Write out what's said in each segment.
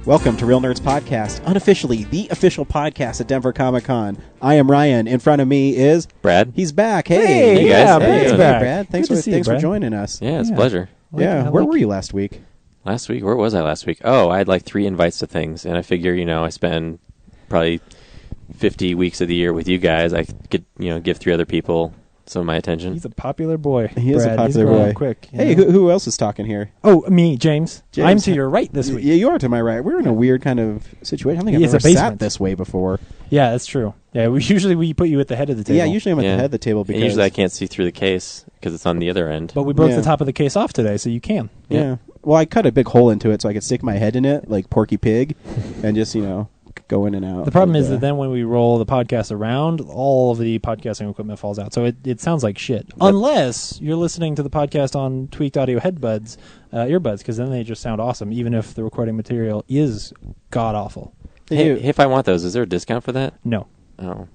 Welcome to Real Nerds Podcast, unofficially the official podcast at Denver Comic Con. I am Ryan. In front of me is Brad. He's back. Hey guys. Yeah, Hey, back. Brad. Thanks for joining us. Yeah, it's a pleasure. Where were you last week? Where was I last week? Oh, I had like 3 invites to things, and I figure, I spend probably 50 weeks of the year with you guys. I could, give 3 other people some of my attention. He's a popular boy. He is a Brad. popular He's growing boy. Quick. Hey, who else is talking here? Oh, me, James. James. I'm to your right this week. Yeah, you are to my right. We're in a weird kind of situation. I don't think He I've is ever a sat basement. this way before. Yeah, that's true. Yeah, we put you at the head of the table. Yeah, usually I'm at the head of the table And because usually I can't see through the case because it's on the other end. But we broke Yeah. the top of the case off today, so you can. Yeah. Well, I cut a big hole into it so I could stick my head in it like Porky Pig and just, go in and out. The problem And, is that then when we roll the podcast around, all of the podcasting equipment falls out. So it sounds like shit. Unless you're listening to the podcast on tweaked audio earbuds, because then they just sound awesome, even if the recording material is god-awful. Hey, if I want those, is there a discount for that? No. Oh.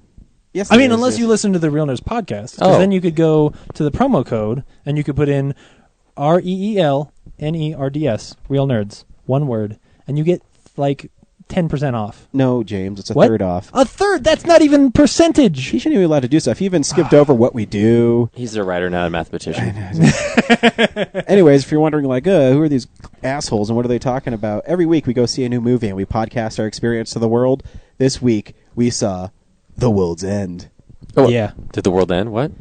Yes, I mean, there is, unless yes. you listen to the Real Nerds podcast, because Oh. then you could go to the promo code and you could put in REELNERDS, Real Nerds, one word, and you get like 10% off. No, James, it's a What? third off. A third? That's not even percentage. He shouldn't even be allowed to do stuff. He even skipped over what we do. He's a writer, not a mathematician. Anyways, if you're wondering, who are these assholes and what are they talking about? Every week we go see a new movie and we podcast our experience to the world. This week we saw The World's End. Oh, Yeah. Did the world end? What?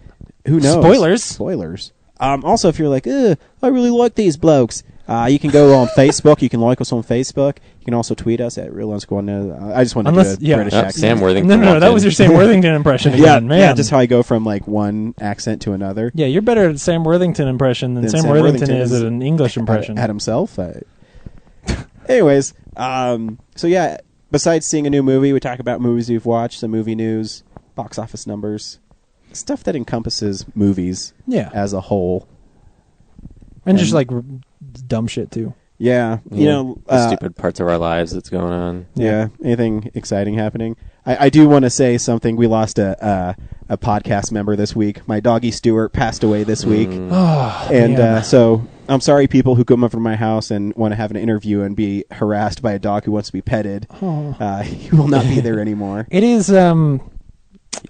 Who knows? Spoilers. Spoilers. Also, if you're like, I really like these blokes, you can go on Facebook. You can like us on Facebook. You can also tweet us at Real_. I just wanted to do a British accent. Sam Worthington. No, walked that in. was your Sam Worthington impression again, Yeah, man. yeah, just how I go from one accent to another. Yeah, you're better at Sam Worthington impression than Then Sam Sam Worthington Worthington is is at an English impression. At himself. Anyways, so yeah, besides seeing a new movie, we talk about movies we've watched, some movie news, box office numbers, stuff that encompasses movies Yeah. as a whole. And just dumb shit too. Yeah, The stupid parts of our lives that's going on. Yeah, anything exciting happening? I do want to say something. We lost a podcast member this week. My doggy Stuart passed away this week. Oh, And man. so I'm sorry, people who come over to my house and want to have an interview and be harassed by a dog who wants to be petted. He will not be there anymore. It is.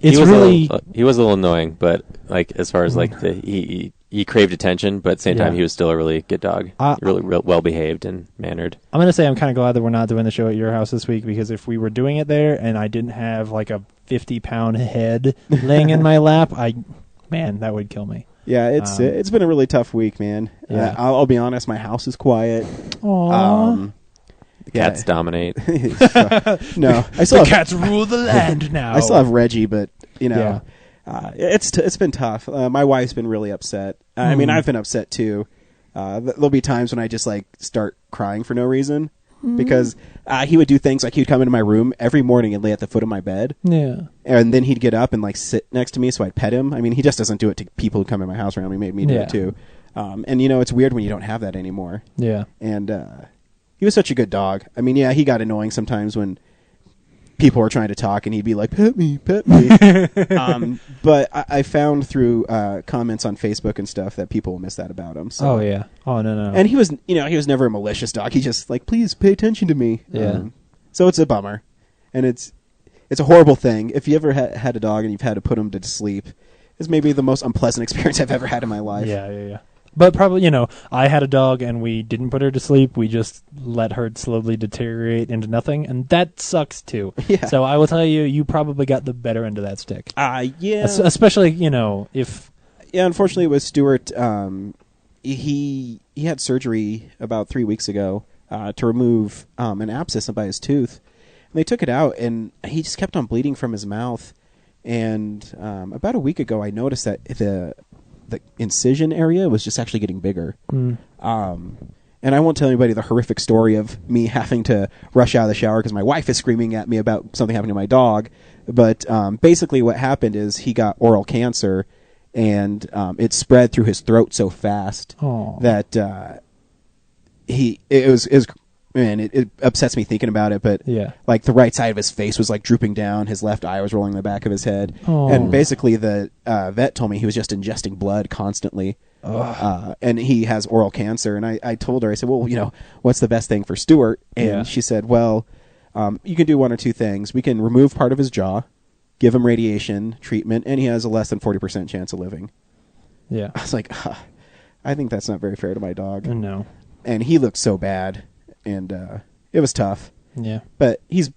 It's he was really. he was a little annoying, but as far as he craved attention, but at the same time Yeah. he was still a really good dog, really well behaved and mannered. I'm gonna say I'm kind of glad that we're not doing the show at your house this week, because if we were doing it there and I didn't have a 50-pound head laying in my lap, that would kill me. Yeah, it's been a really tough week, man. Yeah. I'll be honest. My house is quiet. Aww. The cats dominate. No, I still The have, cats rule the land now. I still have Reggie, but Yeah. it's been tough. My wife's been really upset. I mean, I've been upset too. There'll be times when I just start crying for no reason because he would do things like he would come into my room every morning and lay at the foot of my bed, Yeah. and then he'd get up and sit next to me so I'd pet him. I mean, he just doesn't do it to people who come in my house around me. He made me do Yeah. it too. And it's weird when you don't have that anymore. Yeah. And he was such a good dog. I mean, yeah, he got annoying sometimes when people were trying to talk and he'd be like, pet me. But I found through comments on Facebook and stuff that people will miss that about him. So. Oh yeah. Oh no. And he was, he was never a malicious dog. He just please pay attention to me. Yeah. So it's a bummer. And it's a horrible thing. If you ever had a dog and you've had to put him to sleep, it's maybe the most unpleasant experience I've ever had in my life. Yeah. But probably, I had a dog and we didn't put her to sleep. We just let her slowly deteriorate into nothing, and that sucks too. Yeah. So I will tell you, you probably got the better end of that stick. Yeah. Especially, if... Yeah, unfortunately with Stuart, he had surgery about 3 weeks ago to remove an abscess by his tooth. And they took it out, and he just kept on bleeding from his mouth. And about a week ago, I noticed that the incision area was just actually getting bigger. And I won't tell anybody the horrific story of me having to rush out of the shower because my wife is screaming at me about something happening to my dog. But basically what happened is he got oral cancer, and it spread through his throat so fast that it upsets me thinking about it, but Yeah. the right side of his face was drooping down, his left eye was rolling in the back of his head, Oh. and basically the vet told me he was just ingesting blood constantly. and he has oral cancer. And I told her, I said, well, what's the best thing for Stuart? And she said, well, you can do one or two things. We can remove part of his jaw, give him radiation treatment, and he has a less than 40% chance of living. Yeah. I was like, I think that's not very fair to my dog. No. And he looked so bad, and it was tough. Yeah. But he's,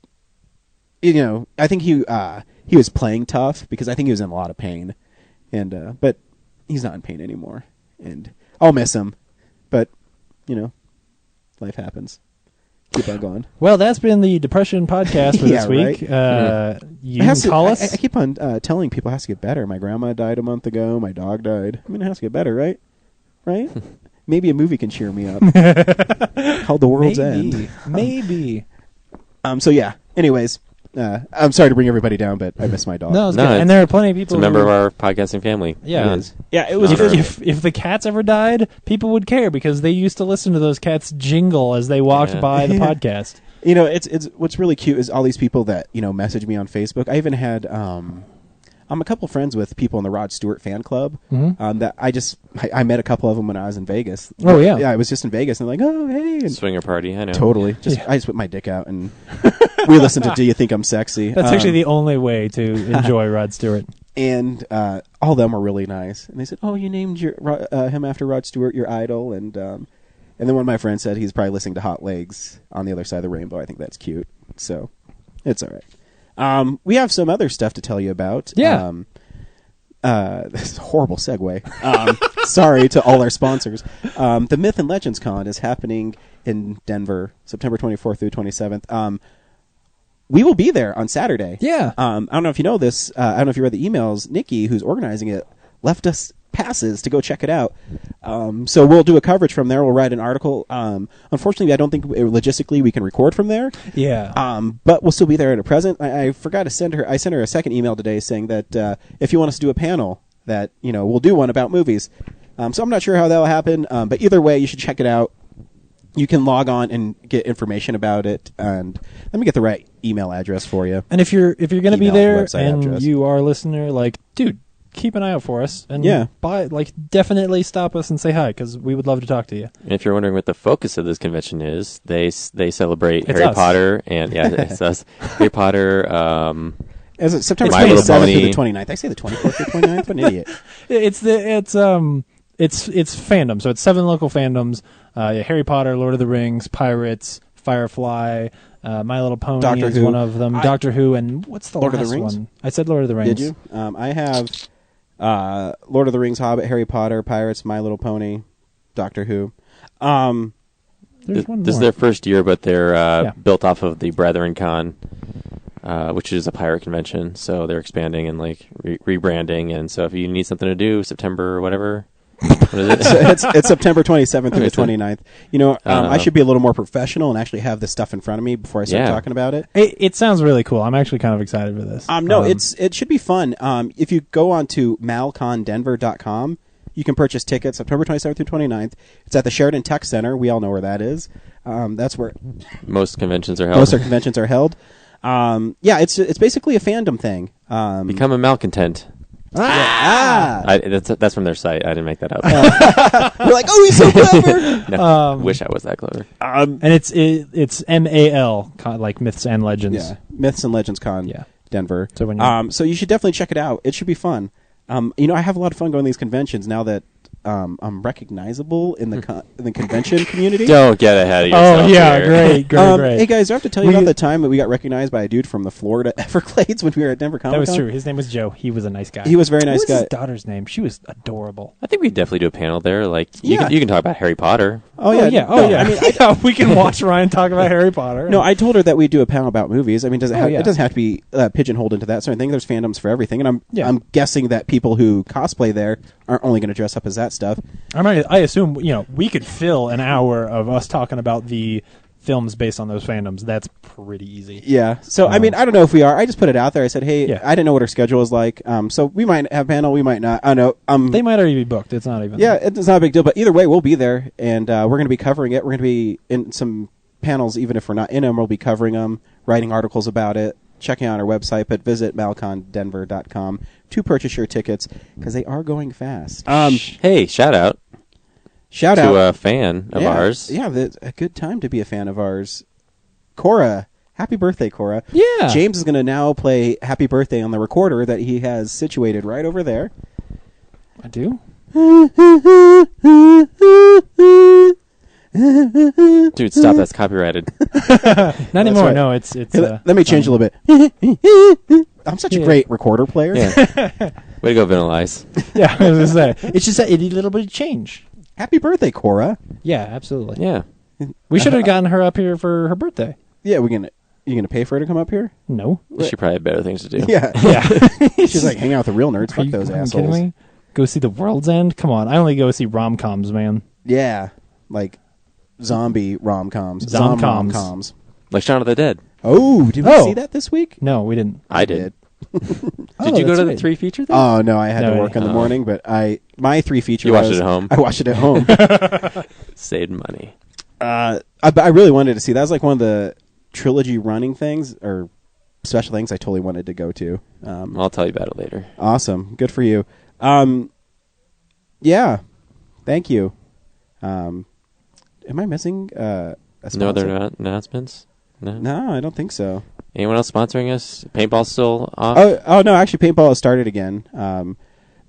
I think he was playing tough because I think he was in a lot of pain, and but he's not in pain anymore, and I'll miss him. But life happens. Keep on going. Well, that's been the Depression podcast for this week. Right? You can call us. I keep on telling people it has to get better. My grandma died a month ago. My dog died. I mean, it has to get better, right? Right? Maybe a movie can cheer me up. Called The World's End. Maybe. So yeah. Anyways, I'm sorry to bring everybody down, but I miss my dog. No, it's good. And there are plenty of It's people. a member of our podcasting family. Yeah. It is. Yeah, it was. If the cats ever died, people would care because they used to listen to those cats jingle as they walked by the podcast. It's what's really cute is all these people that message me on Facebook. I even had I'm a couple friends with people in the Rod Stewart fan club. That I met a couple of them when I was in Vegas. Oh yeah, yeah. I was just in Vegas and they're like, oh hey, and swinger party. I know. Totally. I just whipped my dick out and we listened to Do You Think I'm Sexy? That's actually the only way to enjoy Rod Stewart. And all of them were really nice. And they said, oh, you named him after Rod Stewart, your idol, and then one of my friends said he's probably listening to Hot Legs on the other side of the rainbow. I think that's cute. So it's all right. We have some other stuff to tell you about. Yeah. This is a horrible segue. Sorry to all our sponsors. The Myth and Legends Con is happening in Denver, September 24th through 27th. We will be there on Saturday. Yeah. I don't know if you know this. I don't know if you read the emails. Nikki, who's organizing it, left us passes to go check it out. So we'll do a coverage from there. We'll write an article. Unfortunately, I don't think logistically we can record from there. Yeah. But we'll still be there at a present. I forgot to send her. I sent her a second email today saying that if you want us to do a panel, that we'll do one about movies. So I'm not sure how that will happen. But either way, you should check it out. You can log on and get information about it. And let me get the right email address for you. And if you're going to be Email, there website and address. you are a listener, dude, keep an eye out for us. And Yeah. definitely stop us and say hi because we would love to talk to you. And if you're wondering what the focus of this convention is, they celebrate It's Harry us. Potter and it's us. Harry Potter. As it's September My Little 27th through Pony. the 29th. I say the 24th through 29th. What an idiot. It's fandom. So it's 7 local fandoms. Harry Potter, Lord of the Rings, Pirates, Firefly, My Little Pony Doctor is Who. one of them. Doctor Who, and what's the Lord of the last Rings? one? I said Lord of the Rings. Did you? I have Lord of the Rings, Hobbit, Harry Potter, Pirates, My Little Pony, Doctor Who. There's one This is more. their first year, but they're Yeah. built off of the Brethren Con, which is a pirate convention. So they're expanding and rebranding. And so if you need something to do, September or whatever. What is it? So it's September 27th through the 29th. I should be a little more professional and actually have this stuff in front of me before I start Yeah. talking about it. It sounds really cool. I'm actually kind of excited for this. No, it should be fun. If you go on to malcondenver.com, you can purchase tickets September 27th through 29th. It's at the Sheridan Tech Center. We all know where that is. That's where Most conventions are held. most of our conventions are held. It's basically a fandom thing. Become a malcontent. That's from their site. I didn't make that up. We're like, oh, he's so clever. No, wish I was that clever. And it's MAL, like Myths and Legends. Yeah, Myths and Legends Con, Yeah. Denver. So when so you should definitely check it out. It should be fun. I have a lot of fun going to these conventions now that I'm recognizable in the convention community. Don't get ahead of yourself. Oh yeah, here. great. Hey guys, do I have to tell you about the time that we got recognized by a dude from the Florida Everglades when we were at Denver Comic Con? That was true. His name was Joe. He was a nice guy. He was a very nice What was guy. his daughter's name? She was adorable. I think we definitely do a panel there. Like Yeah. you can talk about Harry Potter. Oh yeah. Oh No, yeah. I mean, yeah, we can watch Ryan talk about Harry Potter. no, I told her that we do a panel about movies. I mean, does it Oh, yeah. it doesn't have to be pigeonholed into that sort of thing. There's fandoms for everything, and Yeah. I'm guessing that people who cosplay there aren't only going to dress up as that stuff. I assume we could fill an hour of us talking about the films based on those fandoms. That's pretty easy. Yeah. So I mean, I don't know if we are. I just put it out there. I said, hey, Yeah. I didn't know what our schedule was like. So we might have a panel, we might not. I don't know. They might already be booked. It's not even. Yeah, it's not a big deal. But either way, we'll be there, and we're going to be covering it. We're going to be in some panels, even if we're not in them. We'll be covering them, writing articles about it. checking out our website, but visit malcondenver.com to purchase your tickets because they are going fast. Hey, shout out Shout to out a fan of ours. Yeah, a good time to be a fan of ours. Cora, happy birthday, Cora. Yeah. James is going to now play Happy Birthday on the recorder that he has situated right over there. I do. Dude, stop. That's copyrighted. Not anymore. right. No, it's. Hey, let me change a little bit. I'm such a great recorder player. Yeah. Way to go, Vanilla Ice. Yeah, I was gonna say. It's just that it needs a little bit of change. Happy birthday, Cora. Yeah, absolutely. Yeah. We should have gotten her up here for her birthday. Yeah, you gonna pay for her to come up here? No. She probably had better things to do. Yeah. Yeah. She's like, hang out with the real nerds. Are Fuck you those fucking assholes. kidding me? Go see The World's End? Come on. I only go see rom-coms, man. Yeah, like zombie rom-coms. Zom-coms. Rom-coms. Like Shaun of the Dead. Oh, did we Oh. see that this week? No, we didn't. I did. Oh, Did you go that's to the right. 3 feature thing? Oh, no, I had No, to work in the oh. morning, but my 3 feature You watched was- it at home? I watched it at home. Saved money. I really wanted to see. That was like one of the trilogy running things, or special things I totally wanted to go to. I'll tell you about it later. Awesome. Good for you. Yeah. Thank you. Am I missing a sponsor? No other announcements? No? No, I don't think so. Anyone else sponsoring us? Paintball's still off? Oh no, actually paintball has started again.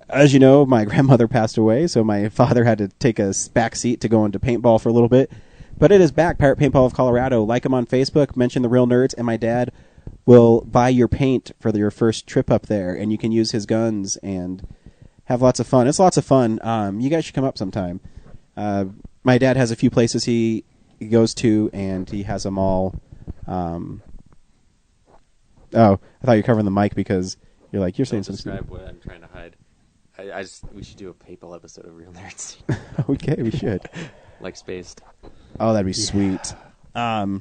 As you know, my grandmother passed away, so my father had to take a back seat to go into paintball for a little bit. But it is back, Pirate Paintball of Colorado. Like them on Facebook, mention the Real Nerds, and my dad will buy your paint for your first trip up there, and you can use his guns and have lots of fun. It's lots of fun. You guys should come up sometime. My dad has a few places he goes to, and he has them all. Oh, I thought you were covering the mic because you're like, you're saying something. Describe what I'm trying to hide. We should do a PayPal episode of Real Nerds. Okay, we should. Like Spaced. Oh, that'd be sweet. But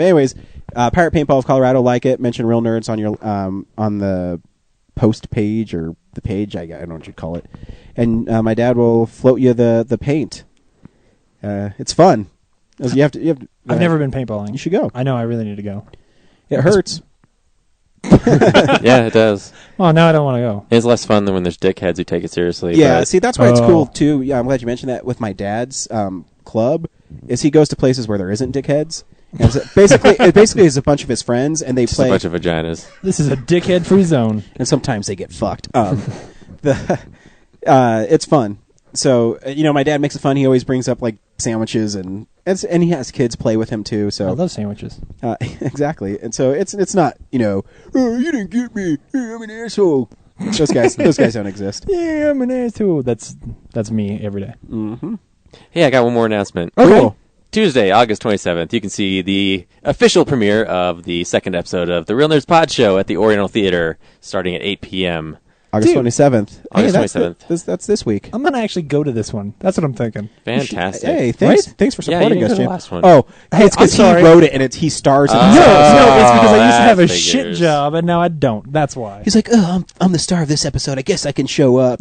anyways, Pirate Paintball of Colorado, like it. Mention Real Nerds on your on the post page or the page. I don't know what you'd call it. And my dad will float you the paint. It's fun. You have to. I've never been paintballing. You should go. I know. I really need to go. It hurts. Yeah, it does. Oh, now I don't want to go. It's less fun than when there's dickheads who take it seriously. Yeah, but see, that's why it's Oh. cool too. Yeah, I'm glad you mentioned that. With my dad's club, is he goes to places where there isn't dickheads. And so it basically is a bunch of his friends, and they just play. a bunch of vaginas. This is a dickhead-free zone. And sometimes they get fucked. It's fun. So my dad makes it fun. He always brings up like sandwiches and he has kids play with him too. I So love sandwiches. exactly. And so it's not oh, you didn't get me. I'm an asshole. Those guys don't exist. Yeah, I'm an asshole. That's me every day. Mm-hmm. Hey, I got one more announcement. Okay. Cool. Tuesday, August 27th, you can see the official premiere of the second episode of the Real Nerds Pod Show at the Oriental Theater, starting at 8 p.m. August Dude. 27th. August Hey, that's 27th. That's this week. I'm gonna actually go to this one. That's what I'm thinking. Fantastic. Hey, thanks. Right? Thanks for Yeah, supporting you us, didn't go to Jim. the last one. Oh, Hey, it's because I'm he sorry. wrote it and he stars in it. No, it's because I used to that have a figures. shit job and now I don't. That's why. He's like, oh, I'm the star of this episode. I guess I can show up.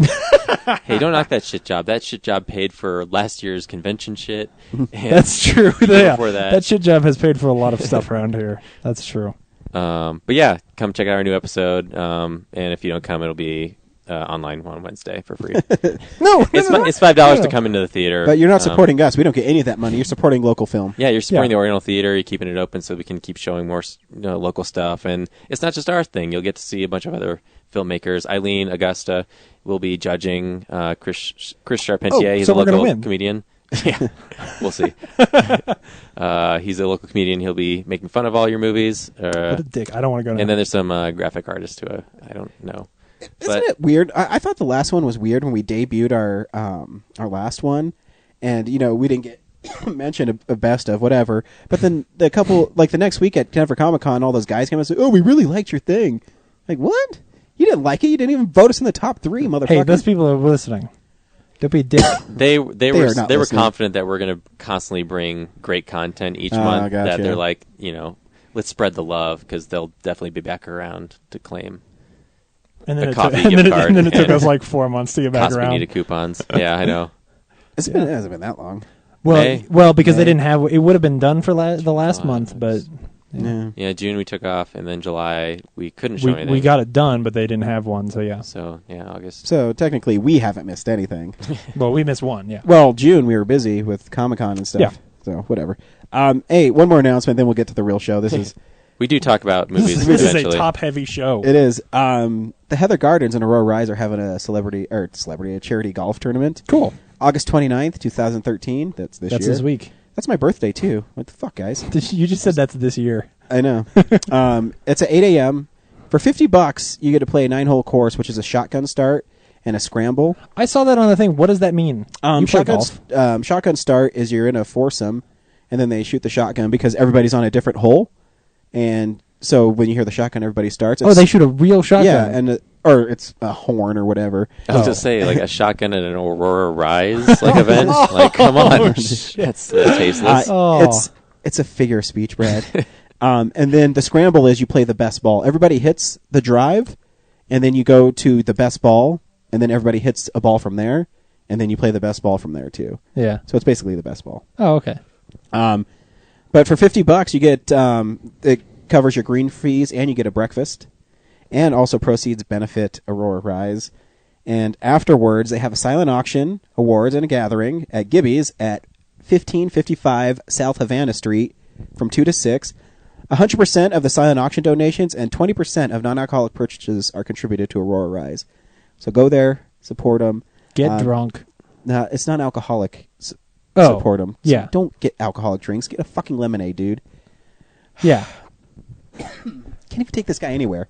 Hey, don't knock that shit job. That shit job paid for last year's convention shit. And That's true. Yeah. before that. That shit job has paid for a lot of stuff around here. That's true. But yeah, come check out our new episode. And if you don't come, it'll be online on Wednesday for free. No, It's $5 to come into the theater. But you're not supporting us. We don't get any of that money. You're supporting local film. Yeah, you're supporting Yeah. the Oriental Theater. You're keeping it open so we can keep showing more local stuff. And it's not just our thing. You'll get to see a bunch of other filmmakers. Eileen Augusta will be judging. Chris Charpentier, Oh, he's so a we're gonna local win. comedian. Yeah, we'll see. He's a local comedian. He'll be making fun of all your movies. What a dick. I don't want to go now. And then there's some graphic artists who I don't know. Isn't it weird? I thought the last one was weird when we debuted our last one, and we didn't get mentioned a best of whatever. But then the couple the next week at Denver Comic Con, all those guys came and said, "Oh, we really liked your thing." Like, what? You didn't like it? You didn't even vote us in the top 3, motherfucker. Hey, those people are listening. Don't be a dick. They are were not they were listening. confident that we're going to constantly bring great content each month. gotcha. That they're like, let's spread the love because they'll definitely be back around to claim And then A it coffee took, and gift then, card and then it took and us like 4 months to get back Costco around. needed coupons. Yeah, I know. it hasn't been that long. Well, May. well, because May. they didn't have it would have been done for the last month, but Yeah. Yeah, June we took off, and then July we couldn't show anything. We got it done, but they didn't have one, so yeah. So, yeah, August. So technically, we haven't missed anything. Well, we missed one, yeah. Well, June we were busy with Comic-Con and stuff. Yeah. So whatever. Hey, one more announcement, then we'll get to the real show. This is We do talk about movies This is a eventually. top-heavy show. it is. The Heather Gardens and Aurora Rise are having a charity golf tournament. Cool. August 29th, 2013. That's this That's year. this week. That's my birthday too. What the fuck, guys? You just said that's this year. I know. It's at 8 a.m. For $50, you get to play a 9-hole course, which is a shotgun start and a scramble. I saw that on the thing. What does that mean? You play golf? Shotgun start is you're in a foursome, and then they shoot the shotgun because everybody's on a different hole, and so when you hear the shotgun, everybody starts. Oh, they shoot a real shotgun. Yeah, and or it's a horn or whatever. I was going to say, like, a shotgun at an Aurora Rise event. Like, come on. That's tasteless. It's a figure of speech, Brad. And then the scramble is you play the best ball. Everybody hits the drive, and then you go to the best ball, and then everybody hits a ball from there, and then you play the best ball from there too. Yeah. So it's basically the best ball. Oh, okay. But for $50, you get it covers your green fees, and you get a breakfast, and also proceeds benefit Aurora Rise. And afterwards, they have a silent auction, awards, and a gathering at Gibby's at 1555 South Havana Street from 2 to 6. 100% of the silent auction donations and 20% of non-alcoholic purchases are contributed to Aurora Rise. So go there, support them. Get drunk. No, it's not alcoholic. Support them. So Yeah. don't get alcoholic drinks. Get a fucking lemonade, dude. Yeah. Can't even take this guy anywhere.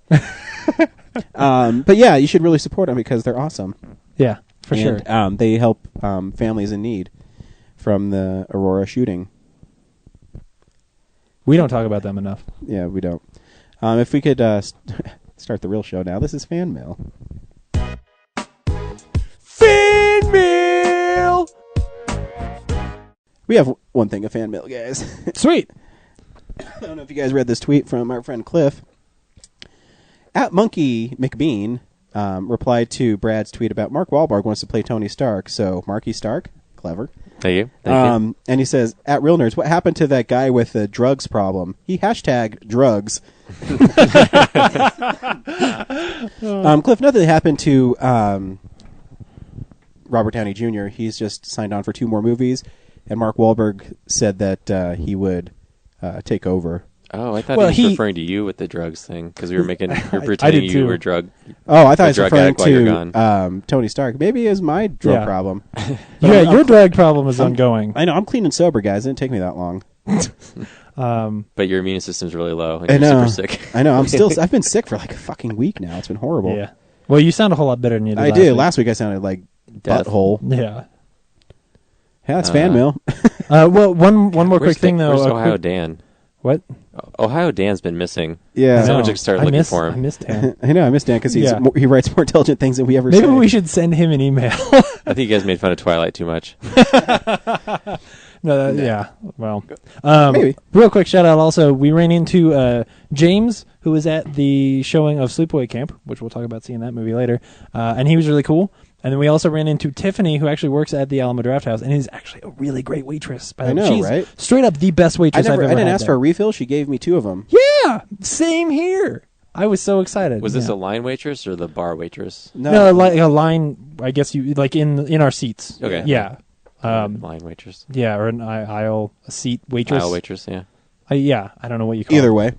But yeah, you should really support them because they're awesome. Yeah, for sure. They help families in need from the Aurora shooting. We don't talk about them enough. Yeah, we don't. If we could start the real show now. This is Fan Mail. Fan mail! We have one thing of Fan Mail, guys. Sweet. I don't know if you guys read this tweet from our friend Cliff. At Monkey McBean replied to Brad's tweet about Mark Wahlberg wants to play Tony Stark. So, Marky Stark, clever. Thank you. Thank you. And he says, at Real Nerds, what happened to that guy with the drugs problem? He hashtag drugs. Cliff, nothing happened to Robert Downey Jr. He's just signed on for 2 more movies. And Mark Wahlberg said that he would take over. Oh, I thought he was referring to you with the drugs thing because we were pretending you were drug. Oh, I thought he was referring to Tony Stark. Maybe it was my drug problem. Yeah, your drug problem is ongoing. I know. I'm clean and sober, guys. It didn't take me that long. But your immune system's really low. And I you're know. super sick. I know. I've been sick for like a fucking week now. It's been horrible. Yeah. Well, you sound a whole lot better than you did I did. Last week I sounded like Death. butthole. Yeah. Yeah, it's fan mail. Well, one more quick thing, though. Where's Ohio Dan? What? Ohio Dan's been missing. Yeah. Someone just started looking for him. I missed him. I know. I miss Dan because Yeah. he writes more intelligent things than we ever say. Maybe we should send him an email. I think you guys made fun of Twilight too much. No, yeah. Well, Maybe. Real quick shout out also, we ran into James, who was at the showing of Sleepaway Camp, which we'll talk about seeing that movie later, and he was really cool. And then we also ran into Tiffany, who actually works at the Alamo Draft House, and is actually a really great waitress. I know, She's right? straight up the best waitress I've ever had. I didn't ask there. for a refill. She gave me 2 of them. Yeah, same here. I was so excited. Was this a line waitress or the bar waitress? No, a line. I guess you like in our seats. Okay. Yeah. Line waitress. Yeah, or an aisle, a seat waitress. Aisle waitress, yeah. Yeah, I don't know what you call Either it. way,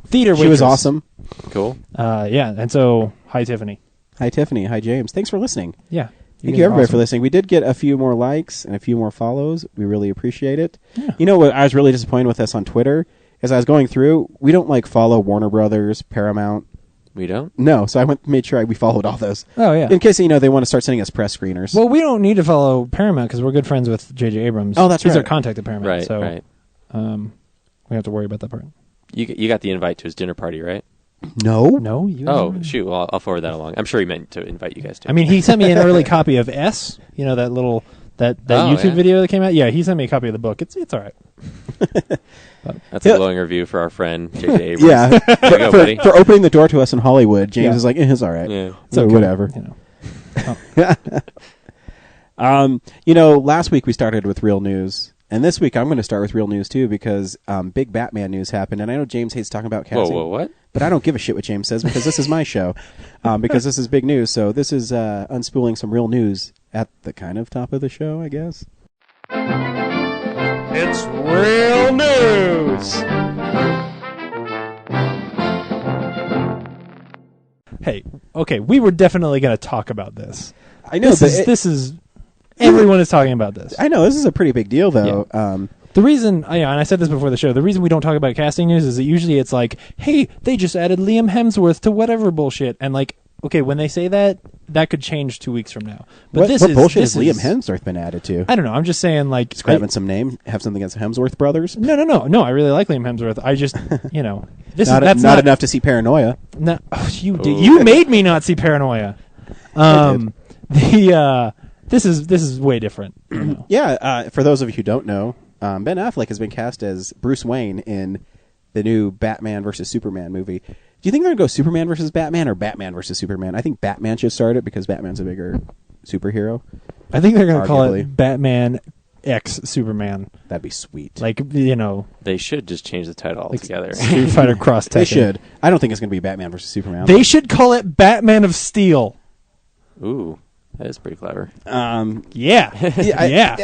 Theater waitress. she was awesome. Cool. Yeah, and so, hi, Tiffany. Hi, Tiffany. Hi, James. Thanks for listening. Yeah. Thank you, everybody, for listening. We did get a few more likes and a few more follows. We really appreciate it. Yeah. You know what I was really disappointed with us on Twitter? As I was going through, we don't follow Warner Brothers, Paramount. We don't? No, so I made sure we followed all those. Oh, yeah. In case, they want to start sending us press screeners. Well, we don't need to follow Paramount because we're good friends with J.J. Abrams. Oh, that's He's right. our contact at Paramount. Right, so, right. We don't have to worry about that part. You got the invite to his dinner party, right? No? No? You Oh, shoot. Well, I'll forward that along. I'm sure he meant to invite you guys to. I mean, he sent me an early copy of S, that little that YouTube yeah? video that came out. Yeah, he sent me a copy of the book. It's all right. That's a glowing review for our friend, J.J. Abrams. Yeah. There you go, buddy. For opening the door to us in Hollywood, James Yeah. is like, it's all right. Yeah. So okay. whatever. Oh. Last week we started with real news, And this week I'm going to start with real news too because big Batman news happened, and I know James hates talking about casting. Whoa, what? But I don't give a shit what James says because this is my show. Because this is big news. So this is unspooling some real news at the kind of top of the show, I guess. It's real news. Hey, okay, we were definitely going to talk about this. I know This is everyone is talking about this. I know this is a pretty big deal, though. The reason, and I said this before the show, the reason we don't talk about casting news is that usually it's like, hey, they just added Liam Hemsworth to whatever bullshit, and like, okay, when they say that, that could change 2 weeks from now. But what bullshit has Liam Hemsworth been added to? I don't know. I'm just saying, like, Just grabbing some name, have something against the Hemsworth brothers. No. I really like Liam Hemsworth. I just, that's not enough to see Paranoia. No, you made me not see Paranoia. This is way different. Yeah, for those of you who don't know, Ben Affleck has been cast as Bruce Wayne in the new Batman versus Superman movie. Do you think they're going to go Superman versus Batman or Batman versus Superman? I think Batman should start it because Batman's a bigger superhero. I think they're going to call Arguably. it Batman X Superman. That'd be sweet. Like, They should just change the title altogether. Street Fighter Cross Tekken. They should. I don't think it's going to be Batman versus Superman. They should call it Batman of Steel. Ooh, that is pretty clever. Yeah.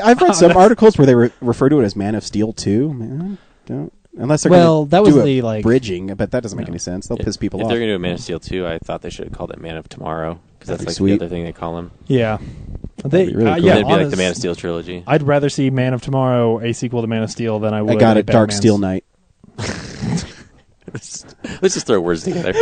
I've read some articles where they refer to it as Man of Steel 2. Man, don't. Unless they're going to that was do the, like, bridging, but that doesn't make any sense. They'll piss people if off. they're going to do a Man of Steel 2, I thought they should have called it Man of Tomorrow, because That'd that's be like sweet. the other thing they call him. Yeah. That'd be really cool. Yeah, It'd be like the Man of Steel trilogy. I'd rather see Man of Tomorrow, a sequel to Man of Steel, than I would. I got a it. Dark Batman's. Steel Knight. Let's just throw words together.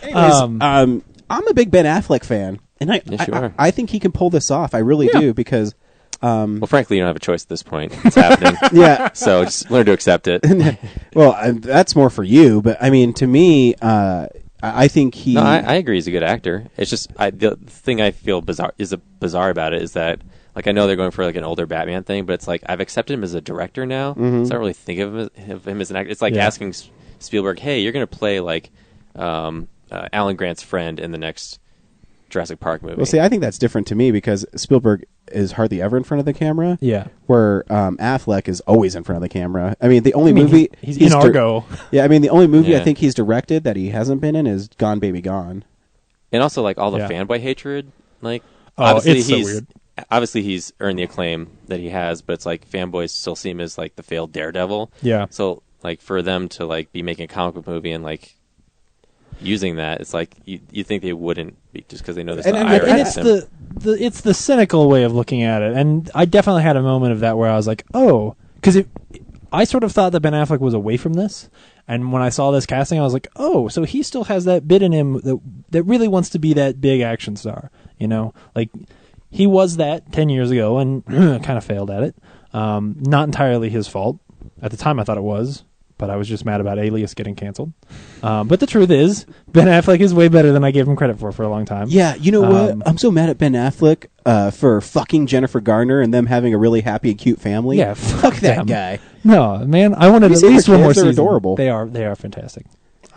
Anyways, I'm a big Ben Affleck fan, and Yes, you are. I think he can pull this off. I really do because. Well, frankly, you don't have a choice at this point. It's happening. Yeah. So just learn to accept it. Well, that's more for you, but I mean, to me, I think he. No, I agree. He's a good actor. It's just the thing I feel bizarre about it is that, like, I know they're going for like an older Batman thing, but it's like I've accepted him as a director now, so I don't really think of him as an actor. It's like asking Spielberg, "Hey, you're going to play like Alan Grant's friend in the next Jurassic Park movie." Well, see, I think that's different to me because Spielberg is hardly ever in front of the camera. Yeah. Where Affleck is always in front of the camera. I mean, the only movie he's in Argo. Yeah, I mean, the only movie I Yeah. think he's directed that he hasn't been in is Gone Baby Gone. And also, like, all the Yeah. fanboy hatred, like, Oh, obviously it's so he's weird. obviously he's earned the acclaim that he has, but it's like fanboys still see him as like the failed Daredevil. Yeah. So, like, for them to like be making a comic book movie and like using that, it's like you think they wouldn't be just because they know there's And- no and- ire and it's against him. it's the cynical way of looking at it, and I definitely had a moment of that where I was like, oh, because I sort of thought that Ben Affleck was away from this, and when I saw this casting, I was like, oh, so he still has that bit in him that really wants to be that big action star, like he was that 10 years ago and kind of failed at it. Not entirely his fault. At the time, I thought it was. But I was just mad about Alias getting canceled. But the truth is, Ben Affleck is way better than I gave him credit for a long time. Yeah, you know what? I'm so mad at Ben Affleck for fucking Jennifer Garner and them having a really happy and cute family. Yeah, fuck that them. guy. No, man, I wanted Have you at seen least their one more kids? They're season. adorable. They are fantastic.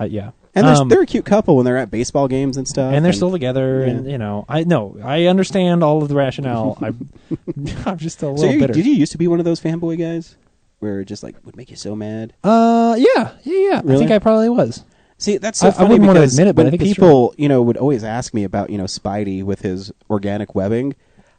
Yeah. And they're a cute couple when they're at baseball games and stuff. And they're still together, yeah. and I understand all of the rationale. I'm just a little So bitter. did you used to be one of those fanboy guys where it just like would make you so mad? Yeah. I Really? think I probably was. See, that's so I funny wouldn't want to because admit it, but when I think it's people, would always ask me about, Spidey with his organic webbing,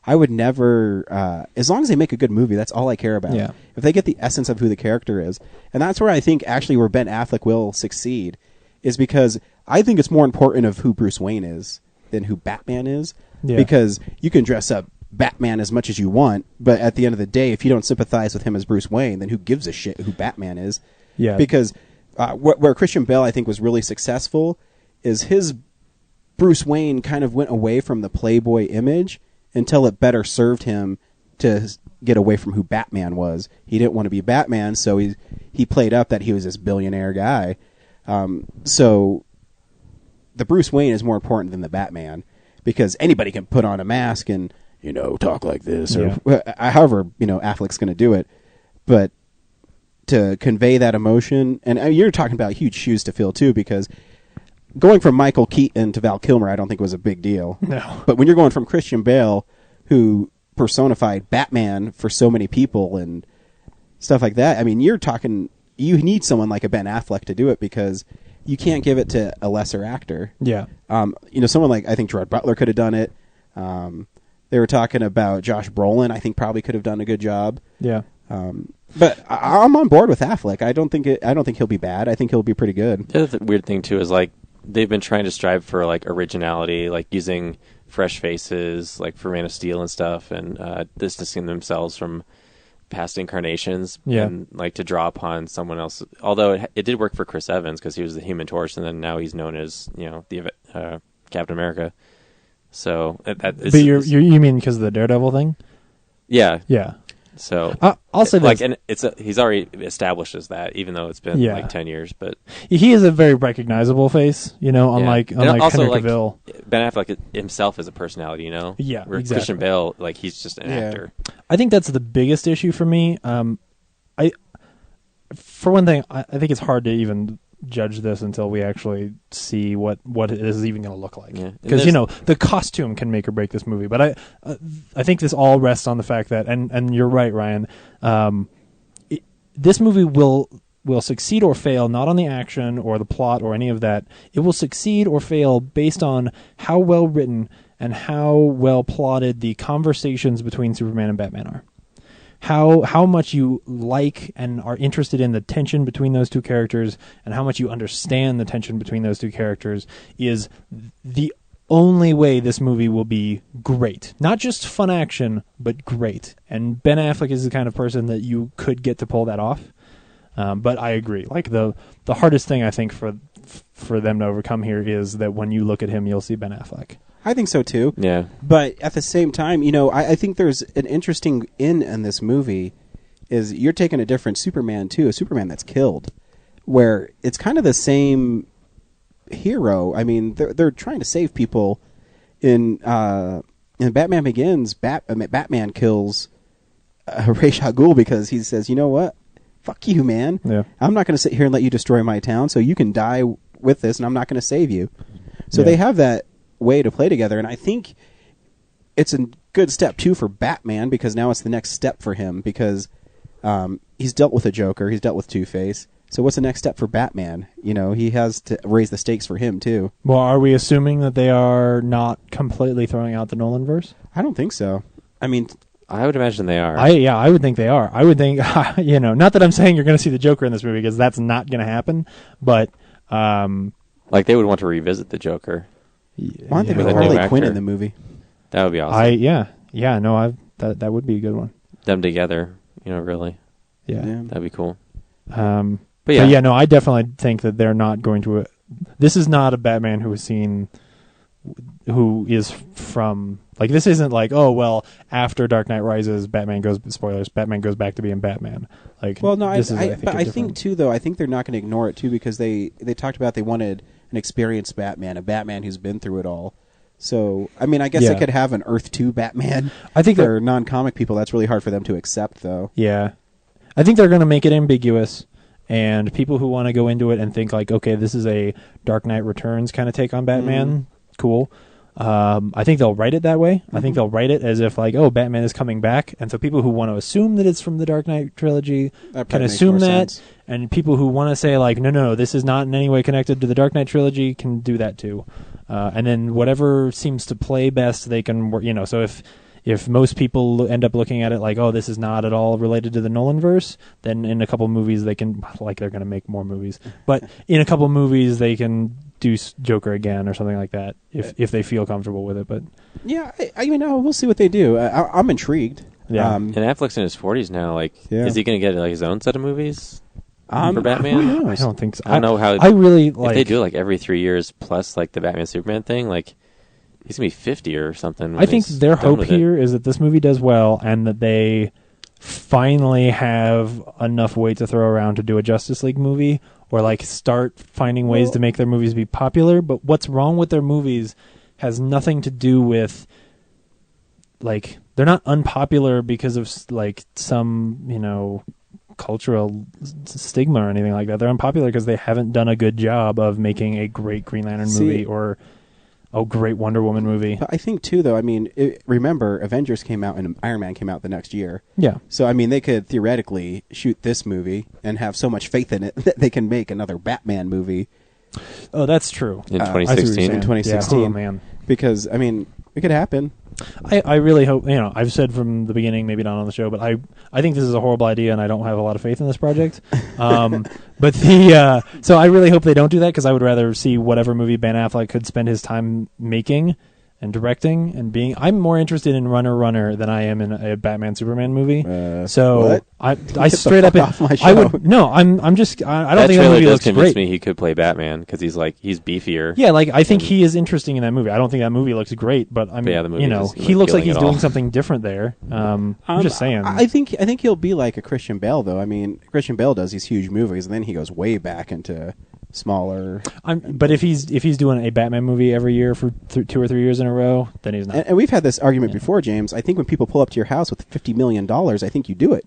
I would never, as long as they make a good movie, that's all I care about. Yeah. If they get the essence of who the character is. And that's where I think actually where Ben Affleck will succeed is because I think it's more important of who Bruce Wayne is than who Batman is. Yeah. Because you can dress up Batman as much as you want, but at the end of the day, if you don't sympathize with him as Bruce Wayne, then who gives a shit who Batman is? Yeah. Because where Christian Bale, I think, was really successful is his Bruce Wayne kind of went away from the Playboy image until it better served him to get away from who Batman was. He didn't want to be Batman, so he played up that he was this billionaire guy. So the Bruce Wayne is more important than the Batman because anybody can put on a mask and talk like this or however Affleck's going to do it, but to convey that emotion, and you're talking about huge shoes to fill too, because going from Michael Keaton to Val Kilmer, I don't think was a big deal. No. But when you're going from Christian Bale, who personified Batman for so many people and stuff like that. I mean, you're talking, you need someone like a Ben Affleck to do it because you can't give it to a lesser actor. Yeah. Someone like, I think Gerard Butler could have done it. They were talking about Josh Brolin, I think probably could have done a good job. Yeah. But I'm on board with Affleck. I don't think he'll be bad. I think he'll be pretty good. The other weird thing too is like they've been trying to strive for like originality, like using fresh faces, like for Man of Steel and stuff, and distancing themselves from past incarnations, and like to draw upon someone else. Although it did work for Chris Evans because he was the Human Torch, and then now he's known as the Captain America. So but you mean because of the Daredevil thing? Yeah. Yeah. So I'll say like, this. and he's already established as that, even though it's been like 10 years. But he is a very recognizable face, unlike also, Henry Cavill. Ben Affleck himself is a personality, Yeah, where exactly. Christian Bale, like he's just an actor. I think that's the biggest issue for me. For one thing, I think it's hard to even judge this until we actually see what it is even going to look like. Because the costume can make or break this movie. But I think this all rests on the fact that, and you're right, Ryan. This movie will succeed or fail not on the action or the plot or any of that. It will succeed or fail based on how well written and how well plotted the conversations between Superman and Batman are. How much you like and are interested in the tension between those two characters and how much you understand the tension between those two characters is the only way this movie will be great. Not just fun action, but great. And Ben Affleck is the kind of person that you could get to pull that off. But I agree. Like the hardest thing I think for them to overcome here is that when you look at him, you'll see Ben Affleck. I think so too. Yeah. But at the same time, I think there's an interesting in this movie is you're taking a different Superman too, a Superman that's killed, where it's kind of the same hero. I mean, they're trying to save people. In Batman Begins, Batman kills Ra's al Ghul because he says, "You know what? Fuck you, man. Yeah. I'm not going to sit here and let you destroy my town. So you can die with this, and I'm not going to save you." So they have that way to play together, and I think it's a good step too for Batman because now it's the next step for him because he's dealt with a Joker, he's dealt with Two-Face. So what's the next step for Batman? He has to raise the stakes for him too. Well, are we assuming that they are not completely throwing out the Nolanverse? I don't think so. I mean, I would imagine they are. I would think they are. I would think not that I'm saying you're going to see the Joker in this movie because that's not going to happen, but like they would want to revisit the Joker. Why don't they have Harley Quinn in the movie? That would be awesome. That would be a good one. Them together, really. Yeah. That'd be cool. But I definitely think that they're not going to. This is not a Batman who is from like this isn't like after Dark Knight Rises Batman goes back to being Batman. Like I think too though I think they're not going to ignore it too because they talked about they wanted an experienced Batman, a Batman who's been through it all. So, I mean, I guess they could have an Earth 2 Batman. I think for non-comic people, that's really hard for them to accept, though. Yeah. I think they're going to make it ambiguous, and people who want to go into it and think, like, okay, this is a Dark Knight Returns kind of take on Batman, cool. I think they'll write it that way. I think they'll write it as if, like, Batman is coming back, and so people who want to assume that it's from the Dark Knight trilogy can assume that, sense. And people who want to say, like, no, this is not in any way connected to the Dark Knight trilogy can do that too. And then whatever seems to play best, they can work, so if most people end up looking at it like, this is not at all related to the Nolanverse, then in a couple movies they can, like they're going to make more movies, but in a couple movies they can do Joker again or something like that if they feel comfortable with it. But yeah, I mean, we'll see what they do. I'm intrigued. Yeah, and Affleck's in his 40s now. Like, is he going to get like his own set of movies for Batman? Who knows? I don't think so. I don't know how. I really like if they do like every 3 years plus like the Batman Superman thing. Like, he's gonna be 50 or something. I think their hope here is that this movie does well and that they finally have enough weight to throw around to do a Justice League movie or like start finding ways to make their movies be popular. But what's wrong with their movies has nothing to do with like they're not unpopular because of like some cultural stigma or anything like that. They're unpopular because they haven't done a good job of making a great Green Lantern movie or great Wonder Woman movie. But I think too, though. I mean, remember, Avengers came out and Iron Man came out the next year. Yeah. So I mean, they could theoretically shoot this movie and have so much faith in it that they can make another Batman movie Oh, that's true. In I see what you're 2016. saying. in 2016. Yeah. Oh man. because I mean, it could happen. I really hope, I've said from the beginning, maybe not on the show, but I think this is a horrible idea and I don't have a lot of faith in this project. But so I really hope they don't do that, because I would rather see whatever movie Ben Affleck could spend his time making and directing and being. I'm more interested in Runner than I am in a Batman Superman movie. So what? I straight up, off my show. I would, no, I'm just, I don't think that trailer movie does looks convince great. me he could play Batman because he's beefier. Yeah, like I think he is interesting in that movie. I don't think that movie looks great, but I'm, Yeah, the movie doesn't he look looks like appealing he's at doing all. something different there. I'm just saying. I think he'll be like a Christian Bale, though. I mean, Christian Bale does these huge movies, and then he goes way back into smaller. But if he's doing a Batman movie every year for 2 or 3 years in a row, then he's not. And we've had this argument before, James. I think when people pull up to your house with $50 million, I think you do it.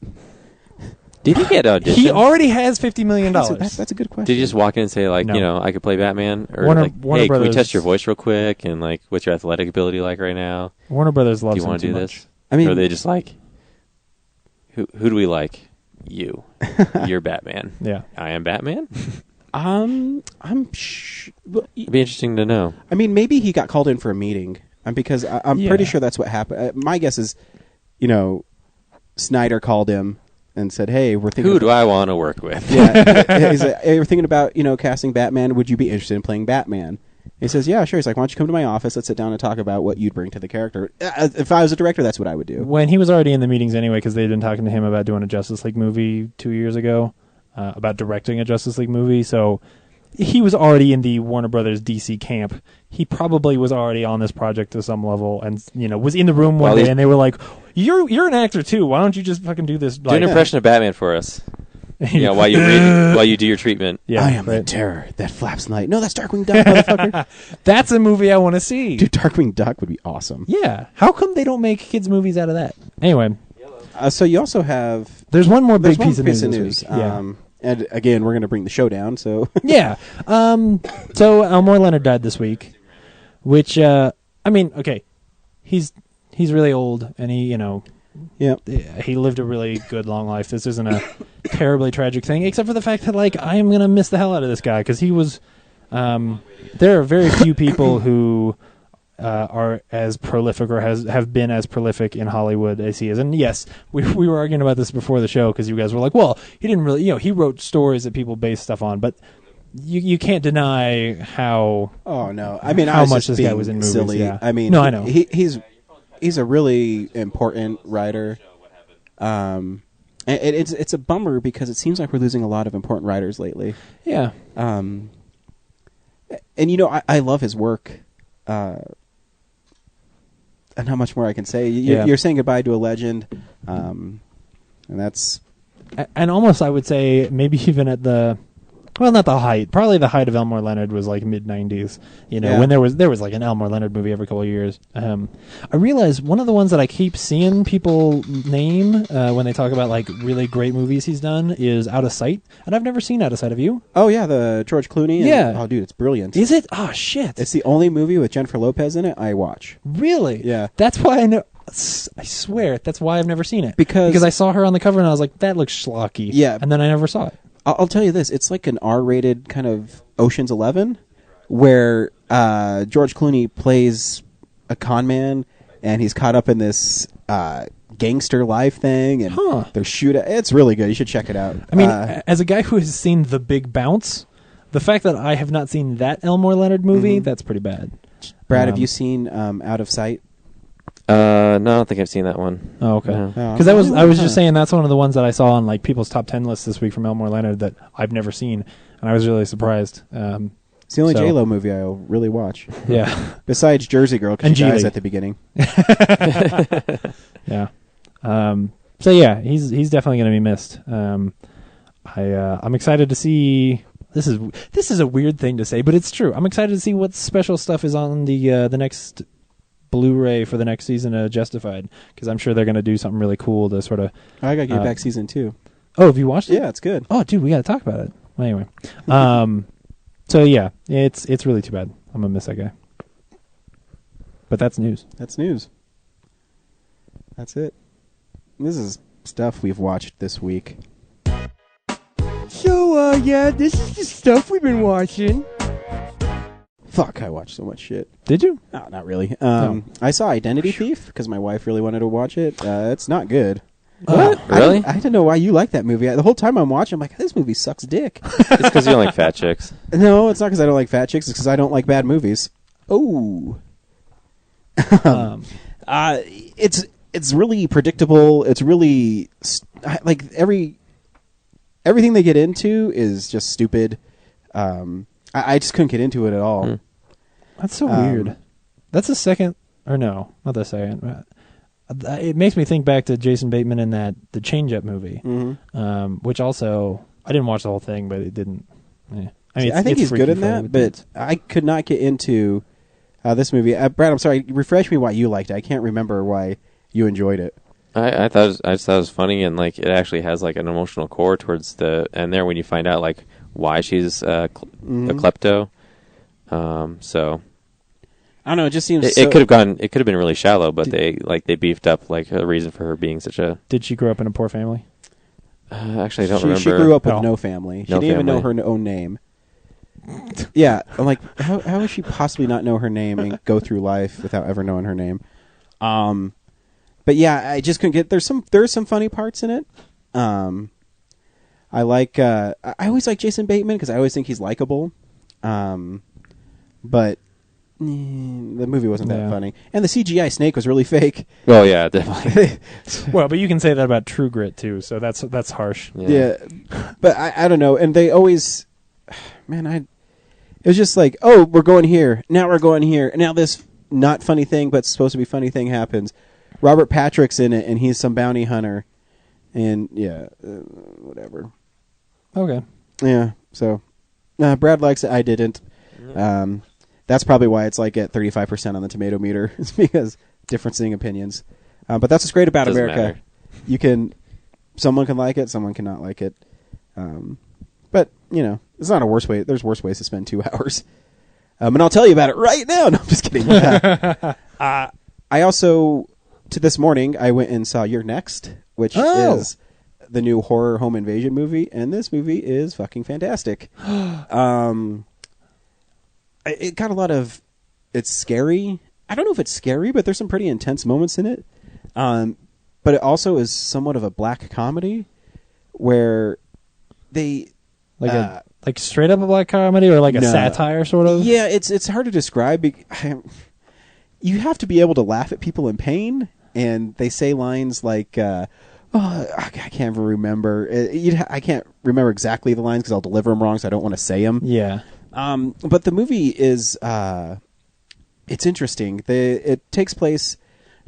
Did he get auditioned? He already has $50 million. That's a good question. Did you just walk in and say, like, No. I could play Batman? Or, Warner hey, can we Brothers- test your voice real quick? And, like, what's your athletic ability like right now? Warner Brothers loves Do you him want to too do much. this? I mean, or are they just like, who do we like? You. You're Batman. Yeah. I am Batman? I'm It'd be interesting to know. I mean, maybe he got called in for a meeting, because I'm Yeah. pretty sure that's what happened. My guess is, Snyder called him and said, "Hey, we're thinking." Who do I want to work with? Yeah, he's like, "Hey, we're thinking about casting Batman. Would you be interested in playing Batman?" He says, "Yeah, sure." He's like, "Why don't you come to my office? Let's sit down and talk about what you'd bring to the character." If I was a director, that's what I would do. When he was already in the meetings anyway, because they'd been talking to him about doing a Justice League movie 2 years ago, about directing a Justice League movie. So he was already in the Warner Brothers DC camp. He probably was already on this project to some level, and was in the room one Well, day, he's- and they were like, "You're an actor too. Why don't you just fucking do this?" Do an impression of Batman for us. While you do your treatment. Yeah, I am the right. terror that flaps in the night. No, that's Darkwing Duck, motherfucker. That's a movie I want to see. Dude, Darkwing Duck would be awesome. Yeah. How come they don't make kids movies out of that? Anyway, So you also have there's one more there's big one piece of news. This week. Yeah. And again, we're going to bring the show down. So Yeah. So Elmore Leonard died this week, which okay, he's really old, and yeah, he lived a really good long life. This isn't a terribly tragic thing, except for the fact that I am gonna miss the hell out of this guy, because he was. There are very few people who are as prolific or have been as prolific in Hollywood as he is. And yes, we were arguing about this before the show, because you guys were like, "Well, he didn't really, he wrote stories that people base stuff on," but you can't deny how. Oh no! I mean, How I was much just this guy being was in movies, silly. yeah. I mean, No, I know. He's a really important writer. And it's a bummer, because it seems like we're losing a lot of important writers lately. Yeah. And I love his work. And how much more I can say? You're saying goodbye to a legend, and that's. And almost, I would say, maybe even at the, well, not the height. Probably the height of Elmore Leonard was like mid '90s. Yeah. When there was like an Elmore Leonard movie every couple of years. I realize one of the ones that I keep seeing people name when they talk about like really great movies he's done is Out of Sight, and I've never seen Out of Sight. Have you? Oh yeah, the George Clooney. Yeah. Oh dude, it's brilliant. Is it? Oh shit! It's the only movie with Jennifer Lopez in it I watch. Really? Yeah. That's why I know. I swear, that's why I've never seen it. Because I saw her on the cover and I was like, that looks schlocky. Yeah. And then I never saw it. I'll tell you this: it's like an R-rated kind of Ocean's 11, where George Clooney plays a con man, and he's caught up in this gangster life thing, and they're shooting. It's really good. You should check it out. I mean, as a guy who has seen The Big Bounce, the fact that I have not seen that Elmore Leonard movie, that's pretty bad. Brad, have you seen Out of Sight? No, I don't think I've seen that one. Oh, okay. No. Because I was just saying that's one of the ones that I saw on like people's top 10 lists this week from Elmore Leonard that I've never seen, and I was really surprised. It's the only J-Lo movie I'll really watch. Yeah. Besides Jersey Girl, because And she dies Geely. at the beginning. Yeah. So yeah, he's definitely going to be missed. I'm excited to see. This is a weird thing to say, but it's true. I'm excited to see what special stuff is on the next Blu-ray for the next season of Justified, because I'm sure they're going to do something really cool to sort of. I gotta get back season 2. Oh, have you watched it? Yeah, it's good. Oh, dude, we got to talk about it. Well, anyway, so yeah, it's really too bad. I'm gonna miss that guy. But that's news. That's news. That's it. This is stuff we've watched this week. So, yeah, this is the stuff we've been watching. Fuck, I watched so much shit. Did you? No, not really. No. I saw Identity Thief because my wife really wanted to watch it. It's not good. What? Really? I didn't know why you like that movie. The whole time I'm watching, I'm like, this movie sucks dick. It's because you don't like fat chicks. No, it's not because I don't like fat chicks. It's because I don't like bad movies. Oh. It's really predictable. It's really like everything they get into is just stupid. I just couldn't get into it at all. That's so weird. That's the second, or no, not the second. It makes me think back to Jason Bateman in the Change Up movie, which also I didn't watch the whole thing, but it didn't. Yeah. I mean, I think he's good in freaky that, but I could not get into this movie. Brad, I'm sorry. Refresh me why you liked it. I can't remember why you enjoyed it. I just thought it was funny, and like it actually has like an emotional core towards the end there when you find out like why she's a klepto. So I don't know. It just seems it could have gone. It could have been really shallow, but they beefed up like a reason for her being such a. Did she grow up in a poor family? Actually, I don't remember. She grew up with no family. She No didn't even know family. her own name. Yeah, I'm like, how would she possibly not know her name and go through life without ever knowing her name? But yeah, I just couldn't get. There's some funny parts in it. I like. I always like Jason Bateman because I always think he's likable. But the movie wasn't that funny, and the CGI snake was really fake. Oh yeah, definitely. Well, but you can say that about True Grit too, so that's harsh. Yeah, but I don't know, and they always, man, it was just like, oh, we're going here, now we're going here, and now this not funny thing, but supposed to be funny thing happens. Robert Patrick's in it, and he's some bounty hunter, and yeah, whatever. Okay. Yeah, so Brad likes it. I didn't. That's probably why it's like at 35% on the tomato meter. It's because differencing opinions. But that's what's great about Doesn't America. matter. Someone can like it, someone cannot like it. But, it's not a worse way. There's worse ways to spend 2 hours. And I'll tell you about it right now. No, I'm just kidding. I also, to this morning, I went and saw You're Next, which is the new horror home invasion movie, and this movie is fucking fantastic. It got a lot of... It's scary. I don't know if it's scary, but there's some pretty intense moments in it. But it also is somewhat of a black comedy where they... Like straight up a black comedy or like a satire sort of? Yeah, it's hard to describe. You have to be able to laugh at people in pain, and they say lines like... I can't even remember. I can't remember exactly the lines because I'll deliver them wrong, so I don't want to say them. Yeah. But the movie is it's interesting. It takes place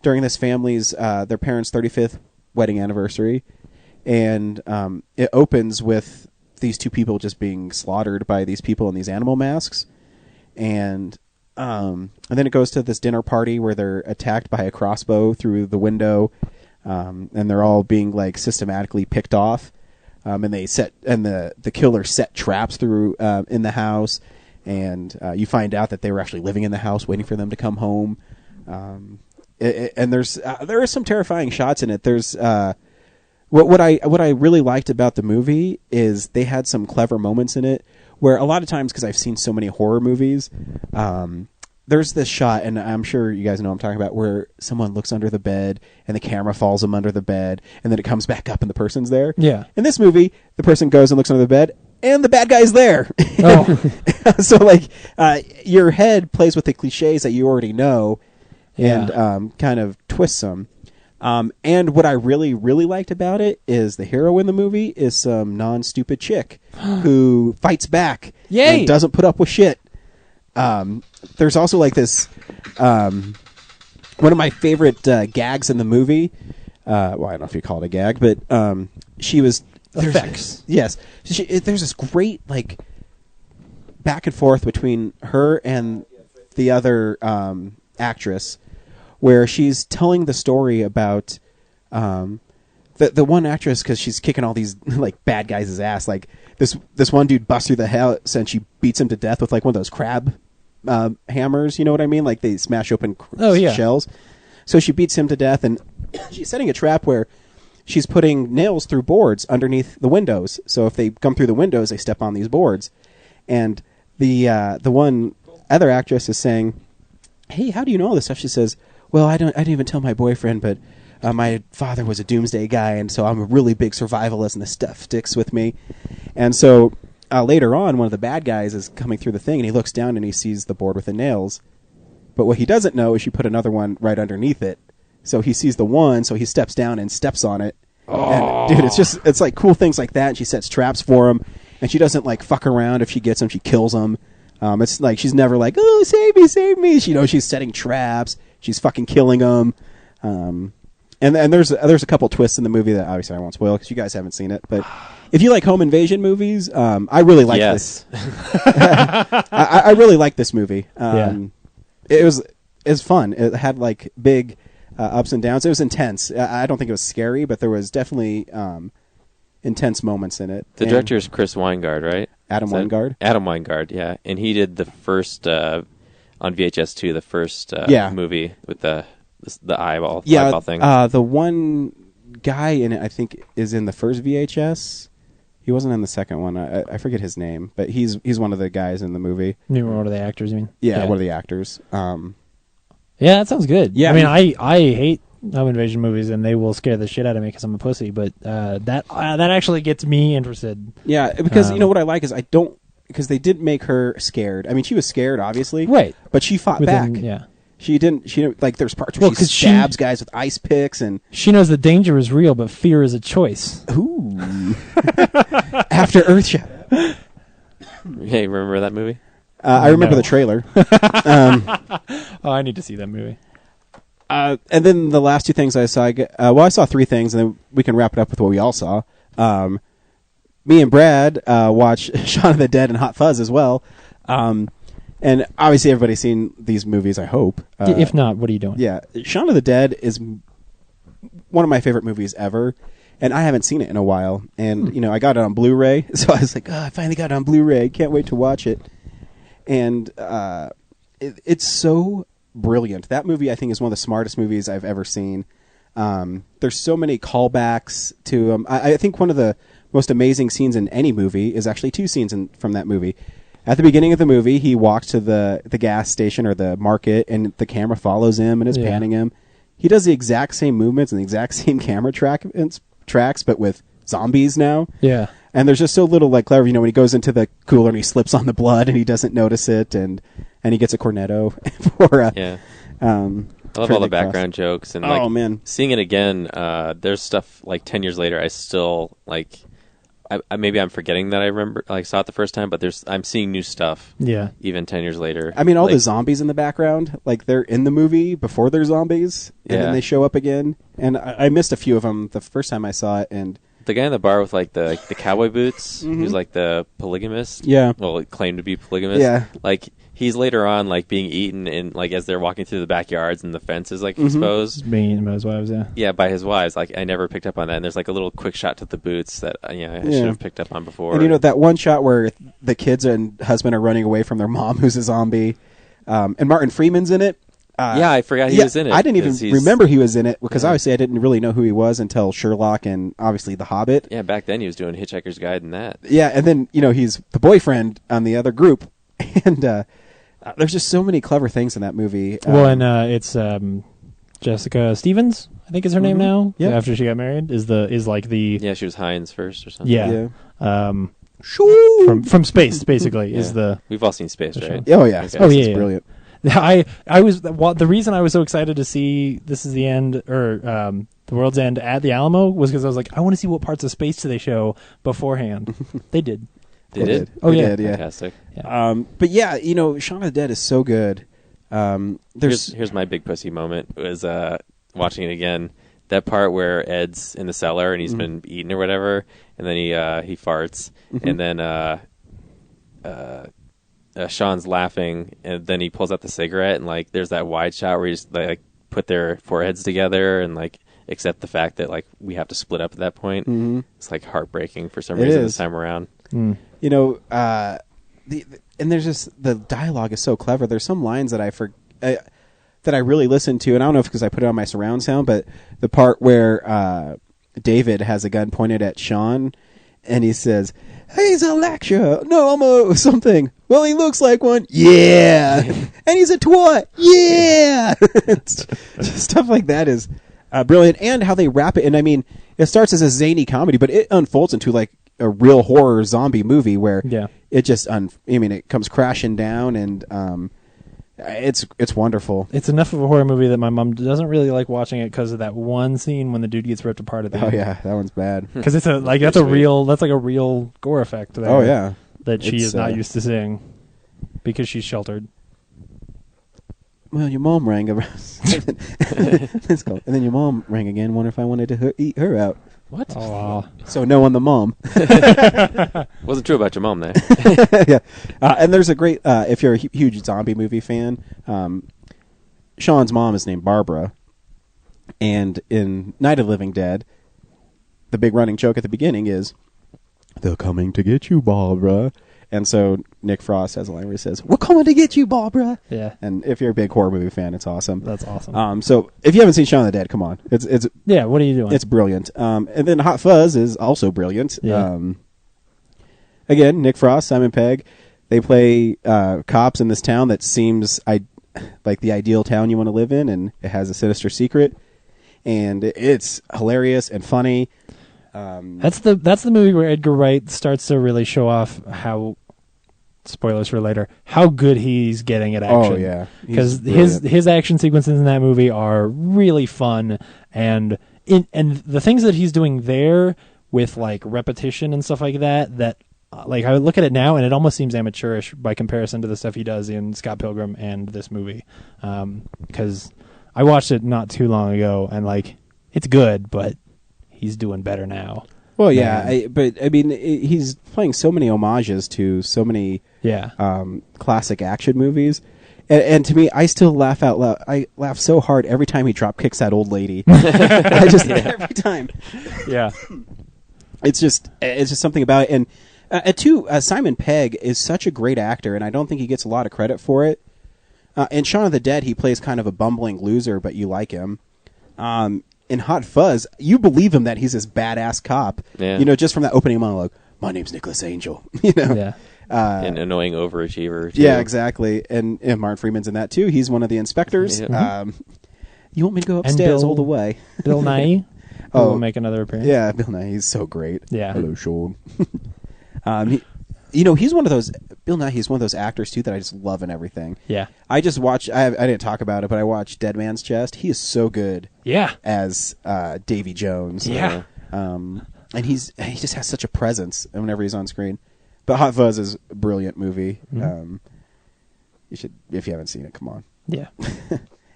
during this family's their parents' 35th wedding anniversary, and it opens with these two people just being slaughtered by these people in these animal masks, and then it goes to this dinner party where they're attacked by a crossbow through the window, and they're all being like systematically picked off. And the killer set traps through in the house, and you find out that they were actually living in the house, waiting for them to come home. And there are some terrifying shots in it. There's what I really liked about the movie is they had some clever moments in it where a lot of times, because I've seen so many horror movies, there's this shot, and I'm sure you guys know what I'm talking about, where someone looks under the bed and the camera falls them under the bed, and then it comes back up and the person's there. Yeah. In this movie, the person goes and looks under the bed, and the bad guy's there. Oh. So, your head plays with the cliches that you already know and kind of twists them. And what I really, really liked about it is the hero in the movie is some non-stupid chick who fights back and doesn't put up with shit. There's also like this, one of my favorite gags in the movie. I don't know if you call it a gag, but she was effects. Yes, there's this great like back and forth between her and the other actress, where she's telling the story about the one actress, because she's kicking all these like bad guys' ass. Like this one dude busts through the house and she beats him to death with like one of those crab hammers. You know what I mean? Like they smash open yeah. shells. So she beats him to death, and she's setting a trap where she's putting nails through boards underneath the windows. So if they come through the windows, they step on these boards. And the one other actress is saying, "Hey, how do you know all this stuff?" She says, "Well, I didn't even tell my boyfriend, but my father was a doomsday guy, and so I'm a really big survivalist, and this stuff sticks with me." And so later on, one of the bad guys is coming through the thing, and he looks down and he sees the board with the nails. But what he doesn't know is she put another one right underneath it. So he sees the one, so he steps down and steps on it. And dude, it's like cool things like that. And she sets traps for him, and she doesn't like fuck around. If she gets him, she kills him. It's like she's never like, "Oh, save me." She knows she's setting traps. She's fucking killing him. And there's a couple twists in the movie that obviously I won't spoil because you guys haven't seen it. But if you like home invasion movies, I really like this. I really like this movie. It was fun. It had like big ups and downs. It was intense. I don't think it was scary, but there was definitely intense moments in it. The director is Chris Weingard, right? Adam Weingard. Adam Weingard, yeah. And he did the first on VHS 2, the first movie with the eyeball thing. The one guy in it, I think, is in the first VHS. He wasn't in the second one. I forget his name, but he's one of the guys in the movie. You mean one of the actors? You mean? Yeah, one of the actors. Yeah, that sounds good. Yeah, I mean, I hate home invasion movies, and they will scare the shit out of me because I'm a pussy. But that actually gets me interested. Yeah, because you know what I like is because they didn't make her scared. I mean, she was scared, obviously, right? But she fought back. Yeah. She didn't like. There's parts where she stabs guys with ice picks, and she knows the danger is real, but fear is a choice. Ooh. After Earthshatter. Hey, remember that movie? I remember the trailer. Oh, I need to see that movie. And then the last two things I saw, I saw three things, and then we can wrap it up with what we all saw. Me and Brad watched Shaun of the Dead and Hot Fuzz as well. And obviously everybody's seen these movies, I hope. If not, what are you doing? Yeah, Shaun of the Dead is one of my favorite movies ever, and I haven't seen it in a while. And, you know, I got it on Blu-ray, so I was like, I finally got it on Blu-ray. Can't wait to watch it. And it's so brilliant. That movie, I think, is one of the smartest movies I've ever seen. There's so many callbacks to I think one of the most amazing scenes in any movie is actually two scenes from that movie. At the beginning of the movie, he walks to the gas station or the market, and the camera follows him and is panning him. He does the exact same movements and the exact same camera tracks, but with zombies now. Yeah. And there's just so little like clever, you know, when he goes into the cooler and he slips on the blood and he doesn't notice it, and he gets a cornetto for I love all the background jokes, and like man, seeing it again. There's stuff like 10 years later. I still like. Maybe I'm forgetting that I remember saw it the first time, but I'm seeing new stuff. Yeah, even 10 years later. I mean, all the zombies in the background, like they're in the movie before they're zombies, and then they show up again. And I missed a few of them the first time I saw it. And the guy in the bar with like the cowboy boots, who's like the polygamist. Yeah, well, claimed to be polygamist. Yeah, like. He's later on like being eaten in like as they're walking through the backyards and the fence is like exposed. Being eaten by his wives, yeah, by his wives. Like I never picked up on that. And there's like a little quick shot to the boots that I should have picked up on before. And you know that one shot where the kids and husband are running away from their mom, who's a zombie, and Martin Freeman's in it. Yeah, I forgot he was in it. I didn't even remember he was in it because obviously I didn't really know who he was until Sherlock and obviously The Hobbit. Yeah, back then he was doing Hitchhiker's Guide and that. Yeah, and then he's the boyfriend on the other group, and. There's just so many clever things in that movie. Well, and it's Jessica Stevens, I think is her name now. Yeah. After she got married, is like the she was Hines first or something. Yeah. From Space basically is the. We've all seen Space, right? Oh yeah. Okay. Oh yeah. It's brilliant. I was the reason I was so excited to see This Is the End or The World's End at the Alamo was because I was like, I want to see what parts of Space do they show beforehand. They did. They did? Oh, they yeah. did, yeah. Fantastic. Yeah. But yeah, Shaun of the Dead is so good. Here's my big pussy moment was watching it again. That part where Ed's in the cellar and he's been eaten or whatever, and then he farts, and then Sean's laughing, and then he pulls out the cigarette, and like there's that wide shot where they like put their foreheads together and like accept the fact that like we have to split up at that point. It's like heartbreaking for some reason this time around. and there's just the dialogue is so clever. There's some lines that that I really listen to, and I don't know if because I put it on my surround sound, but the part where David has a gun pointed at Sean, and he says, "He's a lecturer. No, I'm a something. Well, he looks like one. Yeah, and he's a twat. Yeah." Stuff like that is brilliant, and how they wrap it. And I mean, it starts as a zany comedy, but it unfolds into like a real horror zombie movie where it just it comes crashing down, and it's wonderful. It's enough of a horror movie that my mom doesn't really like watching it because of that one scene when the dude gets ripped apart at the end. Oh yeah, that one's bad. Because it's that's a real gore effect there. Oh yeah, that she is not used to seeing because she's sheltered. Well, your mom rang around. Let's go. And then your mom rang again. Wonder if I wanted to eat her out. What? Oh, wow. So no on the mom. Wasn't true about your mom there. Yeah. And there's a great, if you're a huge zombie movie fan, Sean's mom is named Barbara. And in Night of the Living Dead, the big running joke at the beginning is, "They're coming to get you, Barbara." And so Nick Frost has a line where he says, "We're coming to get you, Barbara." Yeah. And if you're a big horror movie fan, it's awesome. That's awesome. So if you haven't seen Shaun of the Dead, come on. It's yeah, what are you doing? It's brilliant. And then Hot Fuzz is also brilliant. Yeah. Again, Nick Frost, Simon Pegg, they play cops in this town that seems like the ideal town you want to live in, and it has a sinister secret. And it's hilarious and funny. That's the movie where Edgar Wright starts to really show off how, spoilers for later, how good he's getting at action. Oh yeah, because his action sequences in that movie are really fun, and the things that he's doing there with like repetition and stuff like that like I look at it now and it almost seems amateurish by comparison to the stuff he does in Scott Pilgrim and this movie. Because I watched it not too long ago and like it's good, but he's doing better now. Well, yeah, but I mean, he's playing so many homages to so many classic action movies, and to me, I still laugh out loud. I laugh so hard every time he drop kicks that old lady. I just every time. Yeah, it's just something about it. And Simon Pegg is such a great actor, and I don't think he gets a lot of credit for it. In Shaun of the Dead, he plays kind of a bumbling loser, but you like him. In Hot Fuzz, you believe him that he's this badass cop. Yeah. You know, just from that opening monologue. "My name's Nicholas Angel." You know, yeah, an annoying overachiever. Too. Yeah, exactly. And Martin Freeman's in that too. He's one of the inspectors. Yeah. You want me to go upstairs all the way? Bill Nighy will make another appearance. Yeah, Bill Nighy. He's so great. Yeah. Hello, Sean. He's one of those. Bill Nighy's one of those actors too that I just love in everything. Yeah. I just watched. I didn't talk about it, but I watched Dead Man's Chest. He is so good. Yeah. As Davy Jones. Yeah. And he just has such a presence whenever he's on screen. But Hot Fuzz is a brilliant movie. Mm-hmm. You should, if you haven't seen it, come on. Yeah.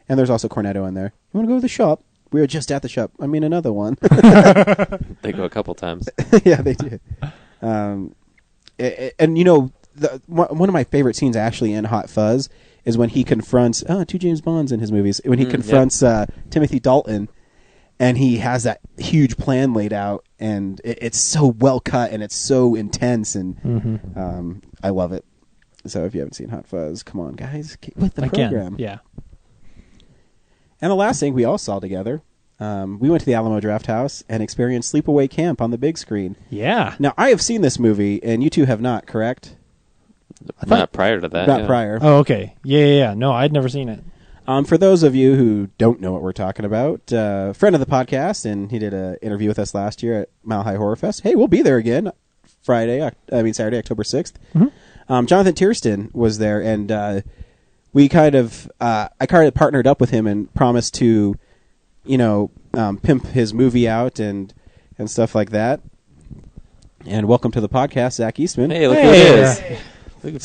And there's also Cornetto in there. You want to go to the shop? We were just at the shop. I mean, another one. They go a couple times. Yeah, they do. And you know, one of my favorite scenes actually in Hot Fuzz is when he confronts two James Bonds in his movies. When he confronts Timothy Dalton, and he has that huge plan laid out, and it's so well cut and it's so intense, and I love it. So if you haven't seen Hot Fuzz, come on, guys, get with the program. Yeah. And the last thing we all saw together, we went to the Alamo Drafthouse and experienced Sleepaway Camp on the big screen. Yeah. Now, I have seen this movie, and you two have not, correct? Not prior to that. Not prior. Oh, okay. Yeah. No, I'd never seen it. For those of you who don't know what we're talking about, friend of the podcast, and he did an interview with us last year at Mile High Horror Fest. Hey, we'll be there again Saturday, October 6th. Mm-hmm. Jonathan Tierston was there, and I kind of partnered up with him and promised to, pimp his movie out and stuff like that. And welcome to the podcast, Zach Eastman. Hey, look who it is.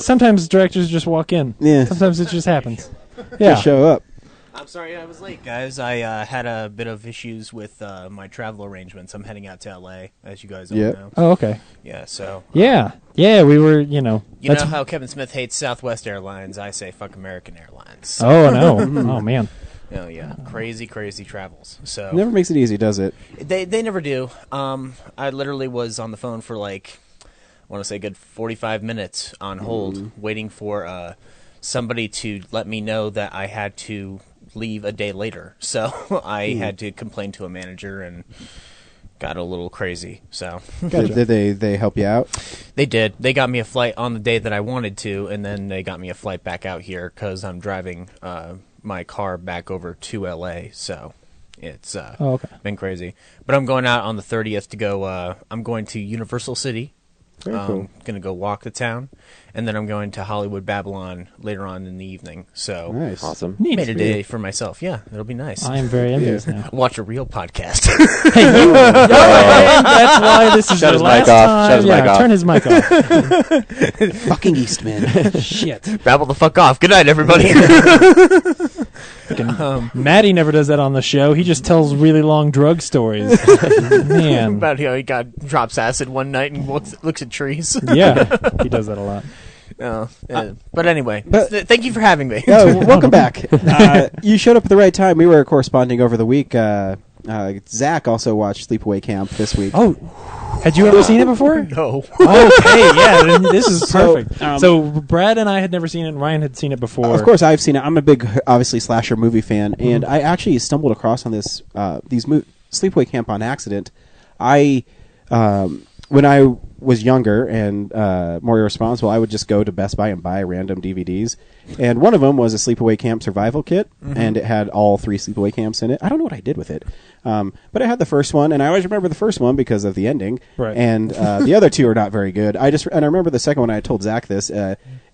Sometimes directors just walk in. Yeah. Sometimes it just happens. Yeah. Just show up. I'm sorry I was late, guys. I had a bit of issues with my travel arrangements. I'm heading out to L.A., as you guys all know. Oh, okay. Yeah, so... Yeah, we were, You know how Kevin Smith hates Southwest Airlines? I say fuck American Airlines. Oh, no. Oh, man. Oh, yeah. Crazy travels. So It never makes it easy, does it? They never do. I literally was on the phone for, want to say, a good 45 minutes on hold, waiting for somebody to let me know that I had to leave a day later. So I had to complain to a manager and got a little crazy. So Did they help you out? they did. They got me a flight on the day that I wanted to, and then they got me a flight back out here because I'm driving my car back over to LA. So it's been crazy. But I'm going out on the 30th to go. I'm going to Universal City. Very cool. Going to go walk the town, and then I'm going to Hollywood Babylon later on in the evening. So Nice. Awesome. Neat. made a day for myself. Yeah, it'll be nice. I am very envious now. Watch a real podcast. That's why this is Shut the his last mic off. time. Shut his mic off. Turn his mic off. Fucking Eastman. Shit. Babble the fuck off. Good night, everybody. Maddie never does that on the show. He just tells really long drug stories. Man. About how he drops acid one night and looks at trees. Yeah, he does that a lot. But anyway, But- thank you for having me. Oh, welcome back. You showed up at the right time. We were corresponding over the week. Zach also watched Sleepaway Camp this week. Oh, had you ever seen it before? No. Okay, yeah, then this is So, perfect. So Brad and I had never seen it, and Ryan had seen it before. Of course, I've seen it. I'm a big, obviously, slasher movie fan, and I actually stumbled across on this Sleepaway Camp on accident. When I was younger and more irresponsible, I would just go to Best Buy and buy random DVDs. And one of them was a Sleepaway Camp survival kit, and it had all 3 Sleepaway Camps in it. I don't know what I did with it. But I had the first one, and I always remember the first one because of the ending. Right. And the other 2 are not very good. I remember the second one. I told Zach this.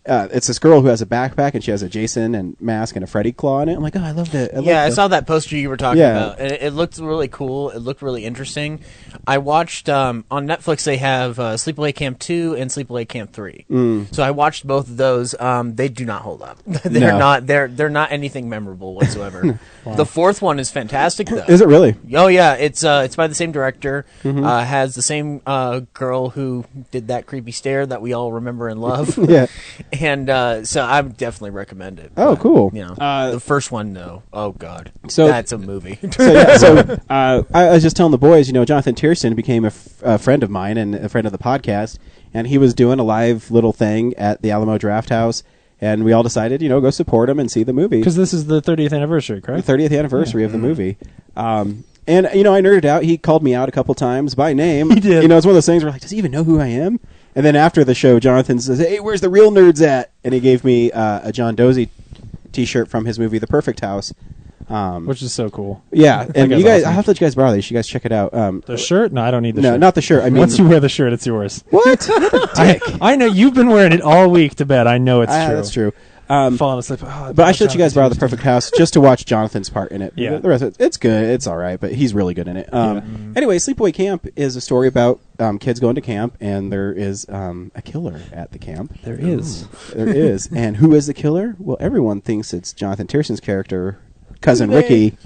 It's this girl who has a backpack, and she has a Jason and mask and a Freddy claw in it. I'm like, oh, I loved it. I saw that poster you were talking Yeah. about, and it looked really cool. It looked really interesting. I watched on Netflix. They have Sleepaway Camp 2 and Sleepaway Camp 3. So I watched both of those. They do not hold up. They're No. not. They're not anything memorable whatsoever. The 4th one is fantastic, though. Is it really? Oh yeah, it's by the same director. Has the same girl who did that creepy stare that we all remember and love. Yeah. And so I would definitely recommend it. Oh, But, cool. You know, the first one, no. Oh God, So- that's a movie. I was just telling the boys, Jonathan Tiersten became a friend of mine and a friend of the podcast, and he was doing a live little thing at the Alamo Draft House, and we all decided, go support him and see the movie. Because this is the 30th anniversary, The correct? 30th anniversary of the movie. And, I nerded out. He called me out a couple times by name. He did. It's one of those things where, does he even know who I am? And then after the show, Jonathan says, hey, where's the real nerds at? And he gave me a John Dozy t-shirt from his movie The Perfect House. Which is so cool. Yeah, and guy's you guys, awesome. I'll have to let you guys borrow these. You guys check it out. The shirt? No, I don't need the no, shirt. not the shirt. I mean, Once you wear the shirt, it's yours. what? I know you've been wearing it all week to bed. I know it's true. That's true. Falling asleep. Oh, But I should let you guys borrow The Perfect House just to watch Jonathan's part in it. Yeah. The rest of it's good. It's all right, but he's really good in it. Anyway, Sleepaway Camp is a story about kids going to camp, and there is a killer at the camp. There is. There is. And who is the killer? Well, everyone thinks it's Jonathan Tiersten's character, Cousin Ricky.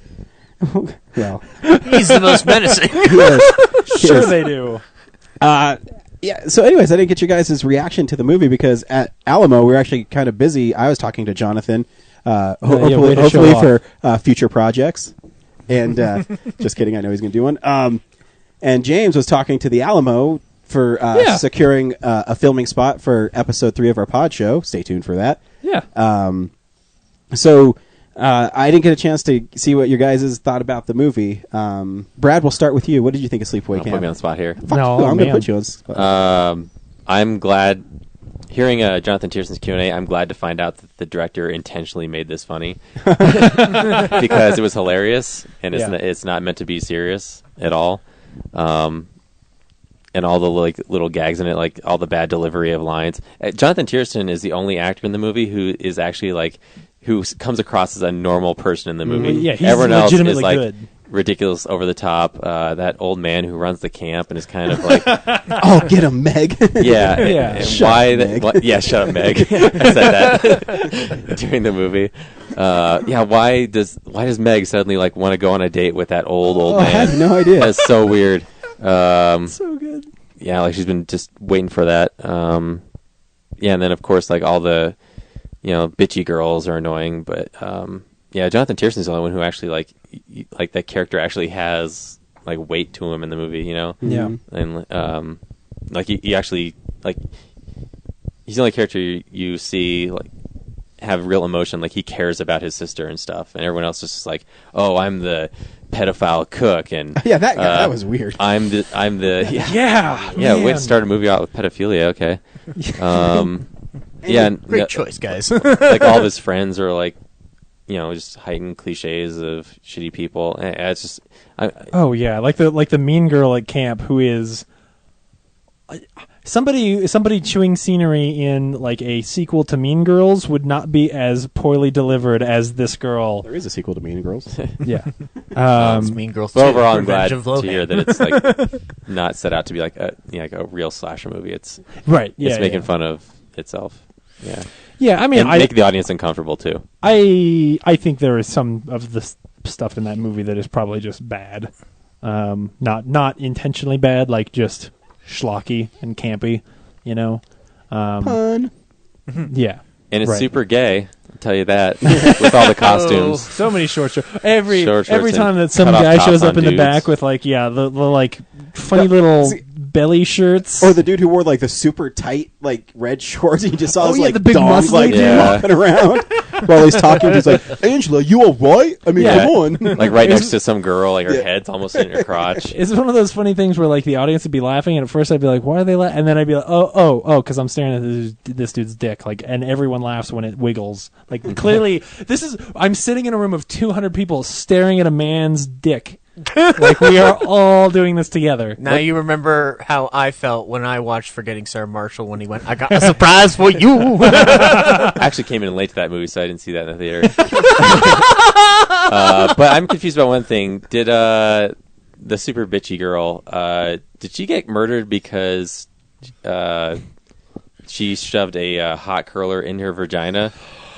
Well, He's the most menacing. Sure they do. yeah. So, anyways, I didn't get your guys' reaction to the movie because at Alamo we were actually kind of busy. I was talking to Jonathan, way to hopefully show for future projects. And just kidding, I know he's going to do one. And James was talking to the Alamo for securing a filming spot for episode 3 of our pod show. Stay tuned for that. Yeah. So I didn't get a chance to see what your guys' thought about the movie. Brad, we'll start with you. What did you think of Sleepaway Don't Camp? put me on the spot here. Fuck No, you, I'm going to man. put you on the spot. I'm glad hearing Jonathan Tiersten's Q&A. I'm glad to find out that the director intentionally made this funny because it was hilarious and it's not meant to be serious at all. And all the little gags in it, like all the bad delivery of lines. Jonathan Tiersten is the only actor in the movie who is actually who comes across as a normal person in the movie. Yeah, he's Everyone else is legitimately good. ridiculous, over the top. That old man who runs the camp and is kind of like, Oh, get him, Meg. yeah, Yeah. and Shut why? up, Meg. Yeah, shut up, Meg. I said that during the movie. Why does Meg suddenly want to go on a date with that old I man? have no idea. That's so weird. So good. Yeah, she's been just waiting for that. And then of course all the bitchy girls are annoying, but Jonathan Tiersten's the only one who actually that character actually has weight to him in the movie, Yeah. and he actually like he's the only character you see like have real emotion. Like he cares about his sister and stuff, and everyone else is just like, oh, I'm the pedophile cook, and Yeah, that guy, that was weird. I'm the Yeah, way to start a movie out with pedophilia. Okay, yeah, and, Great choice, guys. like all of his friends are like, just heightened cliches of shitty people. It's just, oh yeah, like the mean girl at camp who is somebody chewing scenery in like a sequel to Mean Girls would not be as poorly delivered as this girl. There is a sequel to Mean Girls. Yeah, It's Mean Girls 2, but overall, I'm glad Revenge to of hear Lohan. that it's like not set out to be like a real slasher movie. It's right. Yeah, making yeah. fun of itself. Yeah, Yeah, I mean, and make the audience uncomfortable too. I think there is some of the stuff in that movie that is probably just bad, not intentionally bad, like just schlocky and campy, Pun. Yeah, And it's right. super gay. I'll tell you that with all the costumes. So many short shorts. Every Short shorts every time and that some cut-off guy tops shows up on in the dudes. back with like the like funny little See- belly shirts. Or the dude who wore like the super tight like red shorts, and you just saw Oh, his yeah, like the big dong muscly like dude. Yeah. walking around while he's talking. He's like, "Angela, you all right? I mean, Yeah. come on." Like right next to some girl, like her Yeah. head's almost in her crotch. It's one of those funny things where like the audience would be laughing, and at first I'd be like, "Why are they laughing?" And then I'd be like, "Oh," because I'm staring at this dude's dick, like, and everyone laughs when it wiggles. Like clearly, I'm sitting in a room of 200 people staring at a man's dick. Like we are all doing this together. Now you remember how I felt when I watched Forgetting Sarah Marshall when he went, I got a surprise for you. I actually came in late to that movie, so I didn't see that in the theater. But I'm confused about one thing. Did the super bitchy girl, did she get murdered because she shoved a hot curler in her vagina?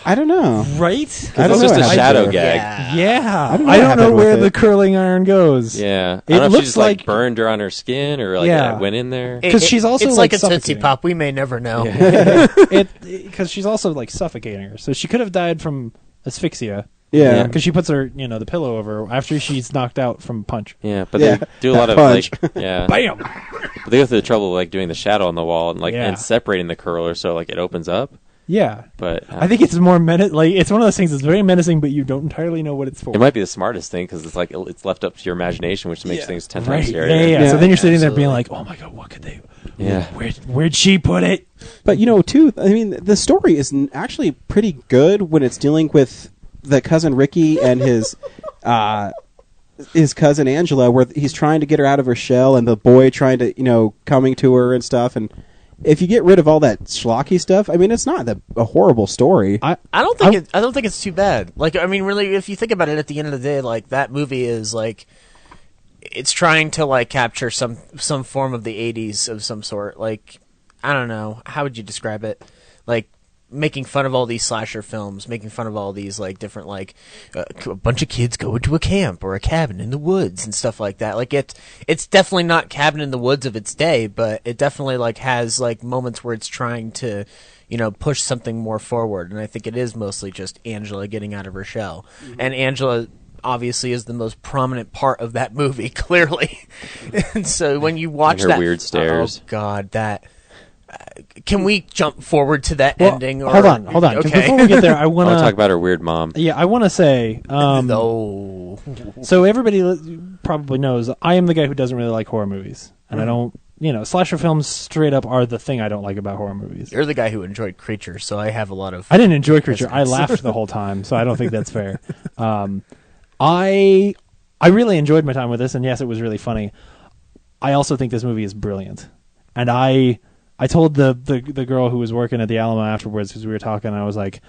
I don't know. Right? I don't It's know just what a happened shadow to her. gag. Yeah. I don't know I what don't know happened where with the it. curling iron goes. Yeah. It I don't know if looks she just like like- burned her on her skin or like Yeah. went in there. 'Cause she's also, it's like, like a Tootsie suffocating. Pop. We may never know. Because she's also like suffocating her, so she could have died from asphyxia. Yeah. Because she puts her, the pillow over her after she's knocked out from a punch. Yeah, but Yeah, they do a lot of punch. like, yeah. Bam! But they go through the trouble of like doing the shadow on the wall and like Yeah. and separating the curler so like it opens up. Yeah. But I think it's more it's one of those things that's very menacing, but you don't entirely know what it's for. it might be the smartest thing because it's like it's left up to your imagination, which makes Yeah. things 10 Right. times Yeah, scarier. yeah. So Yeah. then you're sitting there being Absolutely. like, oh my God, what could they... Yeah. Where'd she put it? But too, I mean, the story is actually pretty good when it's dealing with the cousin Ricky and his cousin Angela, where he's trying to get her out of her shell, and the boy trying to coming to her and stuff. And if you get rid of all that schlocky stuff, I mean, it's not a horrible story. I don't think it's too bad. Like, I mean, really, if you think about it, at the end of the day, like that movie is like, it's trying to like capture some form of the '80s of some sort. Like, I don't know, how would you describe it? Like, making fun of all these slasher films, making fun of all these like different like a bunch of kids go into a camp or a cabin in the woods and stuff like that. Like it's definitely not Cabin in the Woods of its day, but it definitely like has like moments where it's trying to push something more forward. And I think it is mostly just Angela getting out of her shell. Mm-hmm. And Angela obviously is the most prominent part of that movie, clearly. And so when you watch her that weird stares. oh god, that can we jump forward to that Well, ending? Or, hold on. 'Cause Okay. before we get there, I I want want to talk to... about her weird mom. Yeah, I want to say... No. So everybody probably knows I am the guy who doesn't really like horror movies. And I don't... slasher films straight up are the thing I don't like about horror movies. You're the guy who enjoyed Creature, so I have a lot of. I didn't enjoy Creature. I Resonance. laughed the whole time, so I don't think that's fair. I really enjoyed my time with this, and yes, it was really funny. I also think this movie is brilliant, and I told the girl who was working at the Alamo afterwards, because we were talking, and I was like,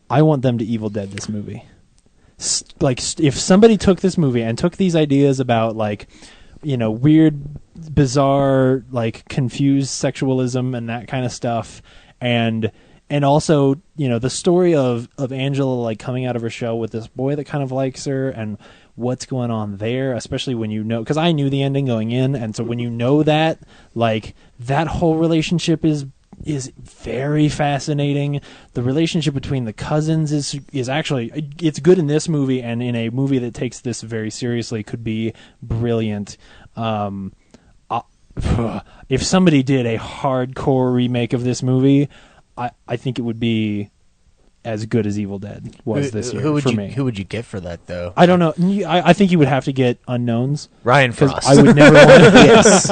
I want them to Evil Dead this movie. If somebody took this movie and took these ideas about like, weird, bizarre, like confused sexualism and that kind of stuff, and also, the story of Angela like coming out of her shell with this boy that kind of likes her, and what's going on there, especially when because I knew the ending going in, and so when that, like, that whole relationship is very fascinating. The relationship between the cousins is actually, it's good in this movie, and in a movie that takes this very seriously could be brilliant. if somebody did a hardcore remake of this movie, I think it would be as good as Evil Dead was this year for me. Who would you get for that, though? I don't know. I think you would have to get unknowns. Ryan Because Frost. I would never want to. Yes.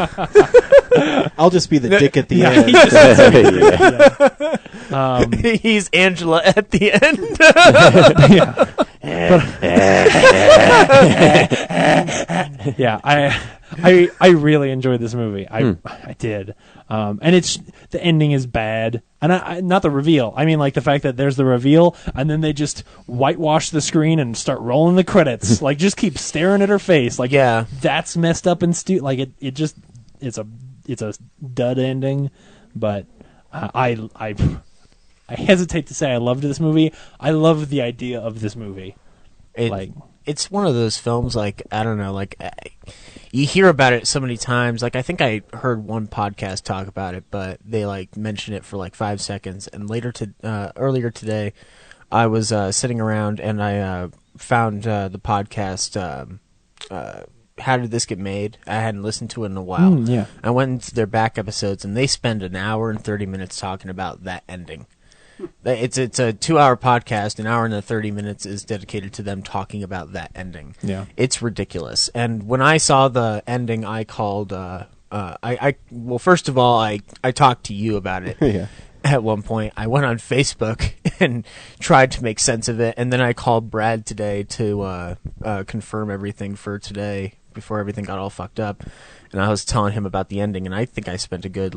I'll just be the dick at the end. He's Angela at the end. Yeah, I really enjoyed this movie. I did, and it's the ending is bad, and I not the reveal. I mean, like the fact that there's the reveal, and then they just whitewash the screen and start rolling the credits. Like, just keep staring at her face. Like, Yeah. that's messed up and like it's a dud ending, but I hesitate to say I loved this movie. I love the idea of this movie. It's one of those films, like, I don't know, like, you hear about it so many times. Like, I think I heard one podcast talk about it, but they, like, mentioned it for, like, 5 seconds. And earlier today, I was sitting around and I found the podcast, How Did This Get Made? I hadn't listened to it in a while. Yeah. I went into their back episodes, and they spend an hour and 30 minutes talking about that ending. It's a 2-hour podcast. An hour and 30 minutes is dedicated to them talking about that ending. Yeah. It's ridiculous. And when I saw the ending, I called. Well, first of all, I talked to you about it. Yeah. At one point, I went on Facebook and tried to make sense of it, and then I called Brad today to confirm everything for today before everything got all fucked up. And I was telling him about the ending, and I think I spent a good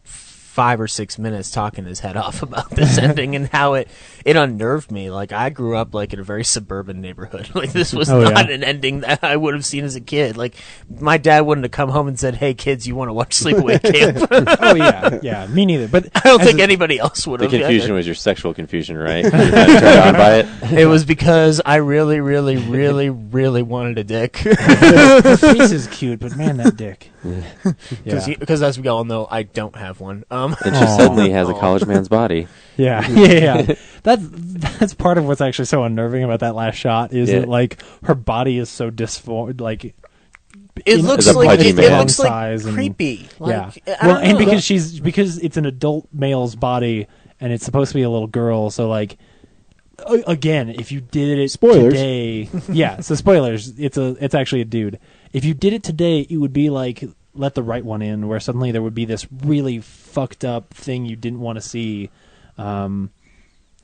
5 or 6 minutes talking his head off about this ending and how it unnerved me. Like, I grew up in a very suburban neighborhood. Like, this was not an ending that I would have seen as a kid. Like, my dad wouldn't have come home and said, "Hey kids, you want to watch Sleepaway Camp?" Oh yeah, me neither. But I don't think anybody else would The have. confusion was your sexual confusion, right? You got turned on by it. It was because I really, really, really, really wanted a dick. her face is cute, but man, that dick. Because as we all know, I don't have one. And she suddenly has a college man's body. Yeah. That's part of what's actually so unnerving about that last shot is that her body is so disformed. Like, it looks As a like pudgy it man. looks like Size and- creepy. yeah. I Well, don't and know. because it's an adult male's body and it's supposed to be a little girl, so again, if you did it Spoilers. today, so spoilers. It's actually a dude. If you did it today, it would be like Let the Right One In, where suddenly there would be this really fucked up thing you didn't want to see. And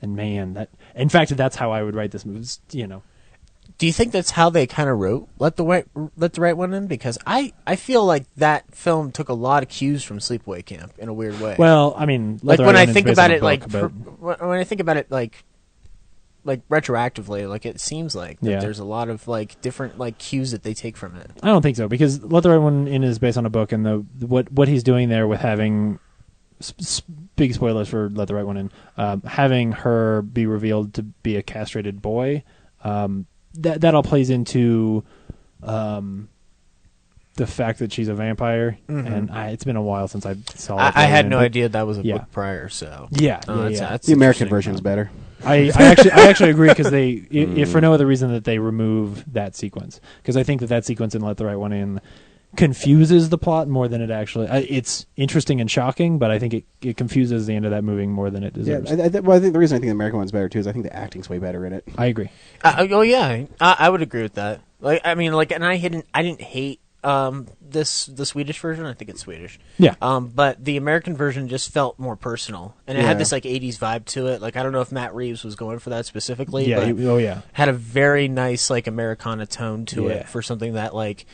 man, in fact, that's how I would write this movie. Do you think that's how they kind of wrote Let the Right One In? Because I feel like that film took a lot of cues from Sleepaway Camp in a weird way. Well, I mean, Let the when Right I One In is think based about on a it, book, when I think about it, like retroactively, like it seems like that Yeah. there's a lot of different cues that they take from it. I don't think so, because Let the Right One In is based on a book, and what he's doing there with having big spoilers for Let the Right One In, having her be revealed to be a castrated boy, that all plays into the fact that she's a vampire, and it's been a while since I saw it. I had no idea that was a book prior, so Yeah, that's The American interesting. version's better. I actually agree, because if for no other reason that they remove that sequence, because I think that sequence in Let the Right One In confuses the plot more than it actually. It's interesting and shocking, but I think it confuses the end of that movie more than it deserves. I think the reason I think the American one's better too is I think the acting's way better in it. I agree. Oh yeah, I would agree with that. And I didn't hate the Swedish version. I think it's Swedish. Yeah. But the American version just felt more personal, and it had this 80s vibe to it. Like, I don't know if Matt Reeves was going for that specifically. Yeah. But had a very nice Americana tone to it for something that like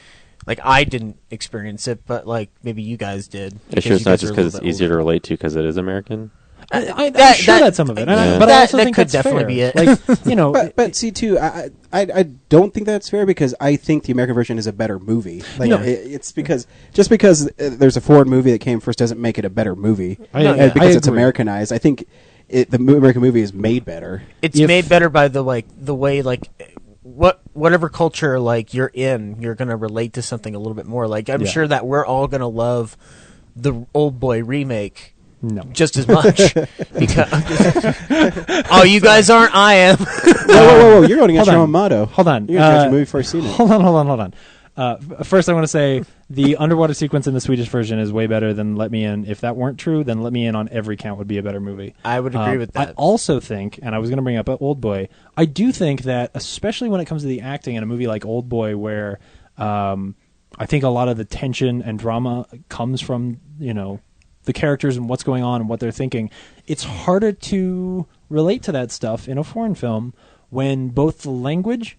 I didn't experience it, but maybe you guys did. It sure it's not just because it's easier to relate to because it is American. I'm sure that's some of it, but I also think could that's definitely fair. be it. But see too, I don't think that's fair because I think the American version is a better movie. It's because just because there's a foreign movie that came first doesn't make it a better movie. Because it's Americanized. I think the American movie is made better. It's made better by the way whatever culture you're in, you're gonna relate to something a little bit more. I'm sure that we're all gonna love the Old Boy remake. No. Just as much. Because you guys aren't. I am. Whoa! You're going against your own motto. Hold on. You're going to judge a movie before you've seen it. Hold on. First, I want to say the underwater sequence in the Swedish version is way better than Let Me In. If that weren't true, then Let Me In on every count would be a better movie. I would agree with that. I also think, and I was going to bring up Oldboy, I do think that, especially when it comes to the acting in a movie like Oldboy, where I think a lot of the tension and drama comes from, the characters and what's going on and what they're thinking, it's harder to relate to that stuff in a foreign film when both the language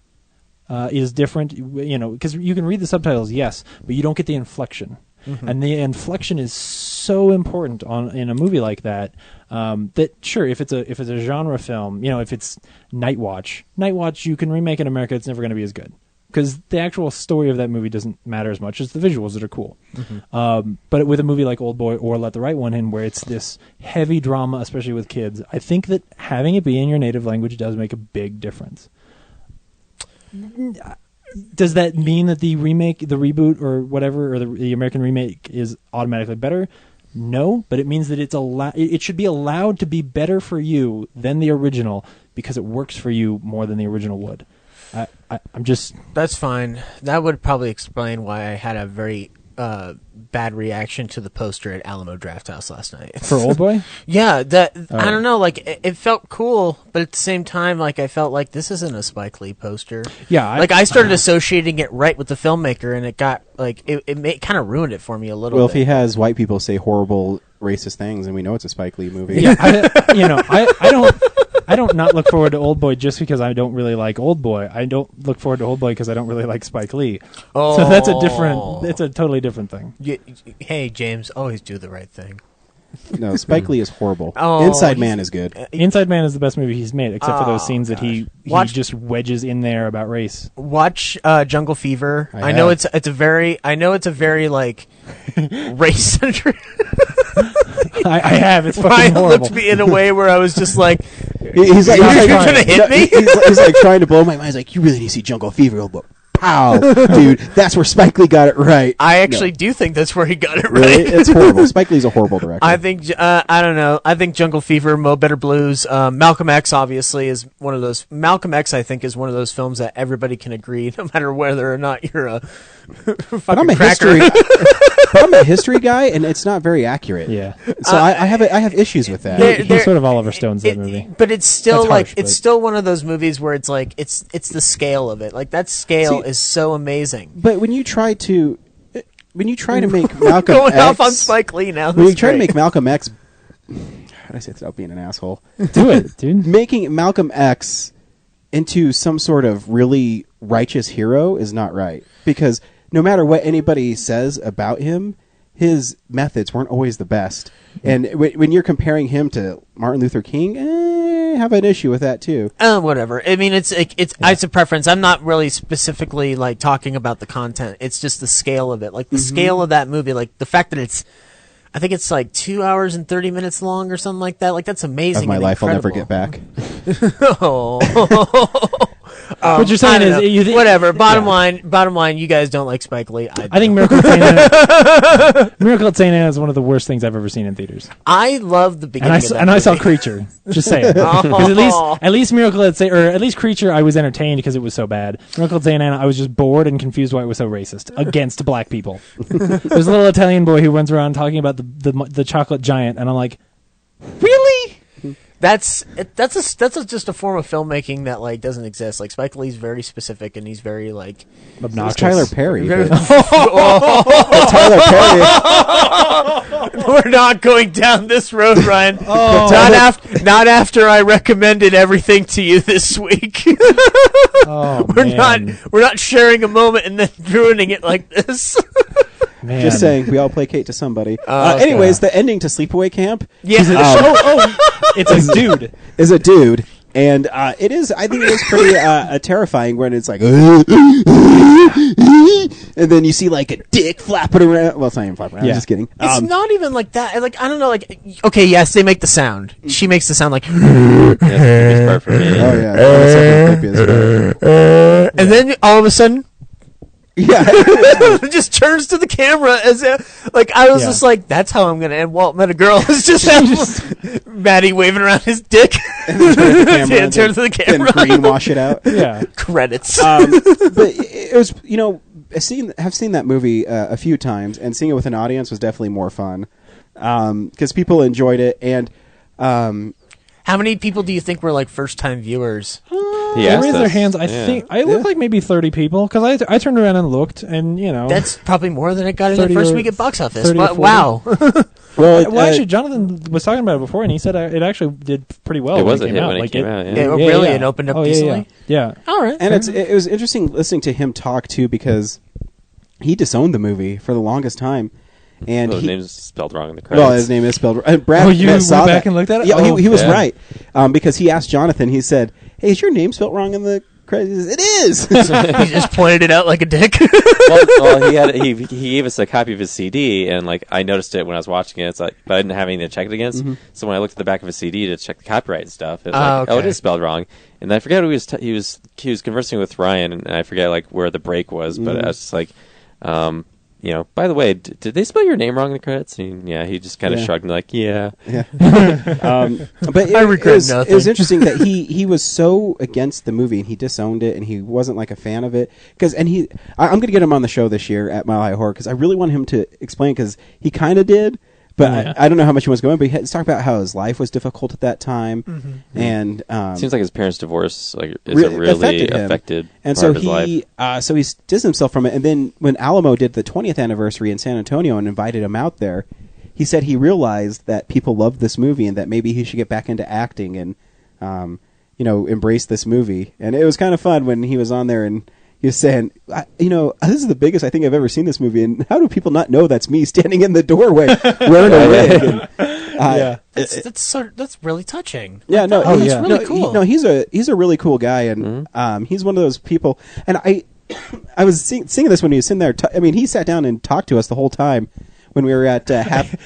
is different, because you can read the subtitles, yes, but you don't get the inflection. Mm-hmm. And the inflection is so important in a movie like that. That sure, if it's a genre film, if it's Night Watch, you can remake in America, it's never going to be as good. Because the actual story of that movie doesn't matter as much as the visuals that are cool. Mm-hmm. But with a movie like Oldboy or Let the Right One In, where it's this heavy drama, especially with kids, I think that having it be in your native language does make a big difference. Does that mean that the remake, the reboot, or whatever, or the American remake is automatically better? No, but it means that it should be allowed to be better for you than the original because it works for you more than the original would. I'm just... That's fine. That would probably explain why I had a very bad reaction to the poster at Alamo Drafthouse last night. For Oldboy? Yeah, I don't know, it felt cool, but at the same time, I felt like this isn't a Spike Lee poster. Yeah. I started associating it right with the filmmaker, and it got, it kind of ruined it for me a little bit. Well, if he has white people say horrible, racist things, and we know it's a Spike Lee movie. Yeah, I don't not look forward to Oldboy just because I don't really like Oldboy. I don't look forward to Oldboy because I don't really like Spike Lee. Oh. So it's a totally different thing. Hey, James, always do the right thing. No, Spike Lee is horrible. Oh, Inside Man is good. Inside Man is the best movie he's made, except for those scenes that he just wedges in there about race. Watch Jungle Fever. I know it's a very race centric. I have. It's fucking Ryan horrible. looked me in a way where I was just like, He's like, you're gonna hit me? He's like trying to blow my mind. He's like, you really need to see Jungle Fever, but pow, dude, that's where Spike Lee got it right. I actually do think that's where he got it Really? right. It's horrible. Spike Lee's a horrible director. I think I don't know. I think Jungle Fever, Mo Better Blues, Malcolm X obviously is one of those. Malcolm X, I think, is one of those films that everybody can agree, no matter whether or not you're a fucking cracker. But I'm a history guy, and it's not very accurate. Yeah. So I have issues with that. He's sort of Oliver Stone's that movie. But it's still That's harsh, it's still one of those movies where it's like it's the scale of it. Like that scale is so amazing. But when you try to make Malcolm going X, off on Spike Lee now, when you try to make Malcolm X, how do I say this without being an asshole? Do it, dude. Making Malcolm X into some sort of really righteous hero is not right, because no matter what anybody says about him, his methods weren't always the best. And when you're comparing him to Martin Luther King, I have an issue with that too. Whatever. I mean, it's a preference. I'm not really specifically talking about the content. It's just the scale of it. Like the scale of that movie. Like the fact that I think it's 2 hours and 30 minutes long or something like that. Like that's amazing. Of my life, incredible. I'll never get back. What you're saying is whatever. Bottom line, you guys don't like Spike Lee. I think Miracle at St. Anna is one of the worst things I've ever seen in theaters. I love the beginning. And I saw Creature. Just saying. At least Miracle at St. or at least Creature, I was entertained because it was so bad. Miracle at St. Anna, I was just bored and confused why it was so racist against black people. There's a little Italian boy who runs around talking about the chocolate giant, and I'm like, really? That's just a form of filmmaking that doesn't exist. Like Spike Lee's very specific and he's very obnoxious. It's Tyler Perry. Tyler Perry. We're not going down this road, Ryan. Not after I recommended everything to you this week. We're not sharing a moment and then ruining it like this. Man. Just saying, we all placate to somebody. Okay. Anyways, the ending to Sleepaway Camp. Yeah. It's a dude. Is a dude, and it is. I think it is pretty terrifying when it's like, and then you see a dick flapping around. Well, it's not even flapping around. Yeah. I'm just kidding. It's not even like that. I don't know. Okay, yes, they make the sound. She makes the sound like. It's perfect. Oh yeah. That's creepy as well. And then all of a sudden. Yeah, it just turns to the camera as if, I was just like, that's how I'm going to end Walt Met a Girl. It's just Maddie waving around his dick. and turn to the camera, Then greenwash it out. Yeah. Credits. But it was, have seen that movie a few times, and seeing it with an audience was definitely more fun because people enjoyed it. And how many people do you think were like first time viewers? They raised their hands. I think I looked like maybe 30 people because I turned around and looked, and that's probably more than it got in the first week at box office. But wow. Well, actually, Jonathan was talking about it before, and he said it actually did pretty well. It was a hit when when it came out. Yeah. Really, it opened up decently. Yeah. All right. And it was interesting listening to him talk too because he disowned the movie for the longest time. And his name's spelled wrong in the credits. Well, his name is spelled wrong. Brad you went saw back that. and looked at it? Yeah, he was right because he asked Jonathan. He said, "Hey, is your name spelled wrong in the credits?" It is. He just pointed it out like a dick. well, he gave us a copy of his CD, and like I noticed it when I was watching it. It's like, but I didn't have anything to check it against. Mm-hmm. So when I looked at the back of his CD to check the copyright and stuff, it was oh, it is spelled wrong. And I forget who he was conversing with Ryan, and I forget like where the break was, but I was just like, by the way, did they spell your name wrong in the credits? And he just kind of shrugged and like, yeah. But I regret nothing. It was interesting that he was so against the movie and he disowned it and he wasn't like a fan of it. I'm going to get him on the show this year at Mile High Horror because I really want him to explain because he kind of did. But I don't know how much he wants to go in, but he had to talk about how his life was difficult at that time, and seems like his parents' divorce is a really affected and part so of his life. So he distanced himself from it. And then when Alamo did the 20th anniversary in San Antonio and invited him out there, he said he realized that people loved this movie and that maybe he should get back into acting and embrace this movie. And it was kind of fun when he was on there and he was saying, this is the biggest I think I've ever seen this movie, and how do people not know that's me standing in the doorway wearing a wig? That's really touching. Yeah, no, it's really cool. He's a really cool guy, and he's one of those people. And I was seeing this when he was sitting there. He sat down and talked to us the whole time. When we were at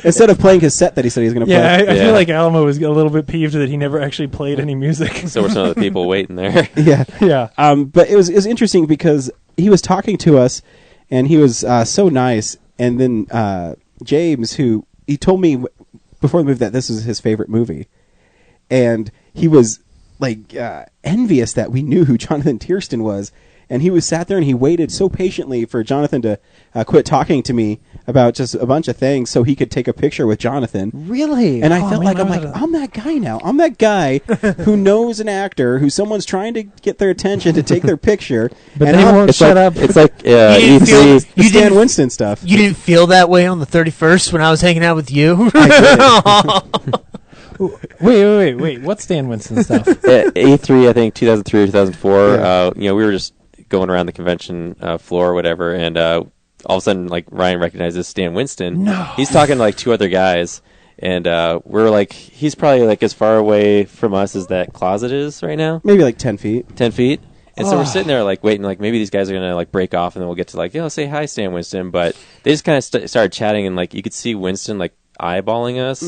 instead of playing his set that he said he was going to play. I feel like Alamo was a little bit peeved that he never actually played any music. So were some of the people waiting there. Yeah. But it was interesting because he was talking to us, and he was so nice. And then James, who he told me before the movie that this was his favorite movie, and he was like envious that we knew who Jonathan Tiersten was. And he was sat there and he waited so patiently for Jonathan to quit talking to me about just a bunch of things so he could take a picture with Jonathan. Really? And I felt like, I'm that guy now. I'm that guy who knows an actor, who someone's trying to get their attention to take their picture. But they won't shut up. It's like E3. Stan Winston stuff. You didn't feel that way on the 31st when I was hanging out with you? I did. Wait. What's Stan Winston stuff? E3, I think 2003 or 2004. We were just going around the convention floor or whatever, and all of a sudden, like, Ryan recognizes Stan Winston. No. He's talking to, like, two other guys, and we're like, he's probably, like, as far away from us as that closet is right now. Maybe, like, 10 feet. 10 feet. And so we're sitting there, like, waiting, like, maybe these guys are going to, like, break off, and then we'll get to, like, say hi, Stan Winston. But they just kind of started chatting, and, like, you could see Winston, like, eyeballing us,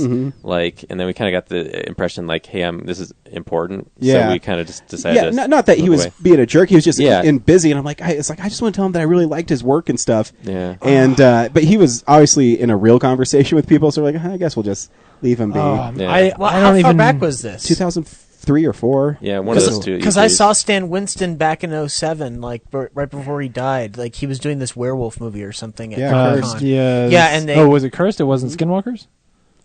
like, and then we kind of got the impression, like, hey, this is important. Yeah. So we kind of just decided to not that he was being a jerk. He was just busy, and I'm like, I just want to tell him that I really liked his work and stuff. Yeah. And but he was obviously in a real conversation with people, so we're like, I guess we'll just leave him be. How far back was this? 2003 or 4. Yeah, one of those two. Because I saw Stan Winston back in 2007, like right before he died. Like he was doing this werewolf movie or something. At Cursed. Yeah, and was it Cursed? It wasn't Skinwalkers?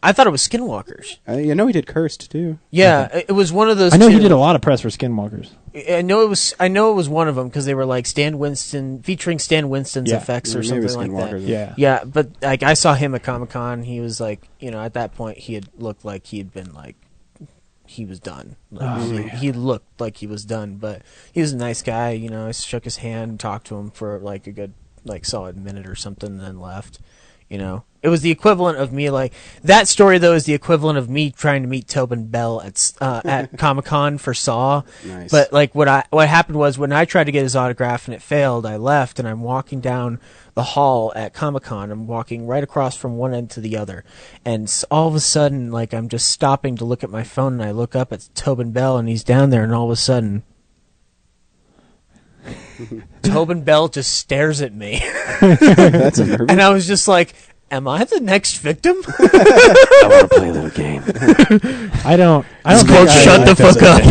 I thought it was Skinwalkers. I know he did Cursed too. Yeah, it was one of those. I know he did a lot of press for Skinwalkers. I know it was one of them because they were like Stan Winston featuring Stan Winston's effects or something like that. Yeah. But like I saw him at Comic-Con. He was like, at that point he had looked like he had been like he was done. Like, he looked like he was done, but he was a nice guy. I shook his hand, talked to him for like a good solid minute or something, and then left. It was the equivalent of me, like, that story, though, is the equivalent of me trying to meet Tobin Bell at Comic-Con for Saw. Nice. But, like, what happened was when I tried to get his autograph and it failed, I left, and I'm walking down the hall at Comic-Con. I'm walking right across from one end to the other. And all of a sudden, like, I'm just stopping to look at my phone, and I look up at Tobin Bell, and he's down there, and all of a sudden Tobin Bell just stares at me. That's unnerving. And I was just like, am I the next victim? I want to play a little game. I don't. It's called Shut the Fuck Up.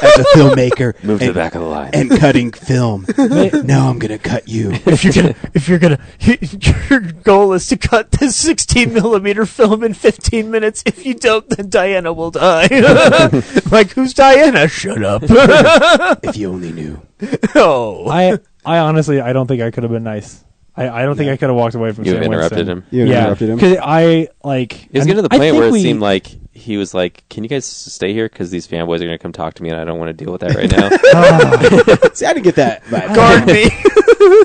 as a filmmaker. Move to the back of the line. And cutting film. Now I'm gonna cut you. Your goal is to cut this 16 millimeter film in 15 minutes. If you don't, then Diana will die. Like, who's Diana? Shut up. If you only knew. Oh. I honestly, I don't think I could have been nice. I don't think I could have walked away from You Sam interrupted Winston. him. You interrupted him. Because I, like... It was getting to the I point think where it we- seemed like he was like, "Can you guys stay here? Because these fanboys are going to come talk to me, and I don't want to deal with that right now." See, I didn't get that. But Guard me.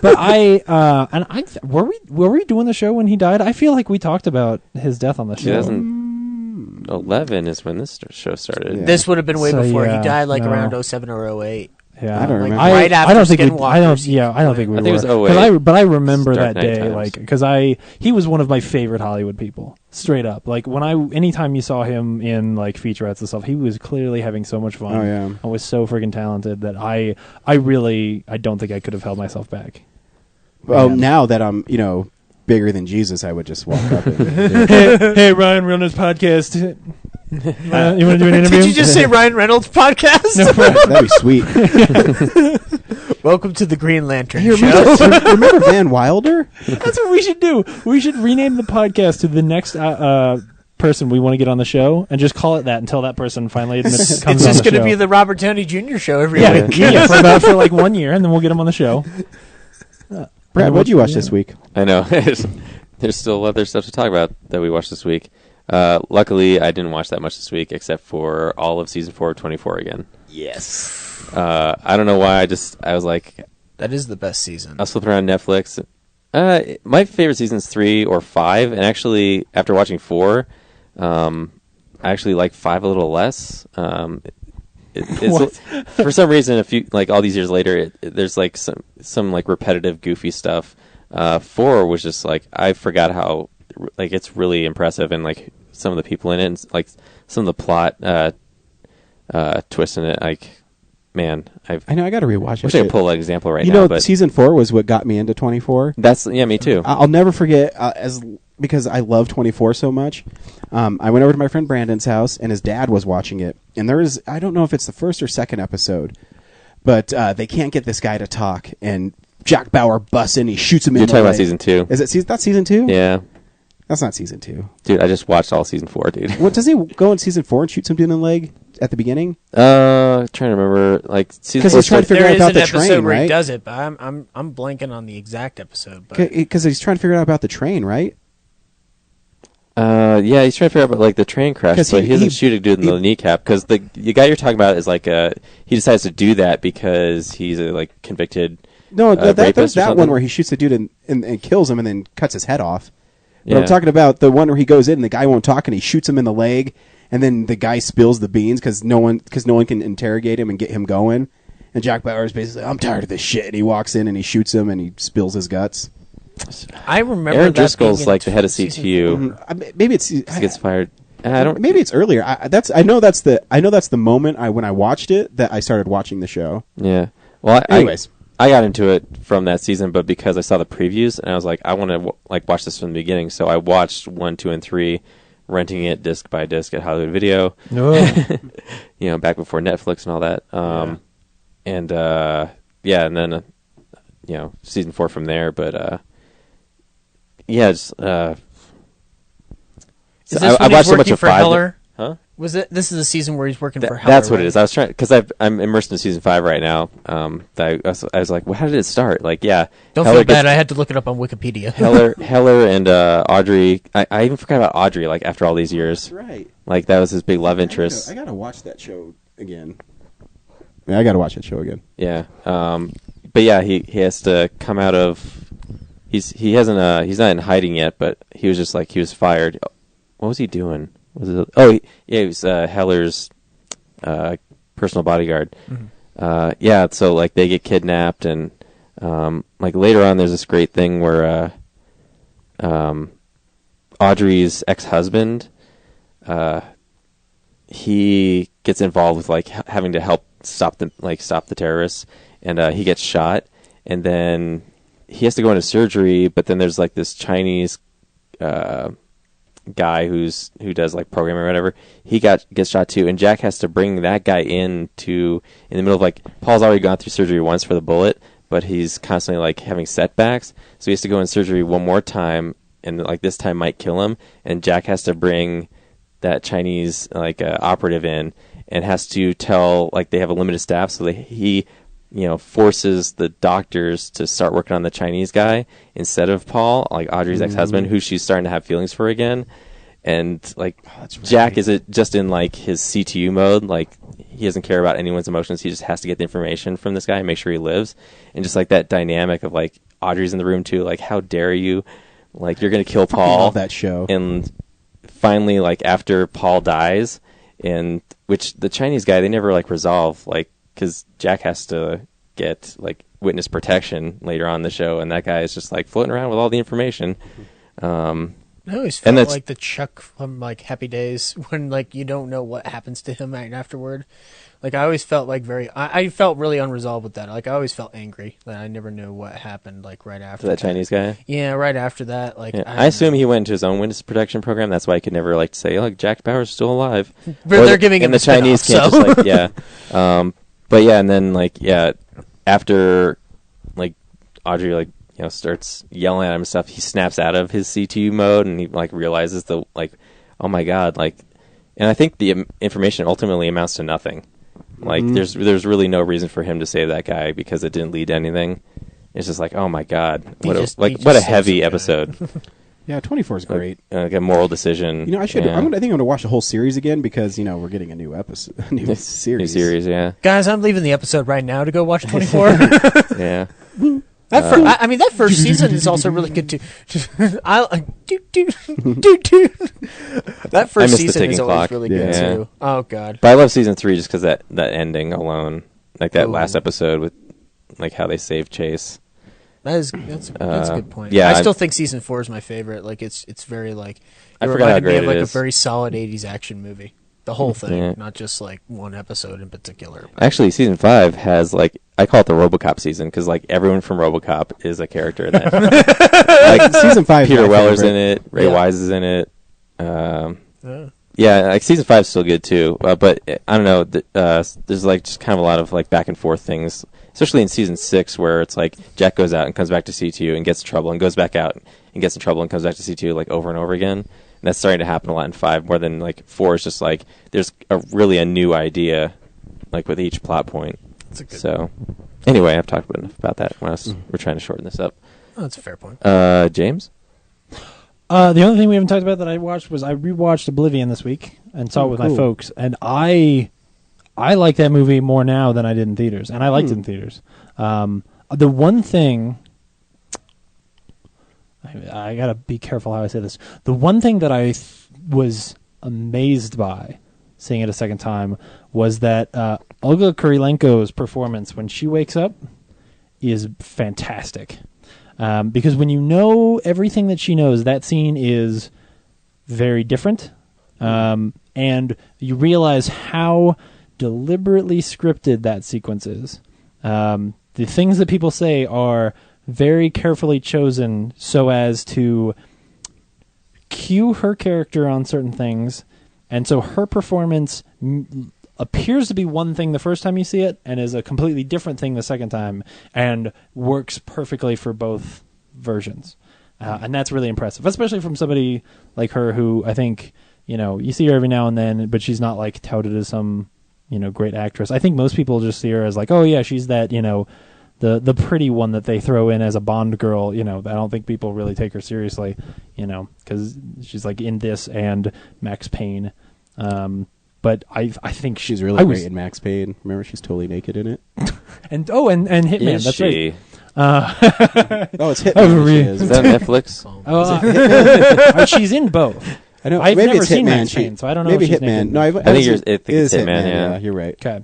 But were we doing the show when he died? I feel like we talked about his death on the show. 2011 is when this show started. Yeah. This would have been way So, before. yeah, He died like no. around 07 or 08. Yeah, I don't remember. Right after I don't think Skinwalkers. I don't think we I think it was were. 08. But I remember Dark that Knight day, times. like, because he was one of my favorite Hollywood people, straight up. Like anytime you saw him in like featurettes and stuff, he was clearly having so much fun. Oh, yeah. and was so freaking talented that I don't think I could have held myself back. Well, Man. now that I'm, bigger than Jesus, I would just walk up and Hey, Ryan, we're on this podcast. You want to do an interview? Did you just say Ryan Reynolds podcast? that'd be sweet. Welcome to the Green Lantern Hey, show. remember Van Wilder? That's what we should do. We should rename the podcast to the next person we want to get on the show, and just call it that until that person finally admits It's comes just on the going to show. be the Robert Downey Jr. show every yeah, week. yeah, for like 1 year, and then we'll get him on the show. Brad, what'd you watch this week? I know. There's still other stuff to talk about that we watched this week. Luckily, I didn't watch that much this week, except for all of season 4 of 24 again. Yes. I don't know why. I was like, That is the best season. I was flipping around Netflix. My favorite season's 3 or 5, and actually, after watching 4, I actually like 5 a little less. It's for some reason, all these years later, there's like some like repetitive, goofy stuff. 4 was just like, I forgot how like it's really impressive, and like some of the people in it, and like some of the plot twists in it. Like, man, I know. I got to rewatch it. wish I could pull an example right You now. know, But season 4 was what got me into 24. that's me too. I'll never forget because I love 24 so much. I went over to my friend Brandon's house, and his dad was watching it. And I don't know if it's the first or second episode, but they can't get this guy to talk. And Jack Bauer busts in, he shoots him in You're the talking about leg. season 2. Is it that's season 2? Yeah, That's not season 2. dude, I just watched all season 4, dude. What, does he go in season 4 and shoot some dude in the leg at the beginning? Trying to remember, like season 'Cause 4 he's trying to figure There out is about an the episode train, where he right? does it, but I'm blanking on the exact episode. But Because he's trying to figure out about the train, right? Yeah, he's trying to figure out about, like, the train crash, 'Cause but he doesn't he- shoot a dude in the kneecap, because the guy you're talking about is like he decides to do that because he's a like convicted. No, there's rapist or that one something? where he shoots the dude and kills him and then cuts his head off. But I'm Yeah. talking about the one where he goes in and the guy won't talk and he shoots him in the leg, and then the guy spills the beans because no one can interrogate him and get him going. And Jack Bauer is basically, I'm tired of this shit. And he walks in and he shoots him and he spills his guts. I remember Aaron that being Driscoll's in like the head of season CTU. Maybe it's He gets fired. I don't. Maybe it's earlier. I know that's the moment when I watched it that I started watching the show. Yeah. Well, Anyways. I got into it from that season, but because I saw the previews and I was like, I want to watch this from the beginning, so I watched 1, 2, and 3, renting it disc by disc at Hollywood Video. No. Back before Netflix and all that. And and then season 4 from there. But Is I this when watched he's so much working of for 5 Heller? Huh? Was it? This is the season where he's working for Heller. That's what right? it is. I was trying because I'm immersed in season 5 right now. I was like, well, how did it start? Like, yeah, Don't Heller feel bad. gets- I had to look it up on Wikipedia. Heller and Audrey. I even forgot about Audrey. Like after all these years, Right. like that was his big love interest. I gotta watch that show again. Yeah, I gotta watch that show again. Yeah. But yeah, he has to come out of. He's not in hiding yet, but he was just like he was fired. What was he doing? He was Heller's personal bodyguard. Mm-hmm. So like they get kidnapped, and like later on, there's this great thing where Audrey's ex-husband, he gets involved with like having to help stop the terrorists, and he gets shot, and then he has to go into surgery, but then there's like this Chinese guy who does like programming or whatever. He gets shot too, and Jack has to bring that guy in the middle of like Paul's already gone through surgery once for the bullet, but he's constantly like having setbacks, so he has to go in surgery one more time, and like this time might kill him, and Jack has to bring that Chinese like operative in and has to tell like they have a limited staff, so he forces the doctors to start working on the Chinese guy instead of Paul, like Audrey's ex-husband, who she's starting to have feelings for again. And like Jack is just in like his CTU mode, like he doesn't care about anyone's emotions. He just has to get the information from this guy and make sure he lives. And just like that dynamic of like Audrey's in the room too, like how dare you, like you're gonna kill Paul. I love that show. And finally, like after Paul dies, and which the Chinese guy they never like resolve, like because Jack has to get like witness protection later on in the show, and that guy is just like floating around with all the information. I always felt like the Chuck from like Happy Days when like you don't know what happens to him right afterward. Like I always felt like I felt really unresolved with that. Like I always felt angry that I never knew what happened like right after that Chinese guy. Yeah, right after that. Like yeah. I assume he went into his own witness protection program. That's why he could never like say, "Look, Jack Bauer's still alive." But they're giving him the Chinese can't just like yeah. But yeah, and then like yeah, after like Audrey like starts yelling at him and stuff, he snaps out of his CTU mode and he like realizes the like, oh my god, like, and I think the information ultimately amounts to nothing. Like there's really no reason for him to save that guy because it didn't lead to anything. It's just like, oh my god, what a heavy episode. Yeah, 24 is great. Like a moral decision. I should. I think I'm going to watch the whole series again because we're getting a new episode, a new series. New series, yeah. Guys, I'm leaving the episode right now to go watch 24. Yeah. That first season is also really good too. That first season is always really good too. Oh god! But I love season 3 just because that ending alone, like that last episode with like how they save Chase. That's a good point. Yeah, I still think season 4 is my favorite. Like it's very like I forgot how great it reminded me of like it a is. very solid 80s action movie. The whole thing, not just like one episode in particular. Actually, season 5 has like I call it the RoboCop season because like everyone from RoboCop is a character in that. Like season 5, Peter Weller's in it, Ray Wise is in it. Yeah, like season 5 is still good too. But I don't know. There's like just kind of a lot of like back and forth things, especially in season 6 where it's like Jack goes out and comes back to CTU and gets in trouble and goes back out and gets in trouble and comes back to CTU like over and over again. And that's starting to happen a lot in 5 more than like 4 is just like there's really a new idea like with each plot point. So anyway, I've talked enough about that when we're trying to shorten this up. Oh, that's a fair point. James? The only thing we haven't talked about that I watched was I rewatched Oblivion this week and saw it with my folks, and I like that movie more now than I did in theaters, and I liked it in theaters. The one thing I gotta be careful how I say this. The one thing that I was amazed by seeing it a second time was that Olga Kurilenko's performance when she wakes up is fantastic. Because when you know everything that she knows, that scene is very different. And you realize how deliberately scripted that sequence is. The things that people say are very carefully chosen so as to cue her character on certain things, and so her performance appears to be one thing the first time you see it and is a completely different thing the second time, and works perfectly for both versions. And that's really impressive, especially from somebody like her who I think, you see her every now and then, but she's not like touted as some, great actress. I think most people just see her as like, oh yeah, she's that, the pretty one that they throw in as a Bond girl. I don't think people really take her seriously, because she's like in this and Max Payne. But I think she's really great in Max Payne. Remember, she's totally naked in it. and Hitman. Is that's she? right. It's Hitman. Is that Netflix? She's in both. I know. I've maybe never it's seen Hitman. Max Payne, so I don't know. Maybe if she's Hitman. naked. No, I think it's Hitman. Yeah, you're right. Okay.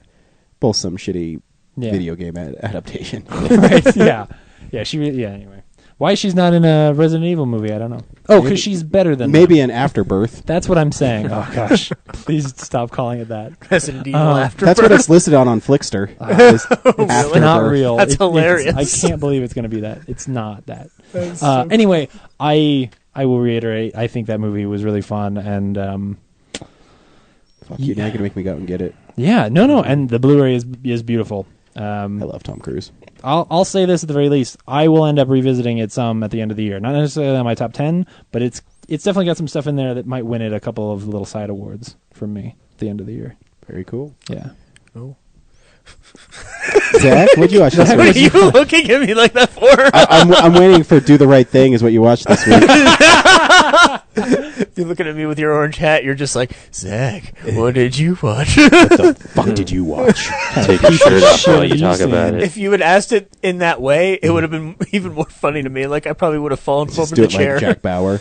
Both some shitty video game adaptation. Right. Yeah. Anyway, why she's not in a Resident Evil movie, I don't know. Oh, because she's better than maybe an Afterbirth. That's what I'm saying. Oh gosh, please stop calling it that. Resident Evil Afterbirth. That's what it's listed on Flickster. It's not real. That's hilarious. I can't believe it's going to be that. It's not that. Anyway, I I will reiterate, I think that movie was really fun, and Fuck you, now you're going to make me go out and get it. yeah, no, and the Blu-ray is beautiful. I love Tom Cruise. I'll say this at the very least. I will end up revisiting it some at the end of the year. Not necessarily on my top 10, but it's definitely got some stuff in there that might win it a couple of little side awards from me at the end of the year. Very cool. Yeah. Oh. Zach, what'd you watch this What are week? you looking at me like that for? I'm waiting for Do the Right Thing is what you watched this week. You're looking at me with your orange hat. You're just like, Zach, what did you watch? What the fuck did you watch? Take your shirt off while you you talk saying? about it. If you had asked it in that way, it would have been even more funny to me. Like, I probably would have fallen Just over do the it chair. like Jack Bauer.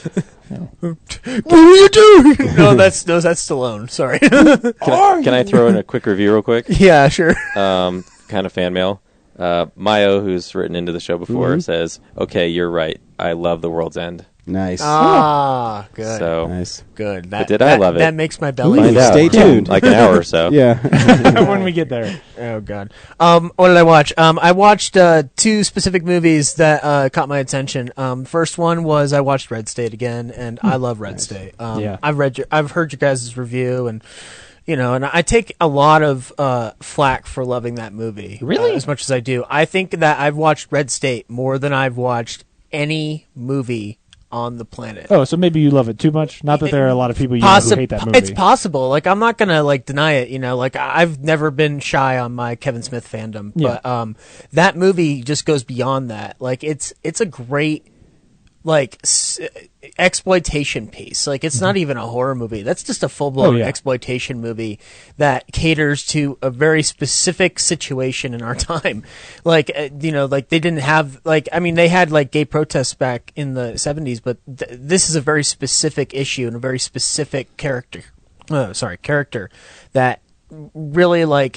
What are you doing? No, that's Stallone. Sorry. Can I throw in a quick review real quick? Yeah, sure. Kind of fan mail. Mayo, who's written into the show before, says, "Okay, you're right. I love The World's End." Nice. Ah, good. So Nice. Good. But did I love it? That makes my belly. find out. Stay tuned. Like an hour or so. Yeah. When we get there. Oh God. What did I watch? I watched two specific movies that caught my attention. First one was I watched Red State again, and I love Red State. Yeah. I've heard your guys' review, and and I take a lot of flack for loving that movie. Really? As much as I do, I think that I've watched Red State more than I've watched any movie on the planet. Oh, so maybe you love it too much? Not that there are a lot of people you know who hate that movie. It's possible. Like, I'm not gonna deny it. Like, I've never been shy on my Kevin Smith fandom, Yeah. but that movie just goes beyond that. Like, it's a great exploitation piece. Like, it's not even a horror movie. That's just a full blown exploitation movie that caters to a very specific situation in our time. Like, like they didn't have they had gay protests back in the 70s, but this is a very specific issue and a very specific character that really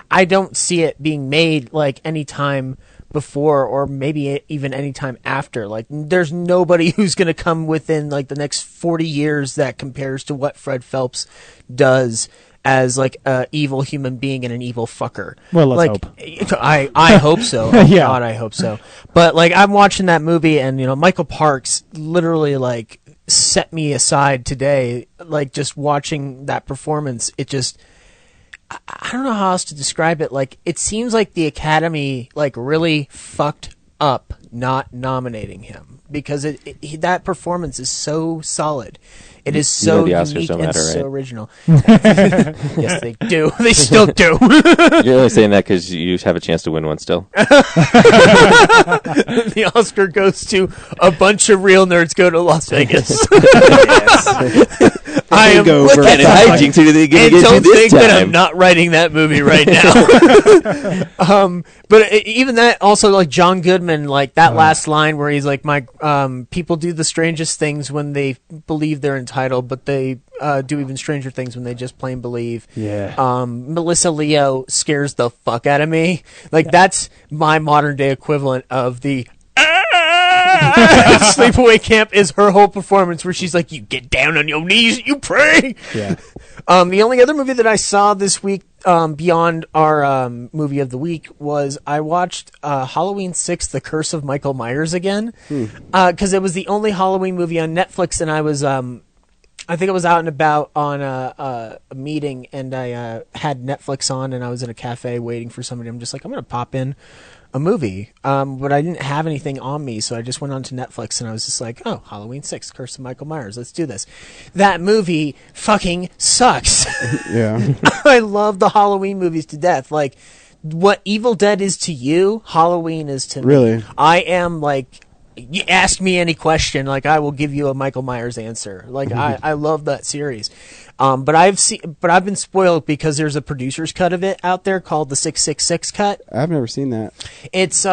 I don't see it being made any time before, or maybe even any time after. Like, there's nobody who's going to come within the next 40 years that compares to what Fred Phelps does as a evil human being and an evil fucker. Well, let's hope. I hope so. Oh, Yeah. God, I hope so. But I'm watching that movie, and Michael Parks literally set me aside today. Just watching that performance, it just, I don't know how else to describe it. It seems like the Academy really fucked up not nominating him, because that performance is so solid. It is so the Oscars unique don't and matter, so right? original. Yes, they do. They still do. You're only saying that because you have a chance to win one still. The Oscar goes to a bunch of real nerds go to Las Vegas. I am Hangover. looking And at hijinks are they and gonna get don't you this think that I'm time? not writing that movie right now. But even that, also John Goodman, that last line where he's my people do the strangest things when they believe they're entitled, but they do even stranger things when they just plain believe. Yeah. Melissa Leo scares the fuck out of me. That's my modern day equivalent of the Sleepaway Camp is her whole performance, where she's you get down on your knees, you pray. Yeah. The only other movie that I saw this week, beyond our movie of the week, was I watched Halloween 6: The Curse of Michael Myers again, because it was the only Halloween movie on Netflix, and I was I think I was out and about on a meeting, and I had Netflix on, and I was in a cafe waiting for somebody. I'm just I'm going to pop in a movie, but I didn't have anything on me, so I just went on to Netflix, and I was just oh, Halloween 6, Curse of Michael Myers, let's do this. That movie fucking sucks. Yeah. I love the Halloween movies to death. What Evil Dead is to you, Halloween is to me. Really? I am you ask me any question, I will give you a Michael Myers answer. I love that series. But I've been spoiled because there's a producer's cut of it out there called the 666 cut. I've never seen that. It's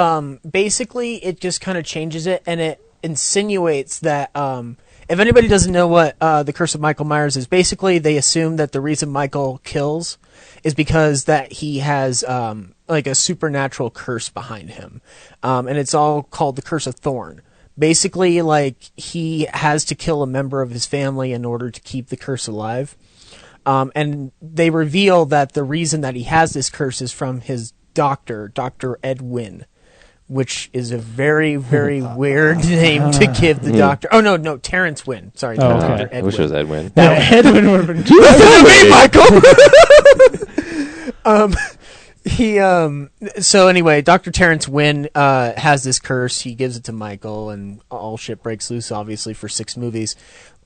basically, it just kind of changes it, and it insinuates that if anybody doesn't know what the Curse of Michael Myers is, basically they assume that the reason Michael kills is because that he has a supernatural curse behind him, and it's all called the Curse of Thorn. Basically, he has to kill a member of his family in order to keep the curse alive. And they reveal that the reason that he has this curse is from his doctor, Dr. Ed Wynn, which is a very, very weird name to give the Doctor. Oh, no, Terrence Wynn. Sorry, Dr. I wish it was Edwin. Edwin would have been. So anyway, Dr. Terrence Wynn has this curse. He gives it to Michael, and all shit breaks loose, obviously, for 6 movies.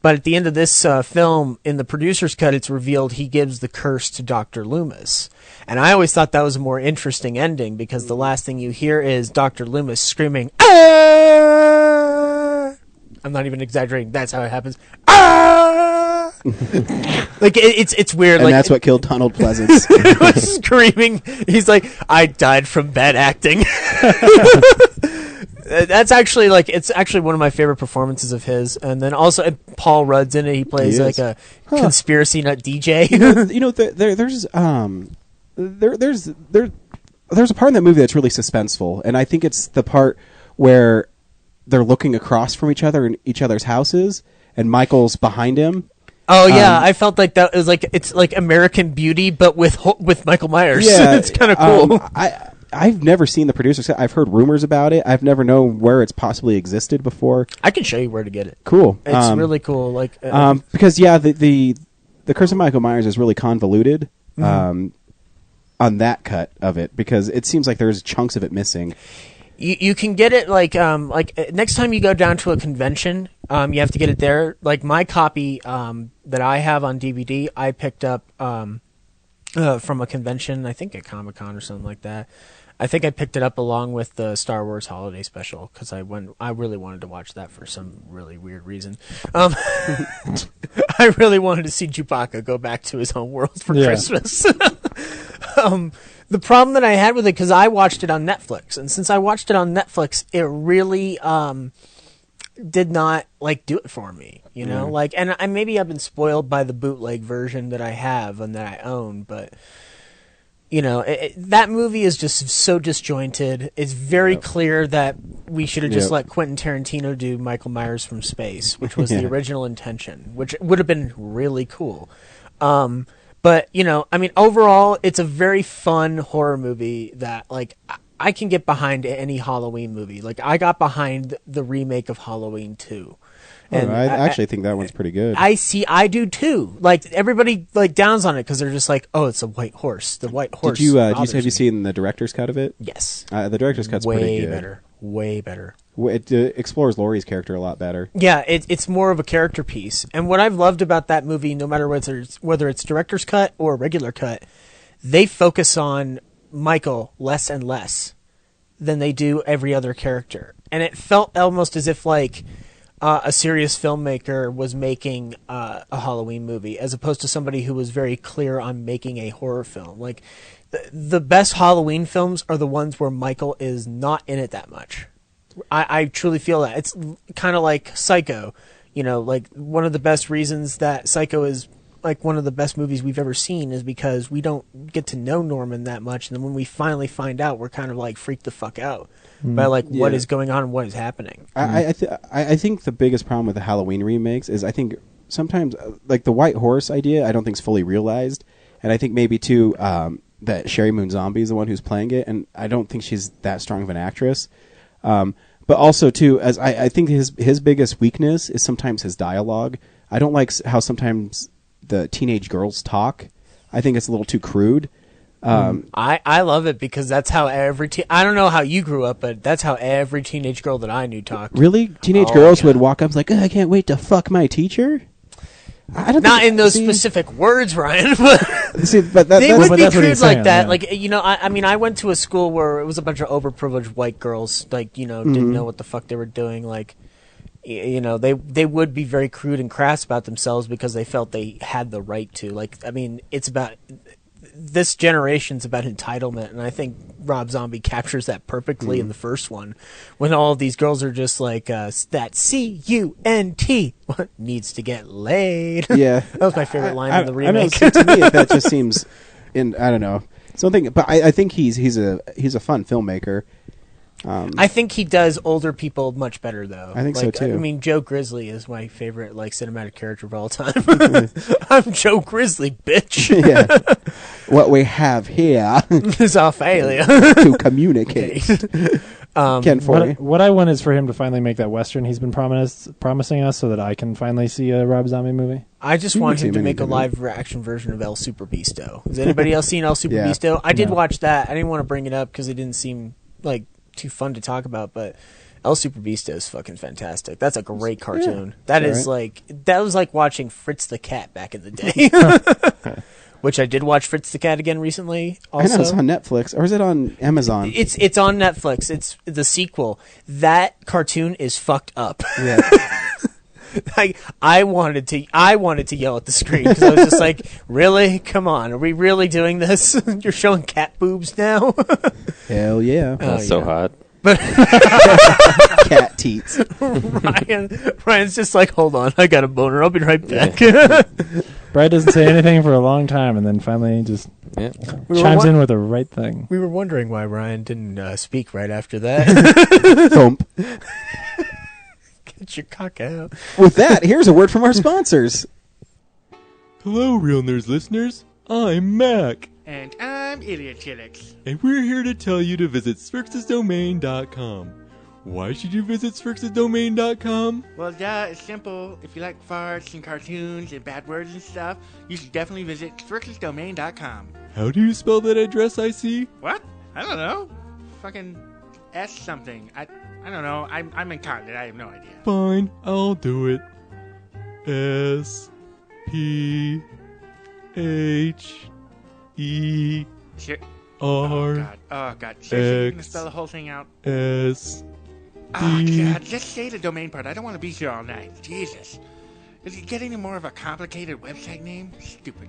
But at the end of this film, in the producer's cut, it's revealed he gives the curse to Dr. Loomis. And I always thought that was a more interesting ending, because the last thing you hear is Dr. Loomis screaming, "Ah!" I'm not even exaggerating. That's how it happens. "Ah!" Like, it's weird. And like, that's what killed Donald Pleasance. Screaming. He's like, "I died from bad acting." That's actually it's actually one of my favorite performances of his. And then also Paul Rudd's in it. He plays like a conspiracy nut DJ. There's a part in that movie that's really suspenseful, and I think it's the part where they're looking across from each other in each other's houses, and Michael's behind him. Oh yeah, I felt like that was it's like American Beauty, but with Michael Myers. Yeah, it's kind of cool. I've never seen the producer's cut. I've heard rumors about it. I've never known where it's possibly existed before. I can show you where to get it. Cool. It's really cool. Because the Curse of Michael Myers is really convoluted on that cut of it, because it seems like there's chunks of it missing. You can get it like next time you go down to a convention, you have to get it there. Like my copy that I have on DVD, I picked up from a convention, I think at Comic-Con or something like that. I think I picked it up along with the Star Wars Holiday Special, because I really wanted to watch that for some really weird reason. I really wanted to see Chewbacca go back to his home world for Christmas. The problem that I had with it, because I watched it on Netflix, and since I watched it on Netflix, it really did not do it for me, you know. And maybe I've been spoiled by the bootleg version that I have and that I own, but you know, that movie is just so disjointed. It's very clear that we should have just let Quentin Tarantino do Michael Myers from Space, which was the original intention, which would have been really cool. But, you know, I mean, overall, it's a very fun horror movie that, I can get behind any Halloween movie. I got behind the remake of Halloween 2. And I actually think that one's pretty good. I do too. Everybody downs on it because they're just oh, it's a white horse. The white horse. Have you seen the director's cut of it? Yes. The director's cut's pretty good. Way better. It explores Laurie's character a lot better. Yeah, it's more of a character piece. And what I've loved about that movie, no matter whether it's director's cut or regular cut, they focus on Michael less and less than they do every other character. And it felt almost as if a serious filmmaker was making a Halloween movie, as opposed to somebody who was very clear on making a horror film. The best Halloween films are the ones where Michael is not in it that much. I truly feel that. It's kind of like Psycho. You know, one of the best reasons that Psycho is one of the best movies we've ever seen is because we don't get to know Norman that much, and then when we finally find out, we're kind of freaked the fuck out by what is going on and what is happening. I think the biggest problem with the Halloween remakes is I think sometimes the white horse idea I don't think is fully realized, and I think maybe too that Sherry Moon Zombie is the one who's playing it, and I don't think she's that strong of an actress. But also too, as I think his biggest weakness is sometimes his dialogue. I don't like how sometimes the teenage girls talk. I think it's a little too crude. I love it because that's how I don't know how you grew up, but that's how every teenage girl that I knew talked. Really? Teenage girls would walk up I can't wait to fuck my teacher? Not in those specific words, Ryan, but they would be crude like that. Yeah. I went to a school where it was a bunch of overprivileged white girls, didn't know what the fuck they were doing. They would be very crude and crass about themselves because they felt they had the right to. It's about this generation's about entitlement, and I think Rob Zombie captures that perfectly in the first one, when all of these girls are just that C-U-N-T needs to get laid. Yeah, that was my favorite line in the remake. I know, to me, that just seems, I don't know, something. But I think he's a fun filmmaker. I think he does older people much better, though. I think so too. Joe Grizzly is my favorite cinematic character of all time. I'm Joe Grizzly, bitch. Yeah. What we have here is our failure to communicate. Ken Forey. What I want is for him to finally make that Western he's been promising us so that I can finally see a Rob Zombie movie. I just want him to make a live action version of El Super Beasto. Has anybody else seen El Super Beasto? I did watch that. I didn't want to bring it up because it didn't seem like too fun to talk about, but El Super Beasto is fucking fantastic. That's a great cartoon. That was like watching Fritz the Cat back in the day. Which I did watch Fritz the Cat again recently. Also. I know, it's on Netflix. Or is it on Amazon? It's on Netflix. It's the sequel. That cartoon is fucked up. Yeah. Like I wanted to yell at the screen because I was just like, really? Come on. Are we really doing this? You're showing cat boobs now? Hell yeah. That's so hot. But cat teats. Ryan's just like, hold on, I got a boner. I'll be right back. Brad doesn't say anything for a long time, and then finally just chimes in with the right thing. We were wondering why Ryan didn't speak right after that. Thump. Get your cock out. With that, here's a word from our sponsors. Hello, Real Nerds listeners. I'm Mac. And I'm Idiot Chillix. And we're here to tell you to visit SphrixesDomain.com. Why should you visit SphrixesDomain.com? Well, it's simple. If you like farts and cartoons and bad words and stuff, you should definitely visit SphrixesDomain.com. How do you spell that address I see? What? I don't know. Fucking S something. I don't know. I'm incontinent. I have no idea. Fine, I'll do it. S P H E Sure. R. Oh god. Seriously, you're gonna X spell the whole thing out? S Oh D. god, just say the domain part. I don't want to be here all night. Jesus. Is it getting more of a complicated website name? Stupid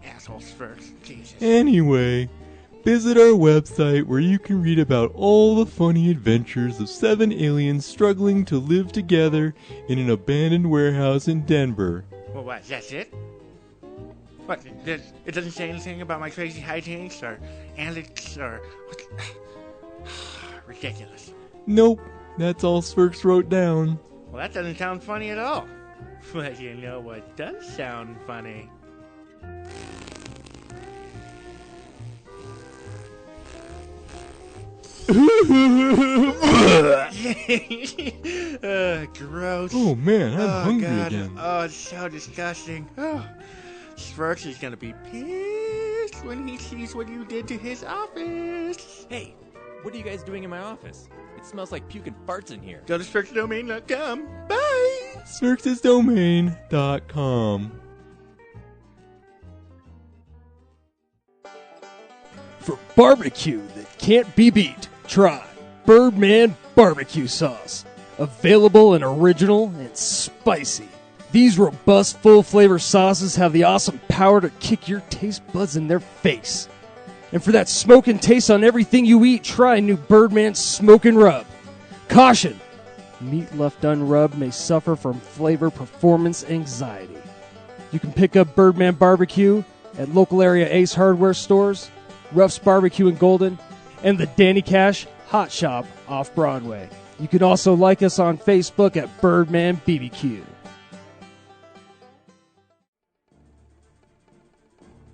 assholes first. Jesus. Anyway, visit our website where you can read about all the funny adventures of 7 aliens struggling to live together in an abandoned warehouse in Denver. Well, what? That's it? What? It doesn't say anything about my crazy hijinks or antics or... Ridiculous. Nope, that's all Sphrix wrote down. Well, that doesn't sound funny at all. But you know what does sound funny? Gross. Oh man, I'm hungry God. again. Oh, it's so disgusting. Oh. Sphrix is gonna be pissed when he sees what you did to his office. Hey, what are you guys doing in my office? It smells like puke and farts in here. Go to SphrixesDomain.com. Bye! SphrixesDomain.com. For barbecue that can't be beat, try Birdman Barbecue Sauce. Available and original and spicy. These robust, full-flavor sauces have the awesome power to kick your taste buds in their face. And for that smoking taste on everything you eat, try new Birdman Smokin' Rub. Caution! Meat left unrubbed may suffer from flavor performance anxiety. You can pick up Birdman Barbecue at local area Ace Hardware stores, Ruff's Barbecue in Golden, and the Danny Cash Hot Shop off Broadway. You can also like us on Facebook at Birdman BBQ.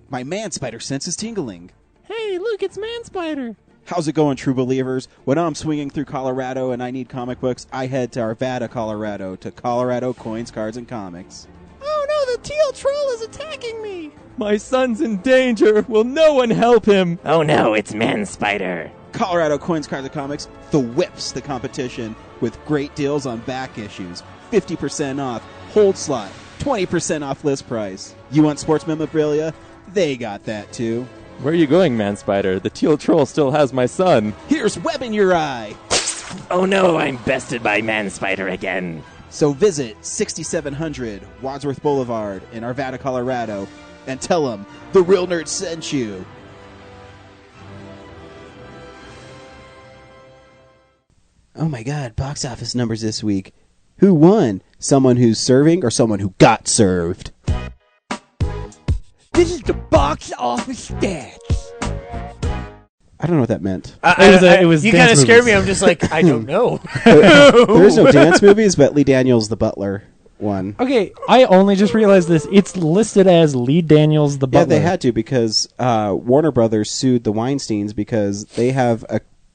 My man spider sense is tingling. Hey, look, it's Man Spider. How's it going, true believers? When I'm swinging through Colorado and I need comic books, I head to Arvada, Colorado, to Colorado Coins, Cards, and Comics. Oh no, the teal troll is attacking me. My son's in danger. Will no one help him? Oh no, it's Man Spider. Colorado Coins, Cards, and Comics, the whips the competition with great deals on back issues, 50% off, hold slot, 20% off list price. You want sports memorabilia? They got that too. Where are you going, Man Spider? The teal troll still has my son. Here's web in your eye. Oh no, I'm bested by Man Spider again. So visit 6700 Wadsworth Boulevard in Arvada, Colorado, and tell them the Real Nerd sent you. Oh my god, box office numbers this week. Who won? Someone who's serving or someone who got served? This is the box office stats. I don't know what that meant. It was you dance kind of scared me. movies. I'm just like, I don't know. There is no dance movies, but Lee Daniels, the butler, won. Okay, I only just realized this. It's listed as Lee Daniels the Yeah, Butler. they had to because Warner Brothers sued the Weinsteins because they have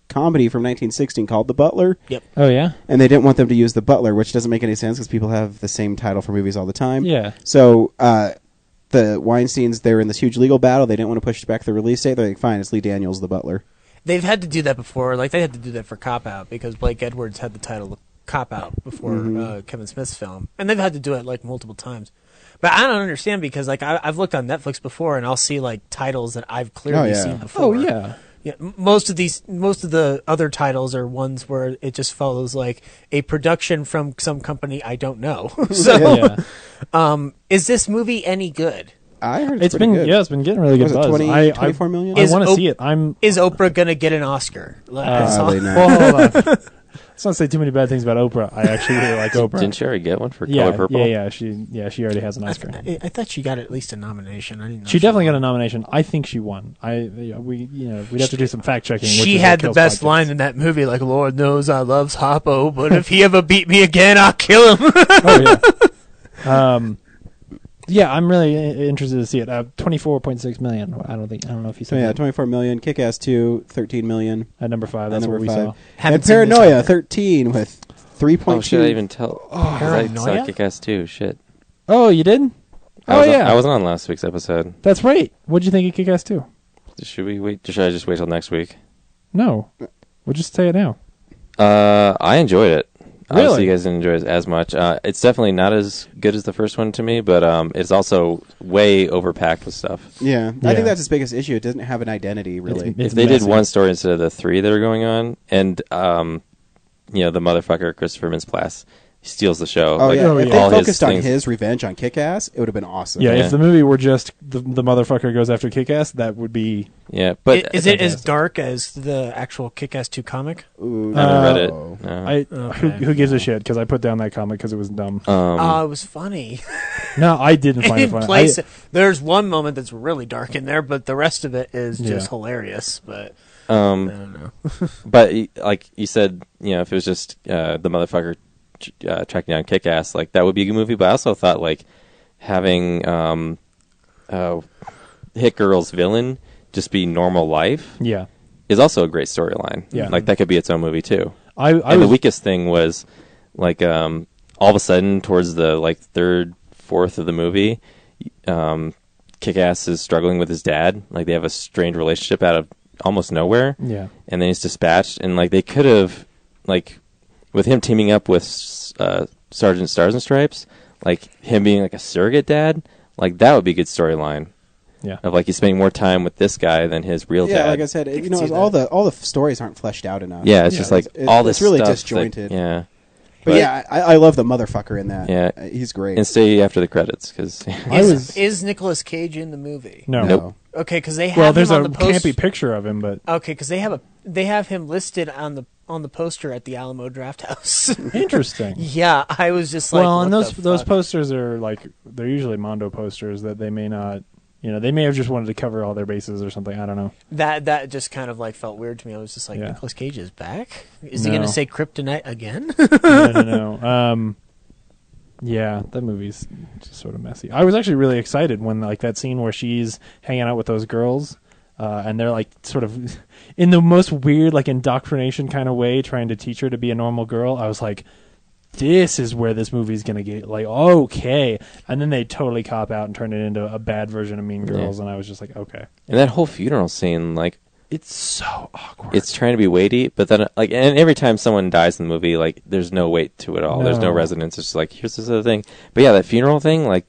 comedy from 1916 called The Butler. Yep. Oh yeah. And they didn't want them to use The Butler, which doesn't make any sense because people have the same title for movies all the time. Yeah. So the Weinsteins, they were in this huge legal battle. They didn't want to push back the release date. They're like, fine, it's Lee Daniels, The Butler. They've had to do that before. Like, they had to do that for Cop Out because Blake Edwards had the title Cop Out before Kevin Smith's film. And they've had to do it, like, multiple times. But I don't understand because, like, I've looked on Netflix before and I'll see, like, titles that I've clearly seen before. Oh, yeah. Yeah, most of the other titles are ones where it just follows, like, a production from some company I don't know. So, is this movie any good? I heard it's been good. Yeah, it's been getting really good buzz. 24 million? I want to see it. Is Oprah gonna get an Oscar? Probably not. Well, hold on. Let's not say too many bad things about Oprah. I actually really like Oprah. Didn't she already get one for Color Purple? Yeah. She already has an Oscar. I thought she got at least a nomination. I didn't know she definitely got a nomination. I think she won. We'd have to do some fact checking. She had the best line in that movie, like, Lord knows I loves Hoppo, but if he ever beat me again, I'll kill him. Oh yeah. Yeah, I'm really interested to see it. 24.6 million. I don't know if you said. So yeah, that. 24 million. Kick-Ass 2, 13 million. At number 5, that's number what we 5. saw. And Paranoia 13 with 3.2. Oh shit! I even tell. I saw Paranoia? Kick-Ass 2. Shit. Oh, you did? I wasn't on last week's episode. That's right. What'd you think of Kick-Ass 2? Should we wait? Should I just wait till next week? No, we'll just say it now. I enjoyed it. Really? Obviously, you guys didn't enjoy it as much. It's definitely not as good as the first one to me, but it's also way overpacked with stuff. Yeah, I think that's its biggest issue. It doesn't have an identity, really. If they did one story instead of the 3 that are going on, and the motherfucker Christopher Mintz-Plasse, he steals the show. Oh, yeah. If they all focused on things- his revenge on Kick-Ass, it would have been awesome. Yeah, if the movie were just the motherfucker goes after Kick-Ass, that would be... Yeah, but... Is it as dark as the actual Kick-Ass 2 comic? Ooh, I haven't read it. No. Who gives a shit? Because I put down that comic because it was dumb. It was funny. No, I didn't find it funny. There's one moment that's really dark in there, but the rest of it is just hilarious. But I don't know. But like you said, if it was just the motherfucker tracking down Kick-Ass, like that would be a good movie. But I also thought like having Hit Girl's villain just be normal life, is also a great storyline. Yeah, like that could be its own movie too. The weakest thing was like all of a sudden towards the like third, fourth of the movie, Kick-Ass is struggling with his dad. Like they have a strained relationship out of almost nowhere. Yeah, and then he's dispatched, and like they could have like. With him teaming up with Sergeant Stars and Stripes, like him being like a surrogate dad, like that would be a good storyline. Yeah, of like he's spending more time with this guy than his real dad. Yeah, like I said, all the stories aren't fleshed out enough. Yeah, it's just like all this. It's really stuff disjointed. But I love the motherfucker in that. Yeah, he's great. And stay after the credits because is Nicolas Cage in the movie? No. Nope. Okay, because they have there's him on a the poster. campy picture of him, but okay, because they have him listed on the poster at the Alamo Drafthouse. Interesting. Yeah, I was just like, well, and what those posters are like they're usually Mondo posters that they may not. They may have just wanted to cover all their bases or something. I don't know. That just kind of like felt weird to me. I was just like, Nicolas Cage is back? Is he No. going to say Kryptonite again? No. Yeah, that movie's just sort of messy. I was actually really excited when like that scene where she's hanging out with those girls, and they're like sort of in the most weird like indoctrination kind of way trying to teach her to be a normal girl. I was like, this is where this movie's gonna get like okay, and then they totally cop out and turn it into a bad version of Mean Girls, and I was just like, okay. And that whole funeral scene, like it's so awkward. It's trying to be weighty, but then like, and every time someone dies in the movie, like there's no weight to it all. There's no resonance. It's just like here's this other thing. But yeah, that funeral thing, like,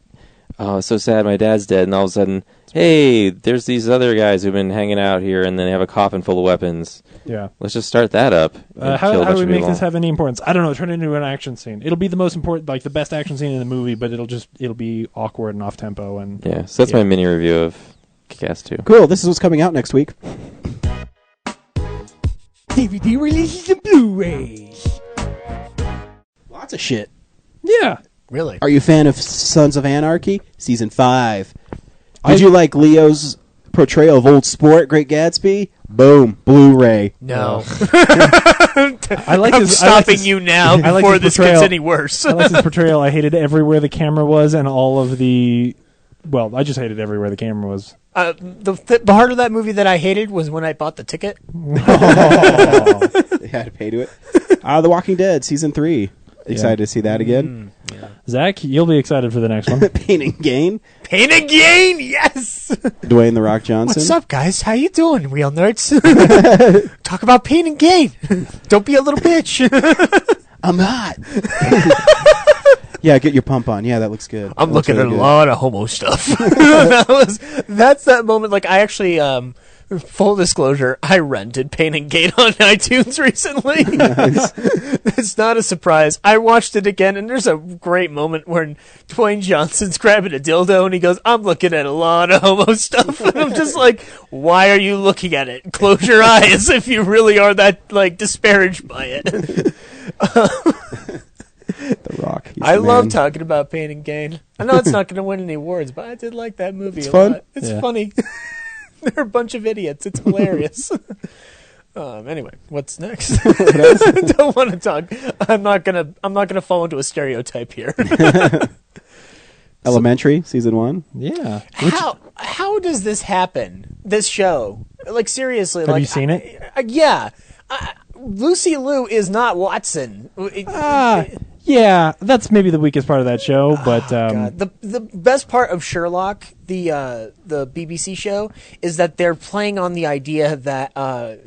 oh, it's so sad. My dad's dead, and all of a sudden, hey, there's these other guys who've been hanging out here, and then they have a coffin full of weapons. Yeah, let's just start that up. How do we make this have any importance? I don't know. Turn it into an action scene. It'll be the most important, like the best action scene in the movie, but it'll be awkward and off tempo. And yeah, so that's my mini review of Kick-Ass 2. Cool. This is what's coming out next week. DVD releases and Blu-rays. Lots of shit. Yeah. Really? Are you a fan of Sons of Anarchy? Season 5. Did you like Leo's portrayal of Old Sport, Great Gatsby? Boom. Blu-ray. No. I like I'm his, stopping you now before this gets any worse. I like his portrayal. I hated everywhere the camera was and all of the well, I just hated everywhere the camera was. The part of that movie that I hated was when I bought the ticket. They had to pay to it. The Walking Dead season 3. Excited to see that again. Yeah. Zach, you'll be excited for the next one. Pain and Gain. Pain and Gain, yes. Dwayne The Rock Johnson. What's up, guys? How you doing, real nerds? Talk about Pain and Gain. Don't be a little bitch. I'm hot. Yeah, get your pump on. Yeah, that looks good. I'm That looks looking really at a good. lot of homo stuff. That's that moment. Like, I actually, full disclosure, I rented Pain and Gain on iTunes recently. It's not a surprise. I watched it again, and there's a great moment where Dwayne Johnson's grabbing a dildo, and he goes, I'm looking at a lot of homo stuff. And I'm just like, why are you looking at it? Close your eyes if you really are that, like, disparaged by it. The Rock. He's I the love man. talking about Pain and Gain. I know it's not going to win any awards, but I did like that movie. It's a fun. lot. It's Yeah. funny. They're a bunch of idiots. It's hilarious. Anyway, what's next? Don't want to talk. I'm not gonna fall into a stereotype here. Elementary season 1. Yeah. How does this happen? This show, like, seriously, Have like, you seen it? Yeah. Lucy Liu is not Watson. Yeah, that's maybe the weakest part of that show, but God. The best part of Sherlock, the BBC show, is that they're playing on the idea that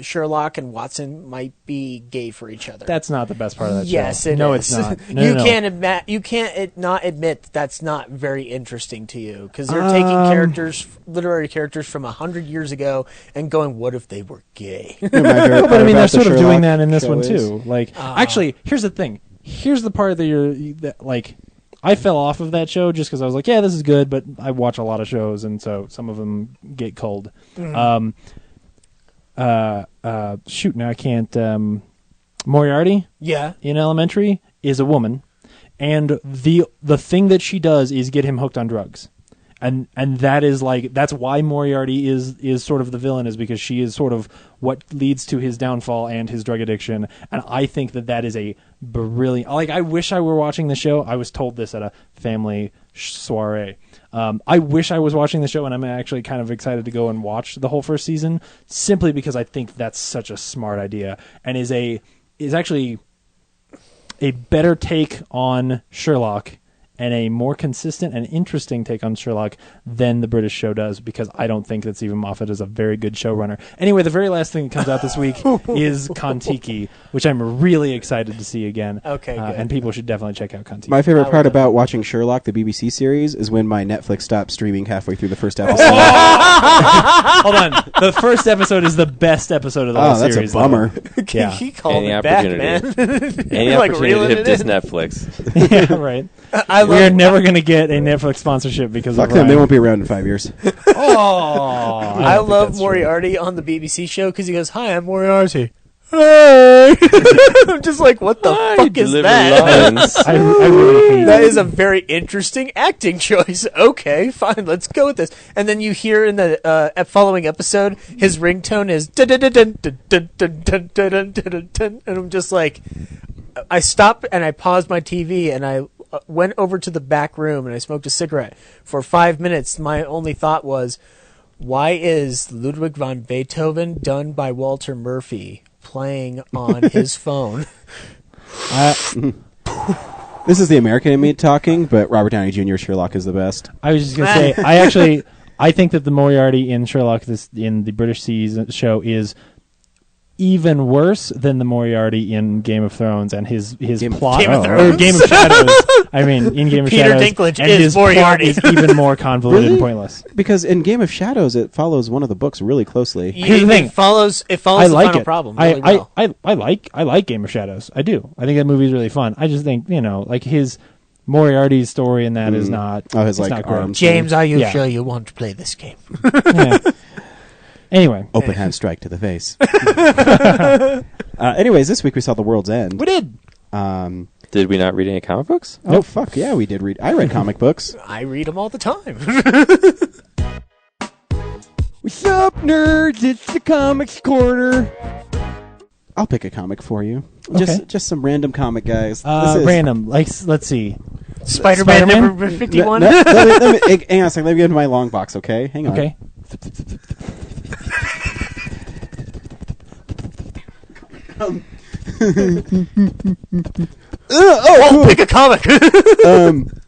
Sherlock and Watson might be gay for each other. that's not the best part of that Yes, show. it No, is. it's not. No, you no. can't not admit that's not very interesting to you, because they're taking literary characters from 100 years ago and going, "What if they were gay?" But I mean, they're sort of doing that in this one too. Like, actually, here's the thing. Here's the part that like, I fell off of that show just because I was like, yeah, this is good, but I watch a lot of shows, and so some of them get cold. Mm-hmm. Shoot, now I can't. Moriarty, Yeah. in Elementary, is a woman, and the thing that she does is get him hooked on drugs. And that is like, that's why Moriarty is sort of the villain, is because she is sort of what leads to his downfall and his drug addiction. And I think that is a brilliant, like, I wish I were watching the show. I was told this at a family soiree. I wish I was watching the show, and I'm actually kind of excited to go and watch the whole first season, simply because I think that's such a smart idea, and is actually a better take on Sherlock, and a more consistent and interesting take on Sherlock than the British show does, because I don't think that Stephen Moffat is a very good showrunner. Anyway, the very last thing that comes out this week is Kon-Tiki, which I'm really excited to see again. Okay, good. And people should definitely check out Kon-Tiki. My favorite part about watching Sherlock, the BBC series, is when my Netflix stopped streaming halfway through the first episode. Hold on. The first episode is the best episode of the whole that's series. a bummer. Yeah. He called Any it back, opportunity. man. Any Like opportunity reeling to it diss in. Netflix. Yeah, right. I We are love never going to get a Netflix sponsorship because Fuck of them. They Ryan. won't be around in 5 years. Oh, I don't think love that's true. Moriarty on the BBC show because he goes, "Hi, I'm Moriarty." Hey! I'm just like, what the fuck is Deliver that? lines. I really hate That is a very interesting acting choice. Okay, fine, let's go with this. And then you hear in the following episode, his ringtone is dun dun dun dun dun dun dun dun dun dun, and I'm just like, I stopped and I paused my TV and I went over to the back room and I smoked a cigarette for 5 minutes. My only thought was, why is Ludwig van Beethoven done by Walter Murphy playing on his phone? This is the American in me talking, but Robert Downey Jr. Sherlock is the best. I was just going to say, I think that the Moriarty in Sherlock, in the British season show, is even worse than the Moriarty in Game of Thrones, and his plot, Game of or Thrones. Game of Shadows. I mean, in Game of Peter Shadows, Dinklage and is his Moriarty. plot is even more convoluted and pointless. Because in Game of Shadows, it follows one of the books really closely. Here's the thing. It follows I the like final it. problem really well. I like Game of Shadows. I do. I think that movie is really fun. I just think, like his Moriarty's story in that is not. Oh, his, it's like, not great. arms. James, are you Yeah. sure you want to play this game? Yeah. Anyway, Open hand strike to the face. Anyways, this week we saw The World's End. we did. Did we not read any comic books? Oh, fuck, yeah, we did read. I read comic books. I read them all the time. What's up, nerds? It's the Comics Corner. I'll pick a comic for you. Okay. Just some random comic, guys. This is- Random. Like, let's see. Spider-Man number 51. Let me, hang on a second. Let me get into my long box, okay? Hang on. Okay. Cool. Pick a comic.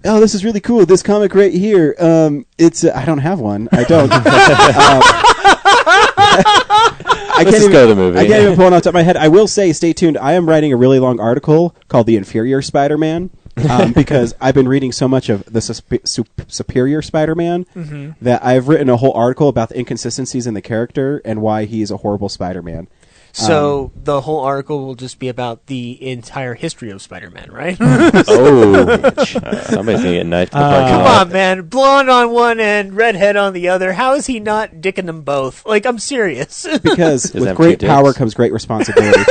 Oh, this is really cool. This comic right here. It's I don't have one. I don't. Let's just go to the movie. I can't even pull it off the top of my head. I will say, stay tuned. I am writing a really long article called "The Inferior Spider-Man" because I've been reading so much of the Superior Spider-Man that I've written a whole article about the inconsistencies in the character and why he is a horrible Spider-Man. So the whole article will just be about the entire history of Spider-Man, right? Oh, somebody's gonna get knifed. Come on, man! Blonde on one end, redhead on the other. How is he not dicking them both? Like, I'm serious. Because with great power comes great responsibility.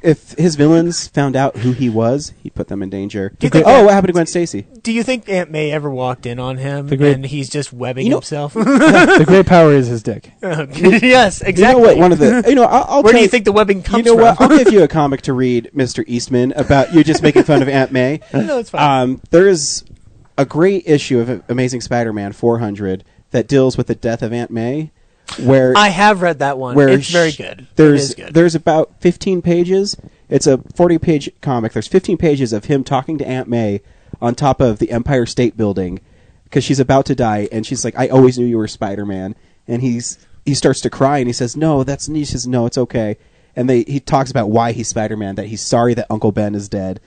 If his villains found out who he was, he'd put them in danger. What happened to Gwen Stacy? Do you think Aunt May ever walked in on him and he's just webbing himself? The great power is his dick. Yes, exactly. You know what? One of the I'll where do you think the webbing comes from? You know what? I'll give you a comic to read, Mr. Eastman, about you just making fun of Aunt May. No, it's fine. There is a great issue of Amazing Spider-Man 400 that deals with the death of Aunt May. Where I have read that one. It's very good. There's about 15 pages. It's a 40-page comic. There's 15 pages of him talking to Aunt May on top of the Empire State Building because she's about to die, and she's like, "I always knew you were Spider-Man." And he starts to cry, and he says, "No, he says, no, it's okay." And he talks about why he's Spider-Man, that he's sorry that Uncle Ben is dead.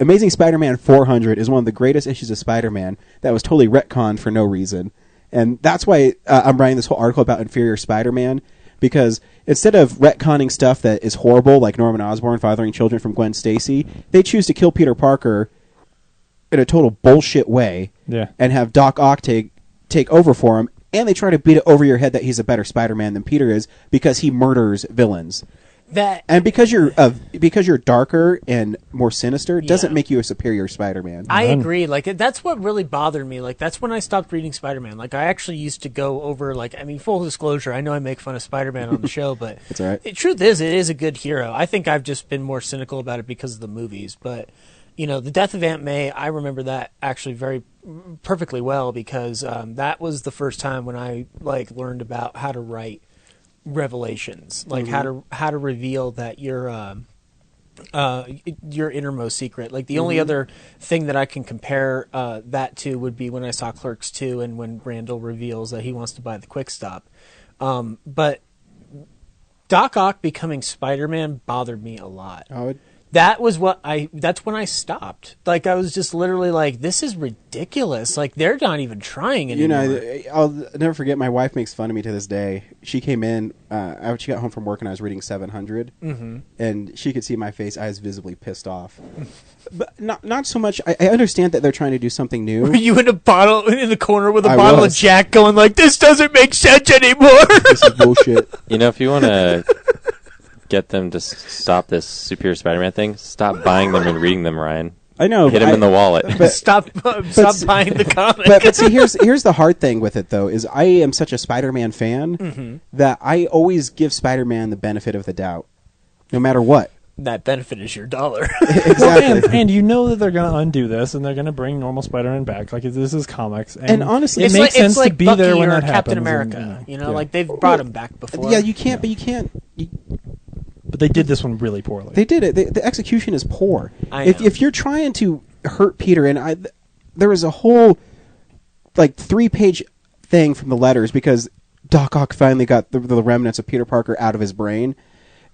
Amazing Spider-Man 400 is one of the greatest issues of Spider-Man that was totally retconned for no reason. And that's why I'm writing this whole article about Inferior Spider-Man, because instead of retconning stuff that is horrible, like Norman Osborn fathering children from Gwen Stacy, they choose to kill Peter Parker in a total bullshit way and have Doc Ock take over for him, and they try to beat it over your head that he's a better Spider-Man than Peter is because he murders villains. And because you're darker and more sinister doesn't make you a superior Spider-Man. I agree. Like, that's what really bothered me. Like, that's when I stopped reading Spider-Man. Like, I actually used to go over, like, I mean, full disclosure, I know I make fun of Spider-Man on the show, but that's all right. The truth is, it is a good hero. I think I've just been more cynical about it because of the movies. But, you know, the death of Aunt May, I remember that actually very perfectly well because that was the first time when I, like, learned about how to write revelations, like how to reveal that your innermost secret. Like the only other thing that I can compare that to would be when I saw Clerks 2 and when Randall reveals that he wants to buy the Quick Stop. But Doc Ock becoming Spider-Man bothered me a lot. That's when I stopped. Like, I was just literally like, this is ridiculous. Like, they're not even trying anymore. You know, I'll never forget, my wife makes fun of me to this day. She came in, after she got home from work and I was reading 700, and she could see my face. I was visibly pissed off. But not so much, I understand that they're trying to do something new. Were you in the corner with a bottle of Jack going like, this doesn't make sense anymore? This is bullshit. You know, if you want to get them to stop this Superior Spider-Man thing, stop buying them and reading them, Ryan. I know. Hit him in the wallet. Stop buying the comic. But see, here's the hard thing with it, though, is I am such a Spider-Man fan that I always give Spider-Man the benefit of the doubt, no matter what. That benefit is your dollar. Exactly. Well, and you know that they're going to undo this, and they're going to bring normal Spider-Man back. Like, this is comics. And honestly, it makes sense to be Bucky there when or that Captain happens. America. You know, like, they've brought him back before. Yeah, you can't, but you can't... But they did this one really poorly. They did it. The execution is poor. If you're trying to hurt Peter, and there was a whole, like, 3-page thing from the letters because Doc Ock finally got the remnants of Peter Parker out of his brain.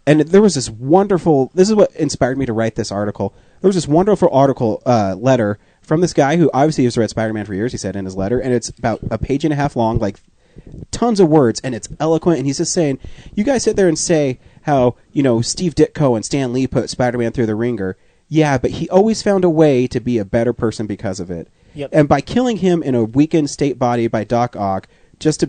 And there was this wonderful... This is what inspired me to write this article. There was this wonderful letter from this guy who obviously has read Spider-Man for years, he said in his letter, and it's about a page and a half long, like, tons of words, and it's eloquent, and he's just saying, you guys sit there and say how, you know, Steve Ditko and Stan Lee put Spider-Man through the ringer. Yeah, but he always found a way to be a better person because of it. Yep. And by killing him in a weakened state body by Doc Ock, just to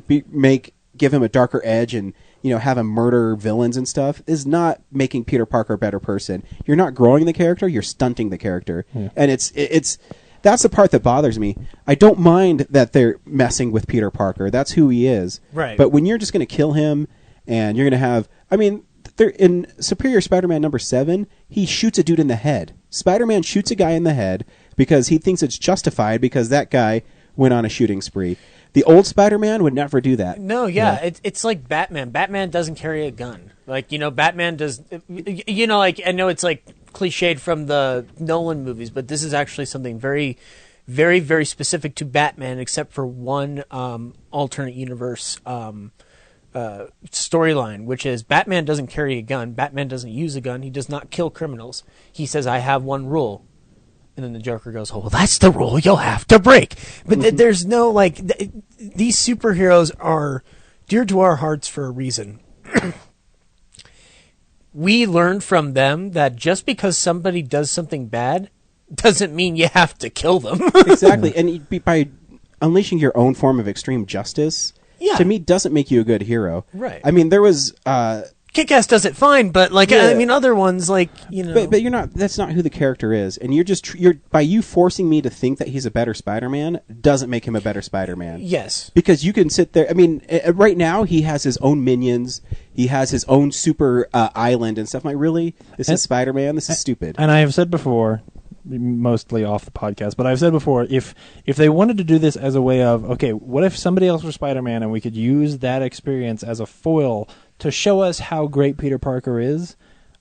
give him a darker edge and, you know, have him murder villains and stuff, is not making Peter Parker a better person. You're not growing the character, you're stunting the character. Yeah. And it's that's the part that bothers me. I don't mind that they're messing with Peter Parker. That's who he is. Right. But when you're just going to kill him and you're going to have... I mean, in Superior Spider-Man number 7, he shoots a dude in the head. Spider-Man shoots a guy in the head because he thinks it's justified because that guy went on a shooting spree. The old Spider-Man would never do that. No, it's like Batman. Batman doesn't carry a gun. Like, Batman does. Like, I know it's like cliched from the Nolan movies, but this is actually something very, very, very specific to Batman, except for one alternate universe storyline, which is Batman doesn't carry a gun. Batman doesn't use a gun. He does not kill criminals. He says, I have one rule. And then the Joker goes, oh, well, that's the rule you'll have to break. But there's no, these superheroes are dear to our hearts for a reason. We learned from them that just because somebody does something bad doesn't mean you have to kill them. Exactly. And by unleashing your own form of extreme justice, to me, doesn't make you a good hero. Right. I mean, there was... Kick-Ass does it fine, but other ones But you're not. That's not who the character is, and you're by you forcing me to think that he's a better Spider-Man doesn't make him a better Spider-Man. Yes, because you can sit there. I mean, right now he has his own minions. He has his own super island and stuff. I'm like, really? This is Spider-Man? This is stupid. And I have said before, mostly off the podcast, but I've said before, if they wanted to do this as a way of, okay, what if somebody else was Spider-Man and we could use that experience as a foil to show us how great Peter Parker is,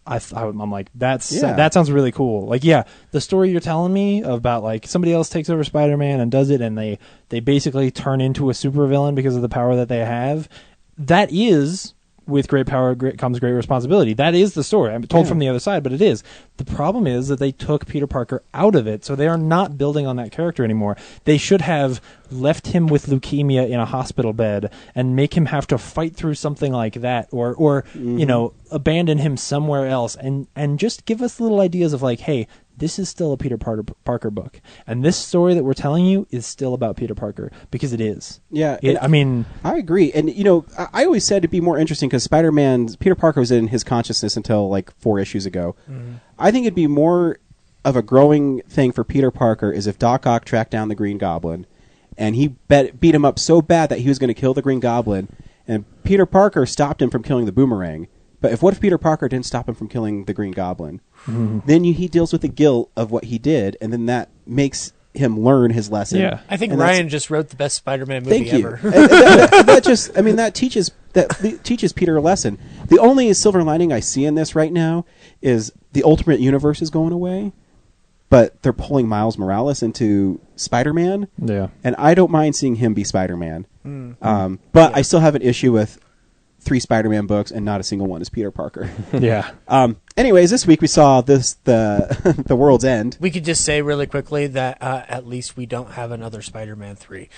I'm like, that sounds really cool. Like, the story you're telling me about somebody else takes over Spider-Man and does it, and they basically turn into a supervillain because of the power that they have. That is, with great power comes great responsibility. That is the story. I'm told from the other side, but it is. The problem is that they took Peter Parker out of it, so they are not building on that character anymore. They should have left him with leukemia in a hospital bed and make him have to fight through something like that, or abandon him somewhere else, and just give us little ideas of hey, this is still a Peter Parker book, and this story that we're telling you is still about Peter Parker, because it is. Yeah, I agree, and I always said it'd be more interesting because Peter Parker was in his consciousness until 4 issues ago. Mm-hmm. I think it'd be more of a growing thing for Peter Parker is if Doc Ock tracked down the Green Goblin, and he beat him up so bad that he was going to kill the Green Goblin, and Peter Parker stopped him from killing the Boomerang. But what if Peter Parker didn't stop him from killing the Green Goblin? Mm-hmm. Then he deals with the guilt of what he did, and then that makes him learn his lesson. Yeah, I think Ryan just wrote the best Spider-Man movie ever. that teaches Peter a lesson. The only silver lining I see in this right now is the Ultimate Universe is going away, but they're pulling Miles Morales into Spider-Man. Yeah, and I don't mind seeing him be Spider-Man. But I still have an issue with 3 Spider-Man books and not a single one is Peter Parker. Yeah. Anyways, this week we saw the World's End. We could just say really quickly that at least we don't have another Spider-Man 3.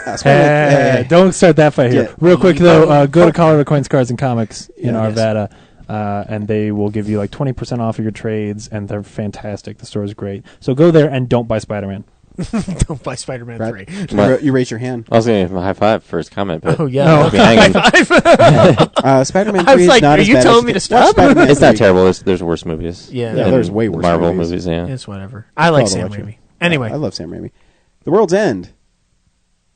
Don't start that fight here. Real quick though, go to Colorado Coins, Cards, and Comics in Arvada. And they will give you 20% off of your trades, and they're fantastic. The store is great. So go there and don't buy Spider-Man. Don't buy Spider-Man 3. You raise your hand. I was going to give him a high five for his comment, but high five. Spider-Man 3 I was is not are as you bad telling as me to stop? It's not terrible. There's worse movies. Yeah, there's way worse Marvel movies. Yeah, it's whatever. I like Sam Raimi. Anyway, I love Sam Raimi. The World's End.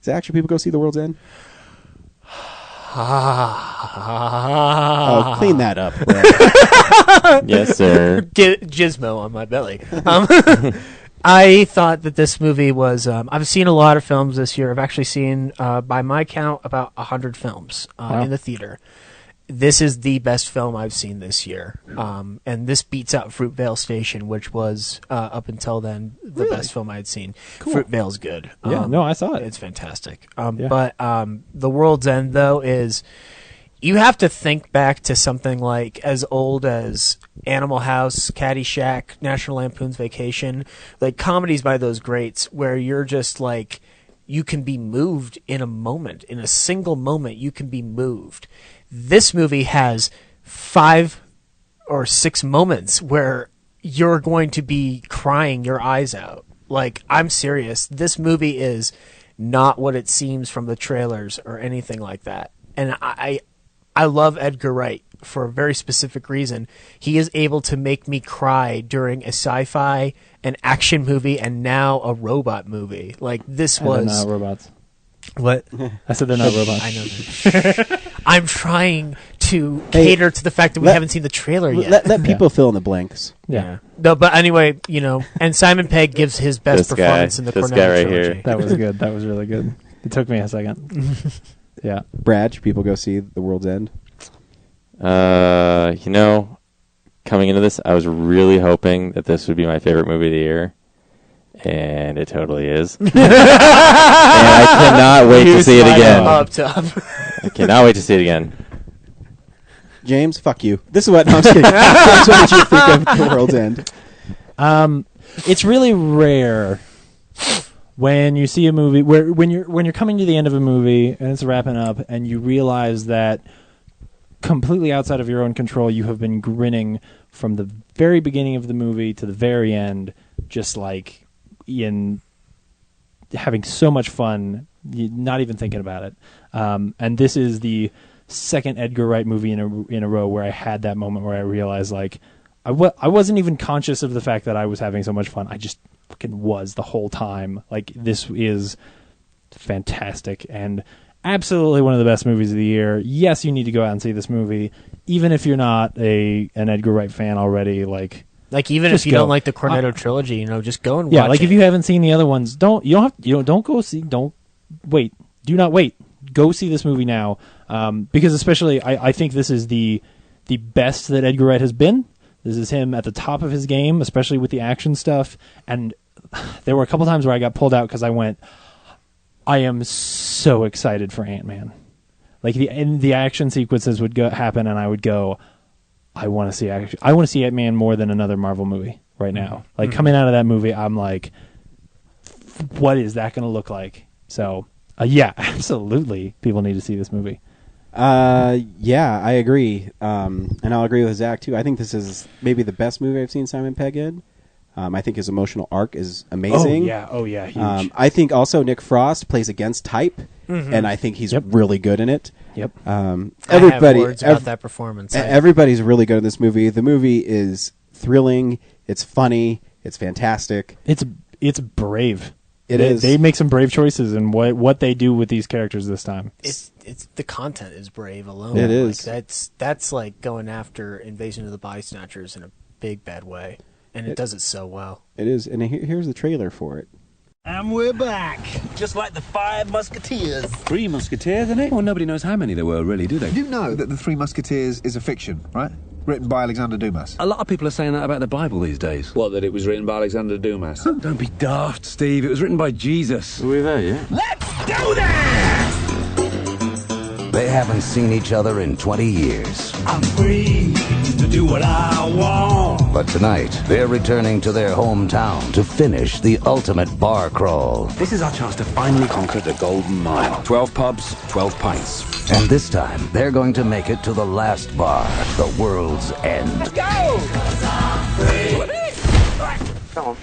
Does actually people go see The World's End? Oh, clean that up, bro. Yes, sir. Get Gizmo on my belly. I thought that this movie was... I've seen a lot of films this year. I've actually seen, by my count, about 100 films in the theater. This is the best film I've seen this year. And this beats out Fruitvale Station, which was, up until then, the best film I had seen. Cool. Fruitvale's good. I saw it. It's fantastic. But The World's End, though, is... You have to think back to something like as old as Animal House, Caddyshack, National Lampoon's Vacation, comedies by those greats where you're just you can be moved in a moment. In a single moment, you can be moved. This movie has 5 or 6 moments where you're going to be crying your eyes out. I'm serious. This movie is not what it seems from the trailers or anything like that. And I love Edgar Wright for a very specific reason. He is able to make me cry during a sci-fi, an action movie, and now a robot movie. This was... They're not robots. What? I said they're not robots. I know that. I'm trying to cater to the fact that we haven't seen the trailer yet. Let people fill in the blanks. Yeah. No, but anyway, and Simon Pegg gives his best performance in the Cornetto guy right trilogy. here. That was good. That was really good. It took me a second. Yeah. Brad, should people go see The World's End? Coming into this, I was really hoping that this would be my favorite movie of the year. And it totally is. And I cannot wait to see it again. I cannot wait to see it again. James, fuck you. This is what... No, I'm just kidding. James, what did you think of The World's End? It's really rare when you see a movie when you're coming to the end of a movie and it's wrapping up and you realize that completely outside of your own control you have been grinning from the very beginning of the movie to the very end, just like in having so much fun, not even thinking about it. And this is the second Edgar Wright movie in a row where I had that moment where I realized, like, I wasn't even conscious of the fact that I was having so much fun. I just fucking was the whole time. Like, this is fantastic and absolutely one of the best movies of the year. Yes, you need to go out and see this movie, even if you're not an Edgar Wright fan already. Like even if you don't like the Cornetto trilogy, just go and watch. Yeah, like if you haven't seen the other ones, don't wait. Do not wait. Go see this movie now, because especially I think this is the best that Edgar Wright has been. This is him at the top of his game, especially with the action stuff. And there were a couple times where I got pulled out because I went, I am so excited for Ant-Man. Like the action sequences would happen, and I would go, I want to see action. I want to see Ant-Man more than another Marvel movie right now. Like coming out of that movie, I'm like, what is that going to look like? So yeah, absolutely, people need to see this movie. Yeah, I agree. And I'll agree with Zach too. I think this is maybe the best movie I've seen Simon Pegg in. I think his emotional arc is amazing. Oh yeah, huge. I think also Nick Frost plays against type, and I think he's really good in it. Yep. Everybody, I have words about that performance. Everybody's really good in this movie. The movie is thrilling. It's funny. It's fantastic. It's brave. It is. They make some brave choices in what they do with these characters this time. It's the content is brave alone. It is. Like that's like going after Invasion of the Body Snatchers in a big bad way, and it does it so well. It is, and here's the trailer for it. And we're back, just like the 5 Musketeers. 3 Musketeers, isn't it? Well, nobody knows how many there were, really, do they? You know that the 3 Musketeers is a fiction, right? Written by Alexander Dumas. A lot of people are saying that about the Bible these days. What, that it was written by Alexander Dumas? Don't be daft, Steve. It was written by Jesus. Are we there yet? Let's do this! They haven't seen each other in 20 years. I'm free to do what I want. But tonight, they're returning to their hometown to finish the ultimate bar crawl. This is our chance to finally conquer the Golden Mile. 12 pubs, 12 pints. And this time, they're going to make it to the last bar, the World's End. Let's go! Come on.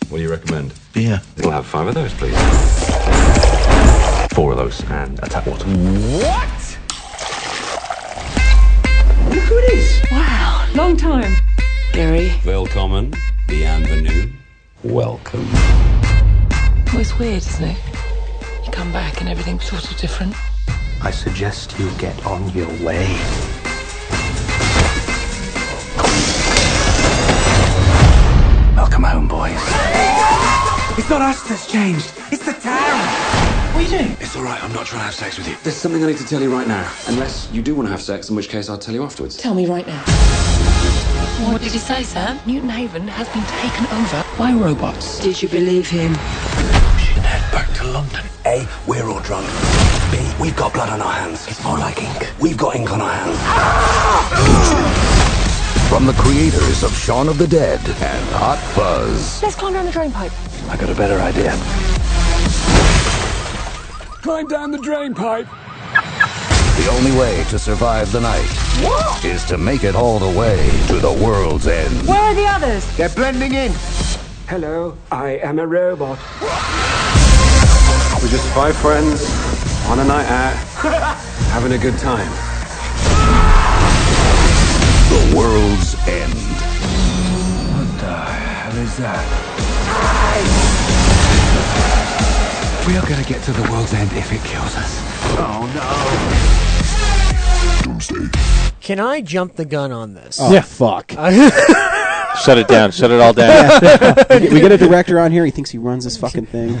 What do you recommend? Beer. We'll have 5 of those, please. 4 of those, and a tap water. What? Look who it is! Wow, long time. Gary. Welcome, bienvenue, welcome. Well, it's weird, isn't it? You come back and everything's sort of different. I suggest you get on your way. Welcome home, boys. It's not us that's changed, it's the town! What are you doing? It's all right, I'm not trying to have sex with you. There's something I need to tell you right now. Unless you do want to have sex, in which case I'll tell you afterwards. Tell me right now. What did he say, Sam? Newton Haven has been taken over by robots. Did you believe him? We should head back to London. A, we're all drunk. B, we've got blood on our hands. It's more like ink. We've got ink on our hands. From the creators of Shaun of the Dead and Hot Fuzz. Let's climb down the drain pipe. I got a better idea. Climb down the drain pipe. The only way to survive the night is to make it all the way to the World's End. Where are the others? They're blending in. Hello, I am a robot. We're just 5 friends on a night out, having a good time. The World's End. What the hell is that? We are going to get to the World's End if it kills us. Oh no! Can I jump the gun on this? Oh, fuck. Shut it down. Shut it all down. We get a director on here. He thinks he runs this fucking thing.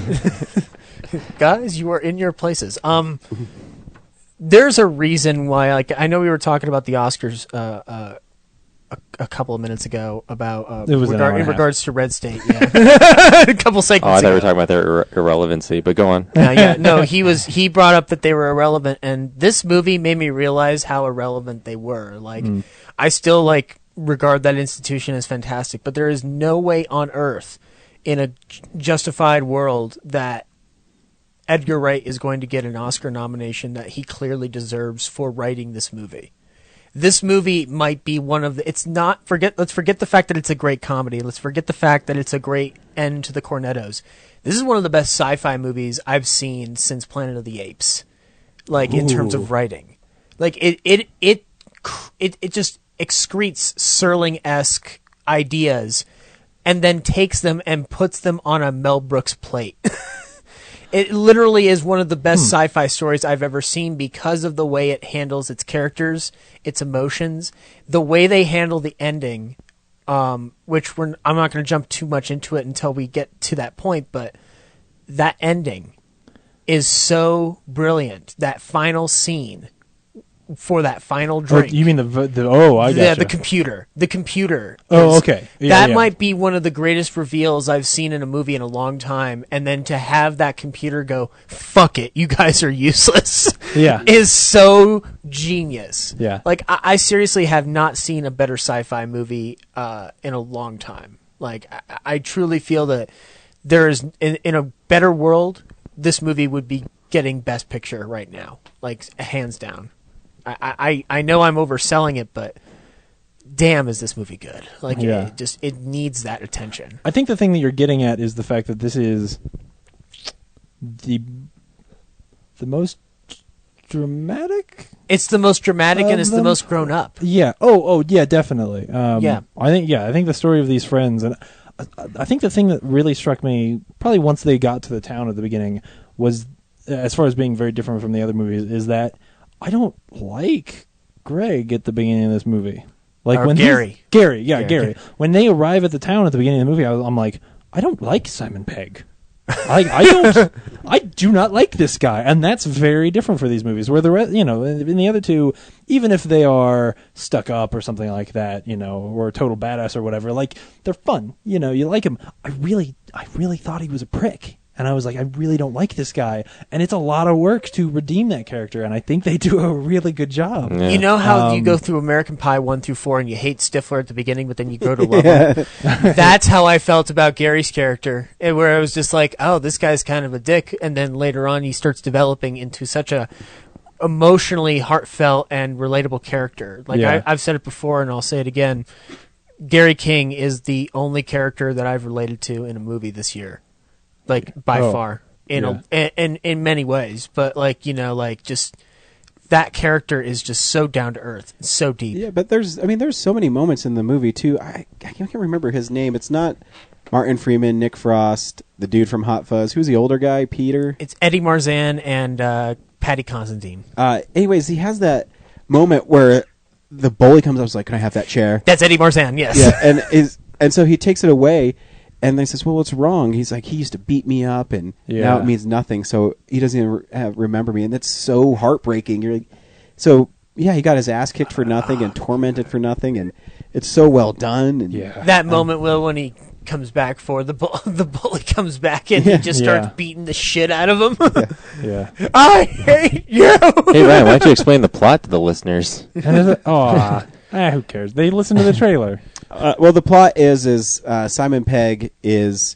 Guys, you are in your places. There's a reason why. Like, I know we were talking about the Oscars a couple of minutes ago about It was an hour and a in half. regards to Red State. Yeah, a couple Oh, segments I thought we ago. were talking about their irrelevancy, but go on. No, he brought up that they were irrelevant, and this movie made me realize how irrelevant they were. Like, I still regard that institution as fantastic, but there is no way on earth in a justified world that Edgar Wright is going to get an Oscar nomination that he clearly deserves for writing this movie. This movie might be one of the. Let's forget the fact that it's a great comedy. Let's forget the fact that it's a great end to the Cornettos. This is one of the best sci-fi movies I've seen since Planet of the Apes. In terms of writing, it just excretes Serling-esque ideas, and then takes them and puts them on a Mel Brooks plate. It literally is one of the best sci-fi stories I've ever seen because of the way it handles its characters, its emotions, the way they handle the ending, which I'm not going to jump too much into it until we get to that point, but that ending is so brilliant. That final scene for that final drink. You mean I got the computer. The computer. Oh, okay. That might be one of the greatest reveals I've seen in a movie in a long time. And then to have that computer go, fuck it, you guys are useless. Yeah. Is so genius. Yeah. I seriously have not seen a better sci-fi movie in a long time. I truly feel that there is, in a better world, this movie would be getting Best Picture right now. Hands down. I know I'm overselling it, but damn, is this movie good? It needs that attention. I think the thing that you're getting at is the fact that this is the most dramatic. It's the most dramatic, and it's the most grown up. Yeah. Oh, yeah, definitely. Yeah. I think the story of these friends, and I think the thing that really struck me, probably once they got to the town at the beginning, was, as far as being very different from the other movies, is that I don't like Greg at the beginning of this movie. Gary. Gary. When they arrive at the town at the beginning of the movie, I'm like, I don't like Simon Pegg. I do not like this guy, and that's very different for these movies. Where in the other two, even if they are stuck up or something like that, or a total badass or whatever, they're fun. You like him. I really thought he was a prick. And I was like, I really don't like this guy. And it's a lot of work to redeem that character, and I think they do a really good job. Yeah. You know how you go through American Pie 1 through 4 and you hate Stifler at the beginning, but then you grow to love him? That's how I felt about Gary's character, where I was just like, oh, this guy's kind of a dick. And then later on he starts developing into such a emotionally heartfelt and relatable character. I've said it before, and I'll say it again. Gary King is the only character that I've related to in a movie this year. By far, in many ways, but just that character is just so down to earth, so deep. Yeah, but there's so many moments in the movie too. I can't remember his name. It's not Martin Freeman, Nick Frost, the dude from Hot Fuzz. Who's the older guy? Peter. It's Eddie Marzan and Patty Considine. Anyways, he has that moment where the bully comes up and is like, "Can I have that chair?" That's Eddie Marzan. Yes. Yeah, and so he takes it away. And they says, well, what's wrong? He's like, he used to beat me up, and now it means nothing. So he doesn't even remember me, and that's so heartbreaking. You're like, so yeah, he got his ass kicked for nothing and tormented for nothing, and it's so well done. And, that moment, when he comes back for the bully comes back and he just starts beating the shit out of him. I hate you. Hey Ryan, why don't you explain the plot to the listeners? Who cares? They listen to the trailer. Well, the plot is Simon Pegg is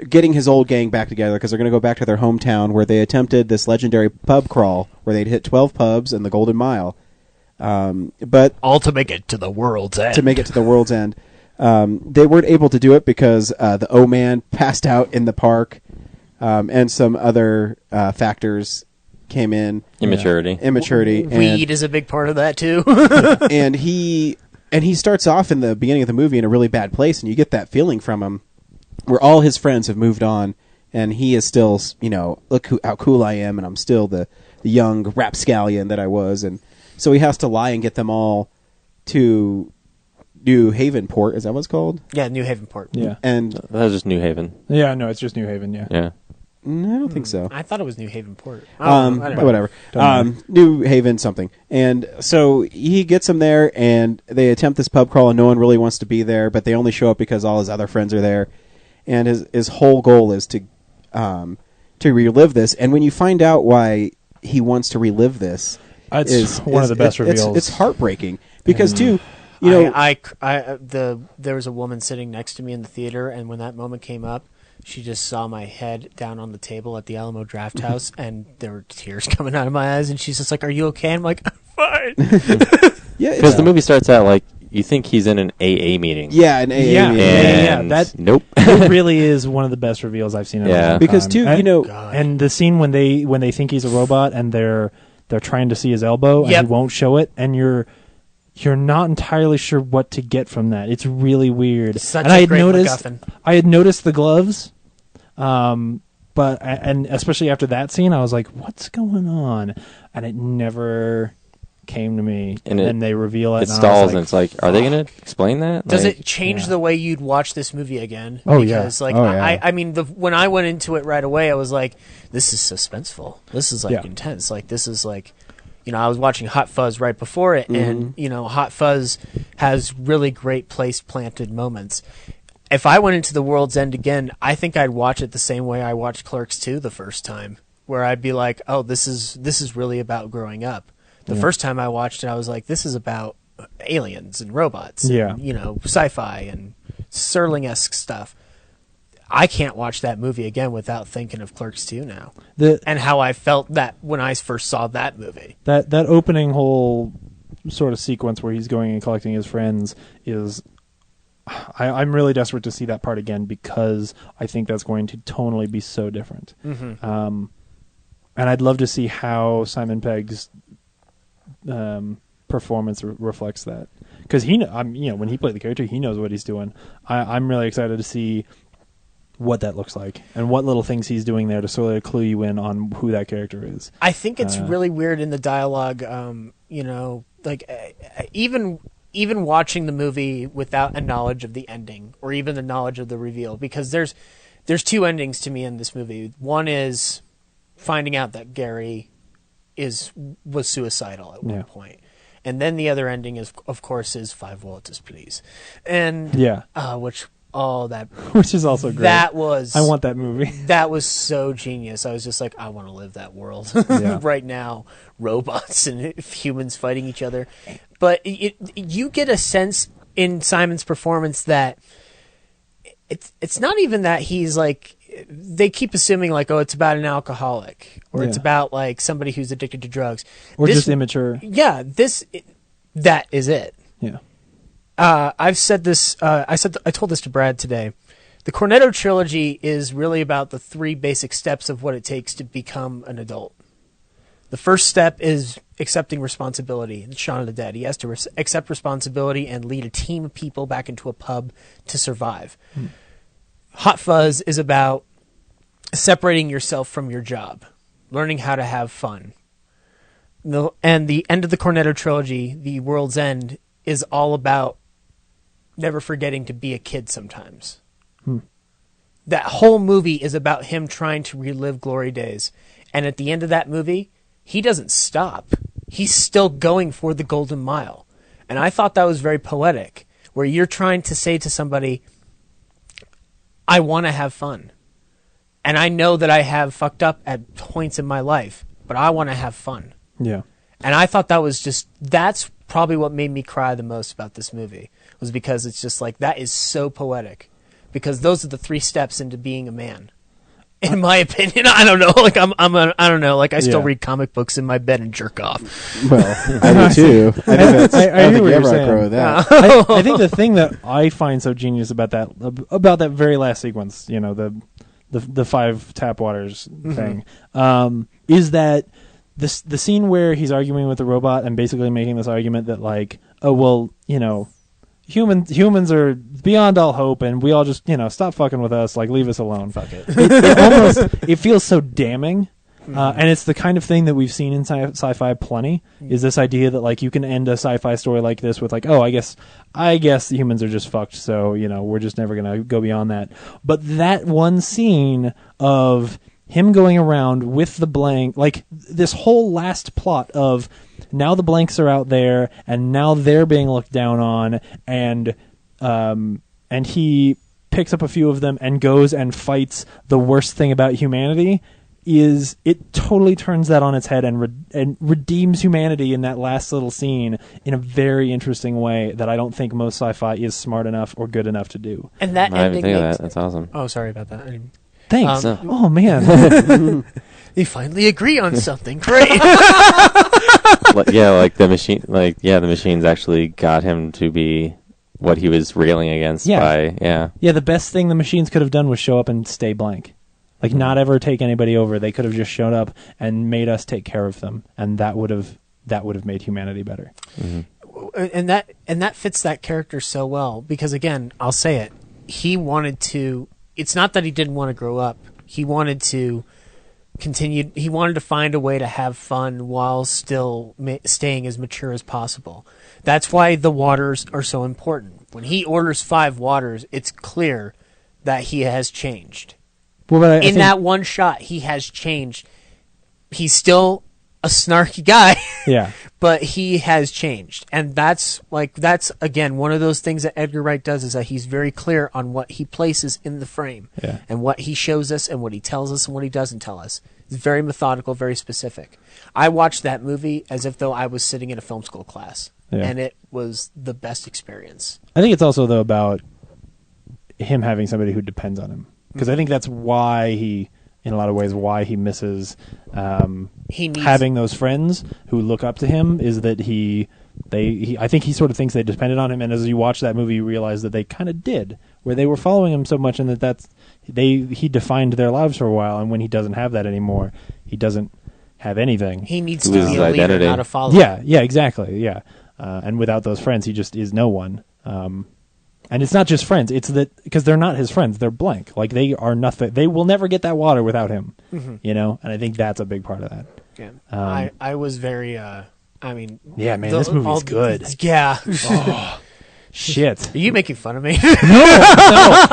getting his old gang back together because they're going to go back to their hometown where they attempted this legendary pub crawl where they'd hit 12 pubs and the Golden Mile. But all to make it to the world's end. They weren't able to do it because the O-Man passed out in the park, and some other factors came in. Immaturity. Weed is a big part of that too. And he starts off in the beginning of the movie in a really bad place, and you get that feeling from him where all his friends have moved on, and he is still, look how cool I am, and I'm still the young rapscallion that I was. And So he has to lie and get them all to New Haven Port. Is that what it's called? Yeah, New Haven Port. Yeah. And that was just New Haven. Yeah, no, it's just New Haven, yeah. Yeah. No, I don't think so. I thought it was New Haven Port. Whatever. New Haven something. And so he gets them there, and they attempt this pub crawl, and no one really wants to be there, but they only show up because all his other friends are there. And his whole goal is to relive this. And when you find out why he wants to relive this, it's one of the best reveals. It's heartbreaking because too. You know, there was a woman sitting next to me in the theater, and when that moment came up, she just saw my head down on the table at the Alamo Draft House, and there were tears coming out of my eyes, and she's just like, "Are you okay?" I'm like, "I'm fine." Yeah, because the movie starts out like you think he's in an AA meeting. Yeah, an AA meeting. Yeah, that nope. It really is one of the best reveals I've seen in a long time. Because too, you know, and the scene when they think he's a robot and they're trying to see his elbow and he won't show it, and you're not entirely sure what to get from that. It's really weird. Such a great MacGuffin. I had noticed the gloves, but especially after that scene, I was like, "What's going on?" And it never came to me. And then they reveal it. It stalls, and it's like, are they going to explain that? Does it change the way you'd watch this movie again? Oh, because, I mean, when I went into it right away, I was like, "This is suspenseful. This is intense. Like this is like." You know, I was watching Hot Fuzz right before it, and, you know, Hot Fuzz has really great place-planted moments. If I went into The World's End again, I think I'd watch it the same way I watched Clerks 2 the first time, where I'd be like, oh, this is really about growing up. The first time I watched it, I was like, this is about aliens and robots and, you know, sci-fi and Serling-esque stuff. I can't watch that movie again without thinking of Clerks 2 now. And how I felt that when I first saw that movie. That opening whole sort of sequence where he's going and collecting his friends is... I'm really desperate to see that part again because I think that's going to tonally be so different. Mm-hmm. And I'd love to see how Simon Pegg's performance reflects that. Because when he played the character, he knows what he's doing. I'm really excited to see what that looks like and what little things he's doing there to sort of clue you in on who that character is. I think it's really weird in the dialogue, you know, like even watching the movie without a knowledge of the ending or even the knowledge of the reveal, because there's two endings to me in this movie. One is finding out that Gary was suicidal at one point. And then the other ending is, of course, is 5 waters, please. And which is also great. That was... I want that movie. That was so genius. I was just like, I want to live that world right now. Robots and humans fighting each other. But you get a sense in Simon's performance that it's not even that he's like... They keep assuming like, oh, it's about an alcoholic or it's about like somebody who's addicted to drugs. Or just immature. Yeah, that is it. Yeah. I've said this. I told this to Brad today. The Cornetto trilogy is really about the 3 basic steps of what it takes to become an adult. The first step is accepting responsibility. In Shaun of the Dead, he has to accept responsibility and lead a team of people back into a pub to survive. Hot Fuzz is about separating yourself from your job, learning how to have fun. And the end of the Cornetto trilogy, The World's End, is all about never forgetting to be a kid sometimes. That whole movie is about him trying to relive glory days. And at the end of that movie, he doesn't stop. He's still going for the Golden Mile. And I thought that was very poetic, where you're trying to say to somebody, I want to have fun. And I know that I have fucked up at points in my life, but I want to have fun. Yeah. And I thought that's probably what made me cry the most about this movie, was because it's just like, that is so poetic, because those are the 3 steps into being a man. In my opinion, I don't know. Like I don't know. Like I still read comic books in my bed and jerk off. Well, I do too. I don't think you ever outgrow with that. I think the thing that I find so genius about that very last sequence, you know, the 5 tap waters thing, is that the scene where he's arguing with the robot and basically making this argument that like, oh well, you know, humans are beyond all hope, and we all just, you know, stop fucking with us, like leave us alone. Fuck it. It feels so damning And it's the kind of thing that we've seen in sci-fi plenty, is this idea that like you can end a sci-fi story like this with like, oh, I guess the humans are just fucked, so we're just never gonna go beyond that. But that one scene of him going around with the blank, like this whole last plot of now the blanks are out there and now they're being looked down on, and he picks up a few of them and goes and fights the worst thing about humanity. It totally turns that on its head and redeems humanity in that last little scene in a very interesting way that I don't think most sci-fi is smart enough or good enough to do. And that ending makes... That's awesome. Oh, sorry about that. Thanks. Oh man, they finally agree on something. Great. Yeah, like the machine. The machines actually got him to be what he was railing against. Yeah. The best thing the machines could have done was show up and stay blank. Like, not ever take anybody over. They could have just shown up and made us take care of them, and that would have made humanity better. And that fits that character so well because, again, I'll say it. He wanted to. It's not that he didn't want to grow up. He wanted to continue. He wanted to find a way to have fun while still staying as mature as possible. That's why the waters are so important. When he orders 5 waters, it's clear that he has changed. Well, but I think that one shot, he has changed. He's still a snarky guy, yeah, but he has changed, and that's again one of those things that Edgar Wright does is that he's very clear on what he places in the frame, and what he shows us, and what he tells us, and what he doesn't tell us. It's very methodical, very specific. I watched that movie as if though I was sitting in a film school class, and it was the best experience. I think it's also though about him having somebody who depends on him. Because I think that's why he, in a lot of ways, why he misses having those friends who look up to him. Is that I think he sort of thinks they depended on him, and as you watch that movie, you realize that they kind of did, where they were following him so much, and he defined their lives for a while, and when he doesn't have that anymore, he doesn't have anything. He needs to be a leader, not a follower. Yeah, exactly. Yeah, and without those friends, he just is no one. And it's not just friends. It's that because they're not his friends. They're blank. Like they are nothing. They will never get that water without him. And I think that's a big part of that. Yeah. I was very. Yeah, man, this movie's good. Yeah. Oh, shit. Are you making fun of me? No.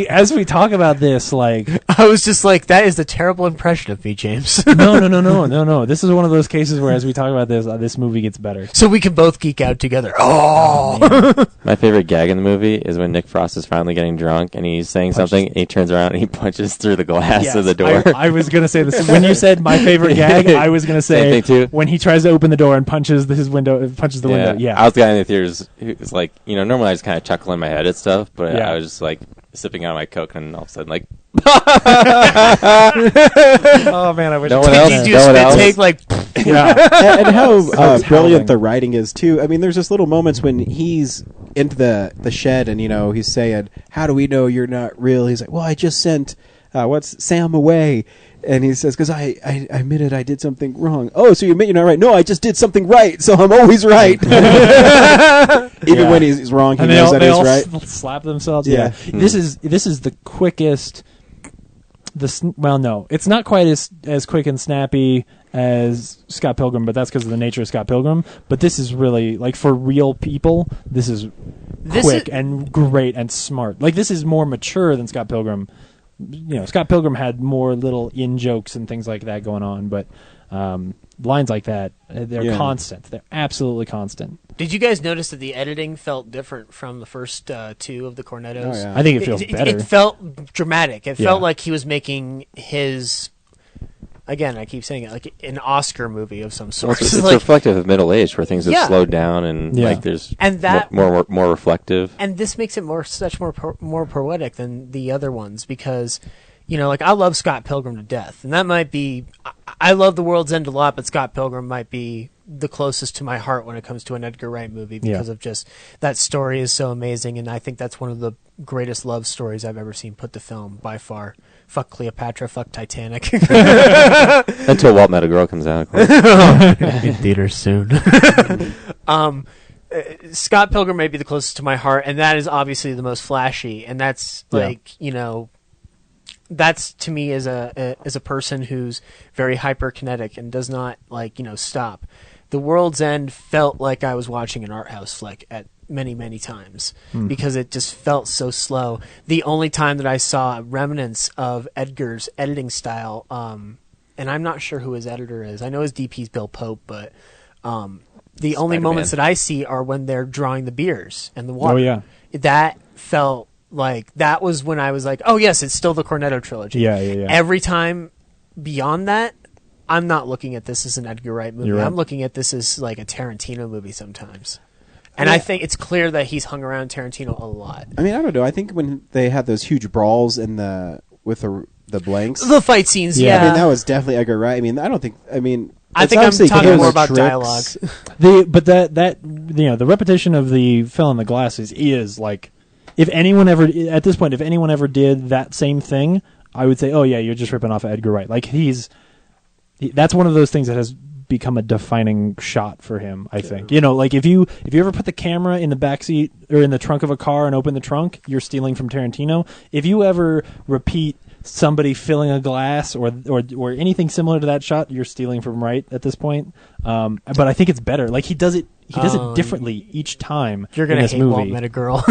As we talk about this, like I was just like, that is the terrible impression of me, James. No. This is one of those cases where, as we talk about this, this movie gets better. So we can both geek out together. Oh, my favorite gag in the movie is when Nick Frost is finally getting drunk and he's saying something, and he turns around and he punches through the glass of the door. I was gonna say this when you said my favorite gag. I was gonna say same thing too. When he tries to open the door and punches the window. Yeah, I was the guy in the theaters who was like, normally I just kind of chuckle in my head at stuff, but I was just like sipping out my Coke, and all of a sudden, like, oh man, I wish no one else. Did you do a spit take like? Yeah, and how brilliant the writing is too. I mean, there's just little moments when he's into the shed, and he's saying, "How do we know you're not real?" He's like, "Well, I just sent Sam away." And he says, because I admitted I did something wrong. Oh, so you admit you're not right? No, I just did something right, so I'm always right. Even when he's wrong, he knows that he's right. Slap themselves. Yeah. This is the quickest. No, it's not quite as quick and snappy as Scott Pilgrim, but that's because of the nature of Scott Pilgrim. But this is really, like, for real people, this is quick and great and smart. Like, this is more mature than Scott Pilgrim. Scott Pilgrim had more little in-jokes and things like that going on, but lines like that, they're constant. They're absolutely constant. Did you guys notice that the editing felt different from the first 2 of the Cornettos? Oh, yeah. I think it feels better. It felt dramatic. It felt like he was making his... Again, I keep saying it, like an Oscar movie of some sort. It's reflective of middle age, where things have slowed down, and like there's more reflective. And this makes it more poetic than the other ones, because like I love Scott Pilgrim to death, and that might be I love The World's End a lot, but Scott Pilgrim might be the closest to my heart when it comes to an Edgar Wright movie, because of just that story is so amazing, and I think that's one of the greatest love stories I've ever seen put to film by far. Fuck Cleopatra, fuck Titanic. Until Walt Met a Girl comes out. In theaters soon. Scott Pilgrim may be the closest to my heart, and that is obviously the most flashy, and that's that's to me as a person who's very hyperkinetic and does not stop. The World's End felt like I was watching an art house flick at many times because it just felt so slow. The only time that I saw remnants of Edgar's editing style, and I'm not sure who his editor is. I know his DP's Bill Pope, but the only moments that I see are when they're drawing the beers and the water. Oh yeah, that felt like that was when I was like, oh yes, it's still the Cornetto trilogy. Yeah. Every time beyond that, I'm not looking at this as an Edgar Wright movie. Right. I'm looking at this as like a Tarantino movie sometimes. And I think it's clear that he's hung around Tarantino a lot. I mean, I don't know. I think when they had those huge brawls with the blanks, the fight scenes, I mean, that was definitely Edgar Wright. I mean, I think I'm talking more about dialogue. But that the repetition of the fill in the glasses is like, if anyone ever did that same thing, I would say, oh yeah, you're just ripping off Edgar Wright. Like that's one of those things that has become a defining shot for him, I think. Like if you ever put the camera in the backseat or in the trunk of a car and open the trunk, you're stealing from Tarantino. If you ever repeat somebody filling a glass or anything similar to that shot, you're stealing from Wright at this point. But I think it's better. Like he does it differently each time. You're gonna hate movie. Walt Met a Girl.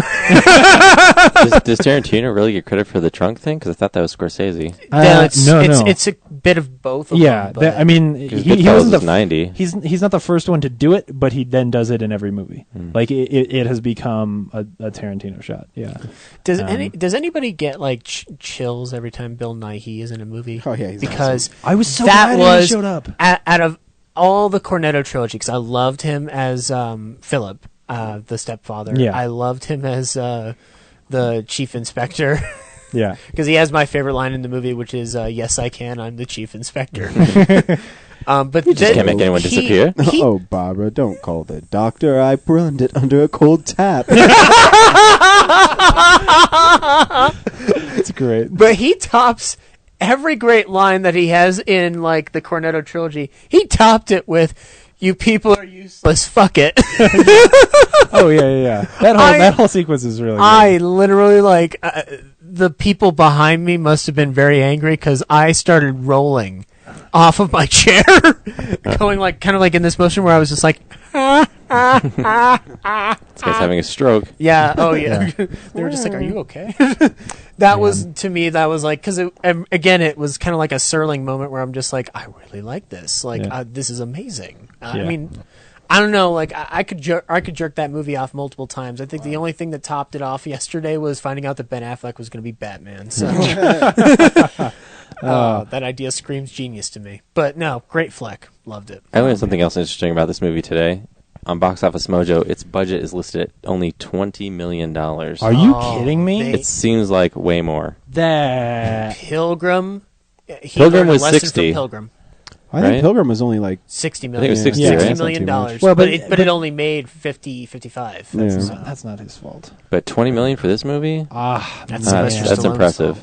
Does Tarantino really get credit for the trunk thing? Because I thought that was Scorsese. No, it's a bit of both of them. Yeah, I mean, he wasn't 90. He's not the first one to do it, but he then does it in every movie. Like it has become a Tarantino shot. Yeah. Does anybody get like chills every time Bill Nighy is in a movie? Oh yeah, he's because awesome. I was so that glad was he showed up. Out of all the Cornetto trilogy, because I loved him as Philip, the stepfather. Yeah. I loved him as the chief inspector. Yeah. Because he has my favorite line in the movie, which is, yes, I can, I'm the chief inspector. But you just can't make anyone disappear. Oh, Barbara, don't call the doctor. I burned it under a cold tap. It's great. But he tops every great line that he has in like the Cornetto trilogy. He topped it with, "You people are useless. Fuck it." Oh yeah. That whole sequence is really good. I literally the people behind me must have been very angry because I started rolling off of my chair, going like kind of like in this motion where I was just like, This guy's having a stroke. Yeah. Oh yeah. They were just like, "Are you okay?" That was, to me, that was like, because again, it was kind of like a Serling moment where I'm just like, I really like this. Like, this is amazing. I mean, I don't know. Like, I could jerk that movie off multiple times. I think the only thing that topped it off yesterday was finding out that Ben Affleck was going to be Batman. So that idea screams genius to me. But no, great flick. Loved it. I learned something else interesting about this movie today. On Box Office Mojo, its budget is listed at only $20 million. Are you kidding me? It seems like way more. Pilgrim. Pilgrim was 60. Pilgrim. I think Pilgrim was only like $60 million. I think it was 60, $60 right? million. Well, but it only made 55. That's not his fault. But $20 million for this movie? That's impressive.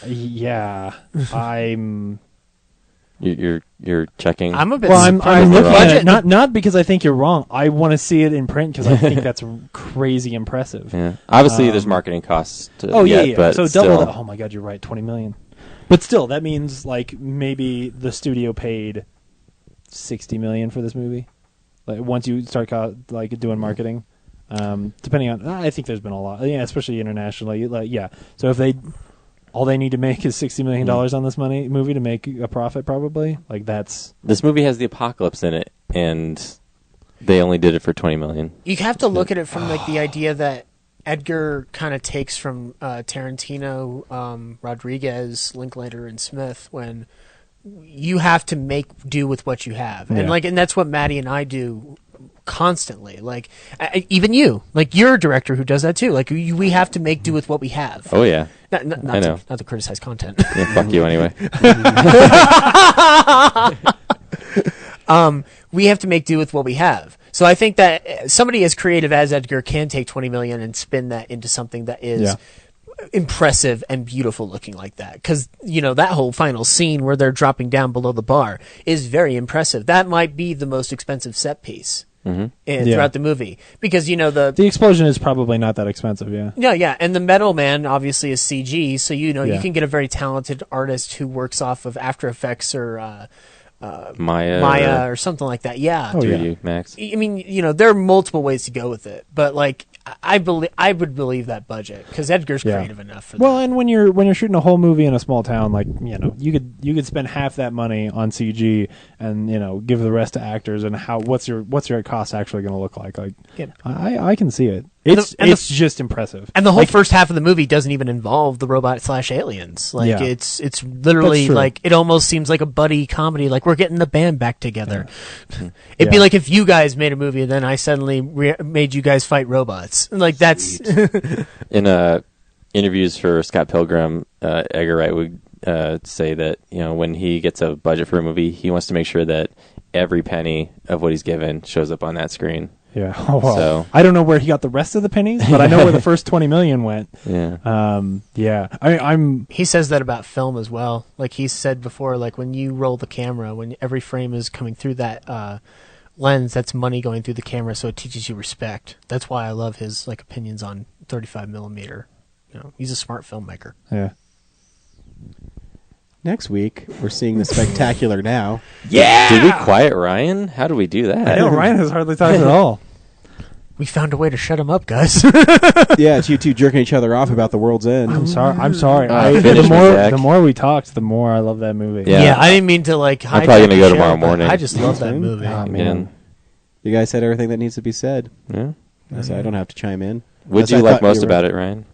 Yeah, I'm. You're checking. I'm a bit. Well, I'm looking at it, not because I think you're wrong. I want to see it in print because I think that's crazy impressive. Yeah. Obviously, there's marketing costs. Yeah. But so still. double that. Oh my God, you're right. $20 million. But still, that means like maybe the studio paid $60 million for this movie. Like once you start doing marketing, depending on. I think there's been a lot. Yeah, especially internationally. So if all they need to make is $60 million on this movie to make a profit, probably. Like that's. This movie has the apocalypse in it, and they only did it for $20 million. You have to look at it from like the idea that Edgar kind of takes from Tarantino, Rodriguez, Linklater, and Smith when you have to make do with what you have, and that's what Maddie and I do constantly. Like even you, like you're a director who does that too. Like we have to make do with what we have. Oh yeah, I know. Not to criticize content. Yeah, fuck you anyway. We have to make do with what we have. So I think that somebody as creative as Edgar can take $20 million and spin that into something that is impressive and beautiful looking like that. Because, that whole final scene where they're dropping down below the bar is very impressive. That might be the most expensive set piece throughout the movie, because the explosion is probably not that expensive. Yeah, and the Metal Man obviously is CG, so you can get a very talented artist who works off of After Effects or Maya or something like that. Yeah, 3D Max. I mean, there are multiple ways to go with it, but like I would believe that budget because Edgar's creative enough for that. Well, and when you're shooting a whole movie in a small town, like you could spend half that money on CG and give the rest to actors. And what's your cost actually going to look like? Like I can see it. It's just impressive. And the whole first half of the movie doesn't even involve the robot/aliens. Like it's literally like it almost seems like a buddy comedy. Like we're getting the band back together. Yeah. It'd be like if you guys made a movie and then I suddenly made you guys fight robots. Like that's in interviews for Scott Pilgrim, Edgar Wright would say that when he gets a budget for a movie, he wants to make sure that every penny of what he's given shows up on that screen. Yeah. Oh, well, so I don't know where he got the rest of the pennies, but I know where the first 20 million went. Yeah. Yeah. He says that about film as well. Like he said before, like when you roll the camera, when every frame is coming through that lens, that's money going through the camera, so it teaches you respect. That's why I love his opinions on 35 millimeter. He's a smart filmmaker. Yeah. Next week, we're seeing The Spectacular Now. Yeah! Did we quiet Ryan? How do we do that? I know, Ryan has hardly talked at all. We found a way to shut him up, guys. Yeah, it's you two jerking each other off about The World's End. I'm sorry. The more we talked, the more I love that movie. Yeah, I didn't mean to hide. I'm probably going to go tomorrow morning. I just love that movie. Oh, man. You guys said everything that needs to be said. Yeah. So I don't have to chime in. What did you like most about it, Ryan?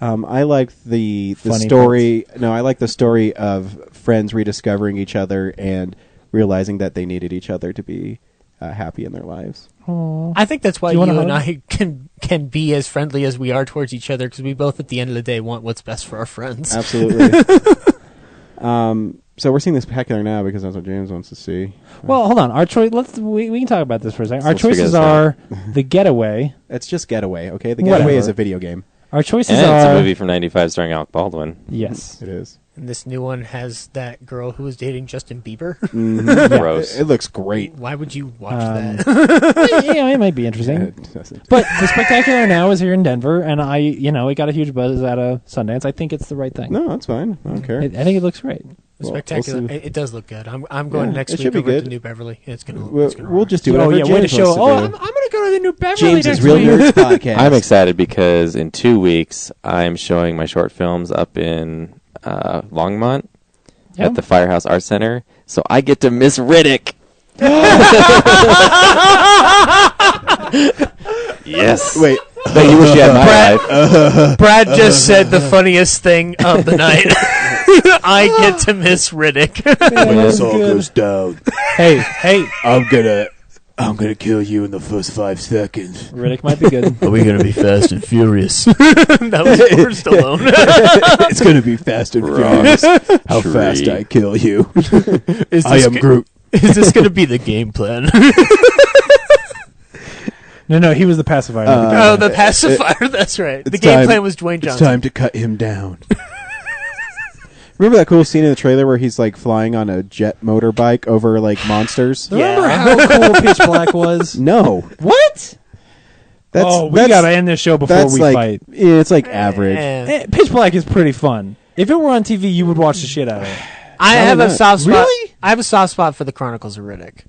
I like the story. Parts. No, I like the story of friends rediscovering each other and realizing that they needed each other to be happy in their lives. Aww. I think that's why you and I can be as friendly as we are towards each other, because we both, at the end of the day, want what's best for our friends. Absolutely. So we're seeing The Spectacular Now because that's what James wants to see. Well, hold on. Our choice. We can talk about this for a second. Our choices are The Getaway. It's just Getaway, okay? The Getaway is a video game. Our choices and are... it's a movie from '95 starring Alec Baldwin. Yes. It is. And this new one has that girl who was dating Justin Bieber. Mm-hmm. Gross. It looks great. Why would you watch that? Yeah, it might be interesting. But The Spectacular Now is here in Denver, and it got a huge buzz out of Sundance. I think it's the right thing. No, that's fine. I don't care. I think it looks great. Spectacular. We'll it does look good. I'm going next week over to New Beverly. It's gonna. We'll just do it. Way to show. I'm going to go to the New Beverly James's Real Nerds podcast. I'm excited because in 2 weeks I'm showing my short films up in Longmont at the Firehouse Art Center, so I get to miss Riddick. Yes. Wait. No, you wish you had my life. Brad just said the funniest thing of the night. I get to miss Riddick. When this all goes down, hey, I'm gonna kill you in the first 5 seconds. Riddick might be good. Are we gonna be Fast and Furious? That was first alone. It's gonna be Fast and Furious. How fast I kill you. I am Groot. Is this gonna be the game plan? No, he was the pacifier. The pacifier. That's right. The game plan was Dwayne Johnson. It's time to cut him down. Remember that cool scene in the trailer where he's flying on a jet motorbike over monsters? Remember how cool Pitch Black was? No. What? We gotta end this show before we fight. Yeah, it's average. Pitch Black is pretty fun. If it were on TV, you would watch the shit out of it. I have a soft spot. Really? I have a soft spot for the Chronicles of Riddick.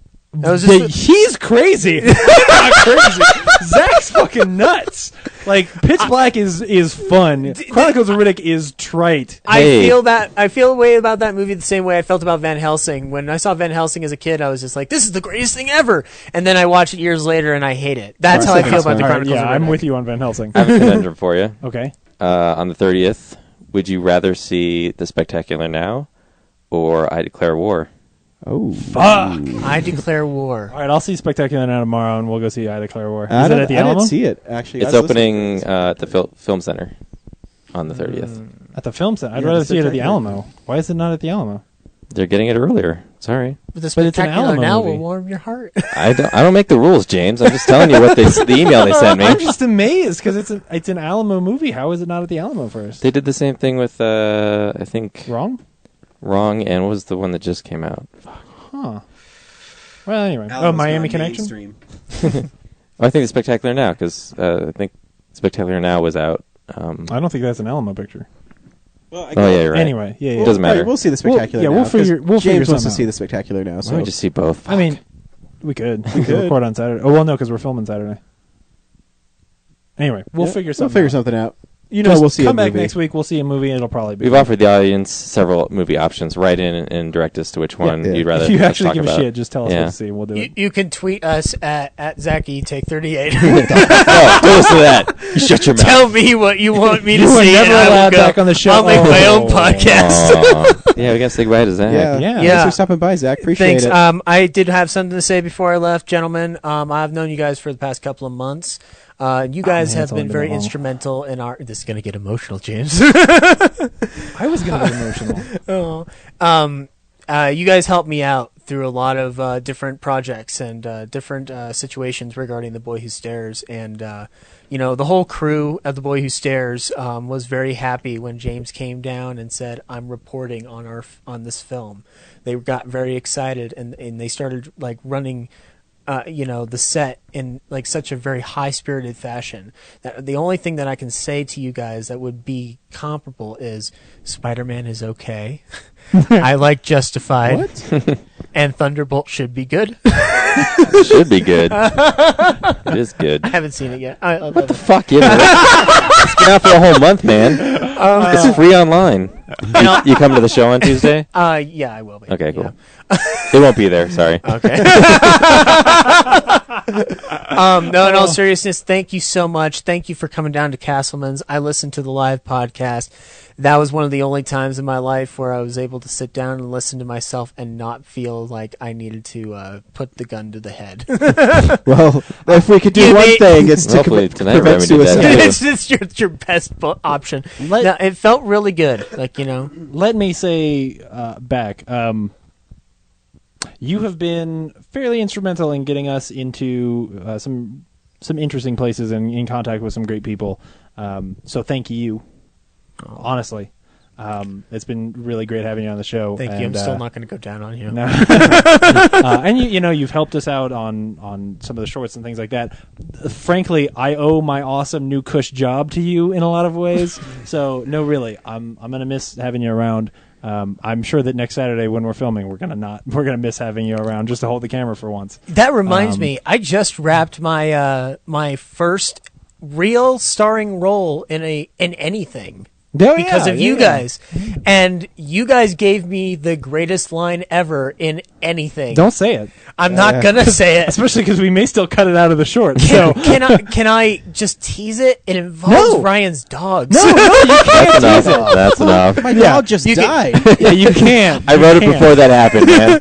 He's crazy. I'm not crazy. Zach's fucking nuts. Pitch Black is fun. Chronicles of Riddick is trite. I feel a way about that movie the same way I felt about Van Helsing. When I saw Van Helsing as a kid, I was just like, this is the greatest thing ever. And then I watched it years later and I hate it. That's how I feel about the Chronicles of Riddick. I'm with you on Van Helsing. I have a conundrum for you. Okay. On the 30th, would you rather see The Spectacular Now or I Declare War? Oh, fuck. I Declare War. All right, I'll see Spectacular Now tomorrow, and we'll go see I Declare War. Is it at the Alamo? I didn't see it, actually. It's opening at the Film Center on the 30th. At the Film Center? I'd rather see it at the Alamo. Why is it not at the Alamo? They're getting it earlier. Sorry. But The Spectacular Now will warm your heart. I don't make the rules, James. I'm just telling you what the email they sent me. I'm just amazed because it's an Alamo movie. How is it not at the Alamo first? They did the same thing with, I think... Wrong, and what was the one that just came out? Huh. Well, anyway. Alan was Miami gone Connection? mainstream. I think the Spectacular Now, because I think Spectacular Now was out. I don't think that's an Alamo picture. Well, yeah, you're right. Anyway, yeah. It doesn't matter. We'll see the Spectacular Now. We'll figure James something wants to out. see the Spectacular Now. So Why don't we just see both? I mean, we could. We could record on Saturday. Oh, well, no, because we're filming Saturday. Anyway, we'll figure something out. You know, Just we'll see come a back movie. next week. We'll see a movie, and it'll probably be. We've offered the audience several movie options. Write in and direct us to which one you'd rather. If you us actually talk give about. a shit, just tell us what to see, and we'll do it. You can tweet us at Zachy Take 38. Oh, don't listen to that. You shut your mouth. Tell me what you want me to You are see. never and I will allowed go. back on the show. I'll make my own Oh. podcast. Yeah, we gotta say goodbye to Zach. Yeah. Thanks for stopping by, Zach. Appreciate Thanks. it. I did have something to say before I left, gentlemen. I've known you guys for the past couple of months. You guys man, have it's only been been very that long. instrumental in our. This is gonna get emotional, James. I was going to get emotional. You guys helped me out through a lot of different projects and different situations regarding The Boy Who Stares, and the whole crew of The Boy Who Stares was very happy when James came down and said, "I'm reporting on this film." They got very excited, and they started like running. The set in like such a very high-spirited fashion. That the only thing that I can say to you guys that would be comparable is Spider-Man is okay. I like Justified. What? And Thunderbolt should be good. Should be good. It is good. I haven't seen it yet. What the fuck is it? It's been out for a whole month, man. It's free online. You come to the show on Tuesday? Yeah, I will be. Okay, cool. They won't be there. Sorry. Okay. No, in all seriousness, thank you so much. Thank you for coming down to Castleman's. I listened to the live podcast. That was one of the only times in my life where I was able to sit down and listen to myself and not feel like I needed to put the gun to the head. Well, if we could do one thing, it's to Hopefully tonight prevent Remy did that suicide. It's your best option. No, it felt really good. Let me say back. You have been fairly instrumental in getting us into some interesting places and in contact with some great people. So thank you. Honestly, it's been really great having you on the show. Thank you. I'm still not going to go down on you. No. And you've helped us out on some of the shorts and things like that. Frankly, I owe my awesome new Kush job to you in a lot of ways. So no, really, I'm going to miss having you around. I'm sure that next Saturday when we're filming, we're gonna miss having you around just to hold the camera for once. That reminds me, I just wrapped my my first real starring role in anything. Because of you guys. And you guys gave me the greatest line ever in anything. Don't say it. I'm not going to say it. Especially because we may still cut it out of the short. Can I just tease it? It involves Ryan's dogs. No, you can't. That's enough. That's enough. My dog just died. Yeah, you can't. I wrote it before that happened, man.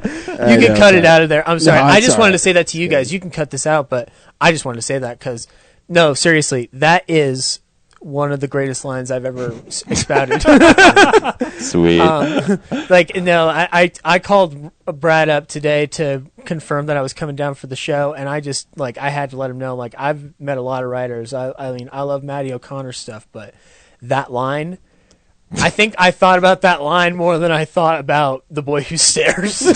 You can cut it out of there. I'm sorry. No, I it's just all wanted right. to say that to you guys. You can cut this out, but I just wanted to say that because, no, seriously, that is one of the greatest lines I've ever expounded. Sweet. I called Brad up today to confirm that I was coming down for the show, and I just I had to let him know I've met a lot of writers. I mean I love Matty O'Connor's stuff, but that line, I think I thought about that line more than I thought about The Boy Who Stares.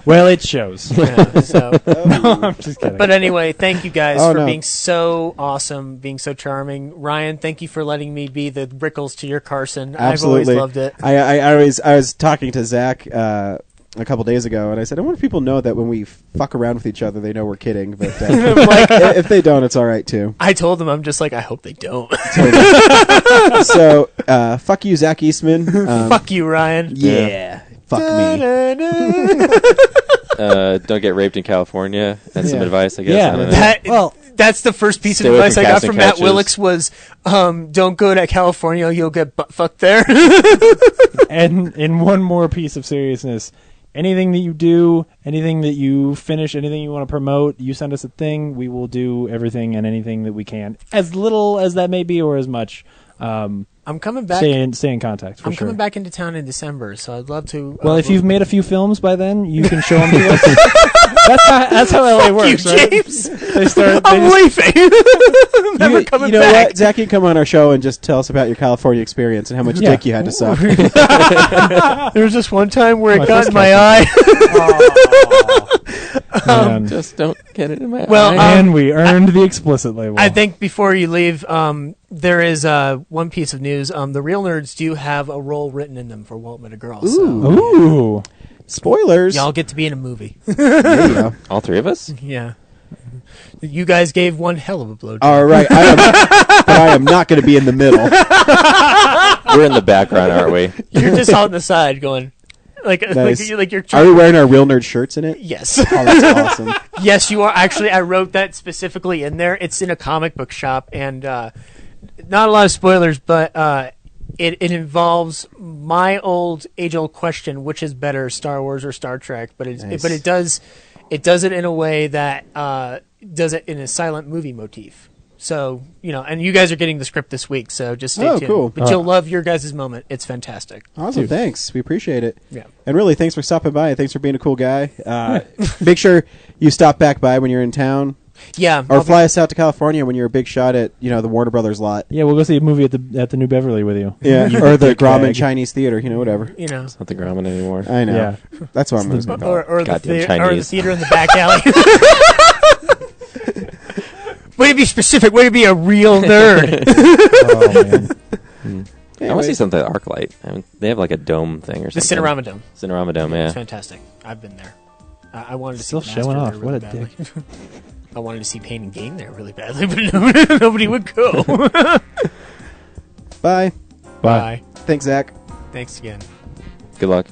Well, it shows. Yeah, so. No, I'm just kidding. But anyway, thank you guys for being so awesome, being so charming. Ryan, thank you for letting me be the Rickles to your Carson. Absolutely. I've always loved it. I was talking to Zach a couple days ago, and I said, I wonder if people know that when we fuck around with each other, they know we're kidding. But if they don't, it's all right too. I told them, I'm just like, I hope they don't. So, fuck you, Zach Eastman. Fuck you, Ryan. Yeah. Fuck me. Don't get raped in California. That's some advice, I guess. Yeah. I don't know. That's the first piece Stay of away advice from I got casting from Matt couches. Willix was, don't go to California, you'll get butt fucked there. And in one more piece of seriousness, anything that you do, anything that you finish, anything you want to promote, you send us a thing. We will do everything and anything that we can, as little as that may be or as much. I'm coming back. Stay in contact. For I'm sure. coming back into town in December, so I'd love to. Well, if you've made a few films by then, you can show them to us. That's how LA works, you, right? James. I'm leaving. Never coming you know back. what, Zach? You come on our show and just tell us about your California experience and how much dick you had to suck. There was just one time where it got in my eye. Just don't get it in my well, eye. And we earned the explicit label. I think before you leave, there is one piece of news. The Real Nerds do have a role written in them for Walt Met a Girl. Ooh. Spoilers. Y'all get to be in a movie. Yeah. All three of us? Yeah. You guys gave one hell of a blowjob. All right. But I am not going to be in the middle. We're in the background, aren't we? You're just on the side going... Nice. Like you're Are we wearing our Real Nerd shirts in it? Yes. Oh, that's awesome. Yes, you are. Actually, I wrote that specifically in there. It's in a comic book shop, and not a lot of spoilers, but it involves my age-old question: which is better, Star Wars or Star Trek? But it does it in a way that does it in a silent movie motif. So, and you guys are getting the script this week, so just stay tuned. Cool. But you'll love your guys' moment. It's fantastic. Awesome. Thanks. We appreciate it. Yeah. And really, thanks for stopping by. Thanks for being a cool guy. Make sure you stop back by when you're in town. Yeah. Or fly us out to California when you're a big shot at, the Warner Brothers lot. Yeah, we'll go see a movie at the New Beverly with you. Yeah. Or the Grauman Chinese Theater, whatever. It's not the Grauman anymore. I know. Yeah. That's what I'm going to call it. Or the theater in the back alley. Way to be specific. Way to be a real nerd. Oh, man. I want to see something at ArcLight. they have like a dome thing or something. The Cinerama Dome. Cinerama Dome, yeah. It's fantastic. I've been there. I wanted to Still see showing off. Really What a badly. dick. I wanted to see Pain and Gain there really badly, but nobody would go. Bye. Bye. Thanks, Zach. Thanks again. Good luck.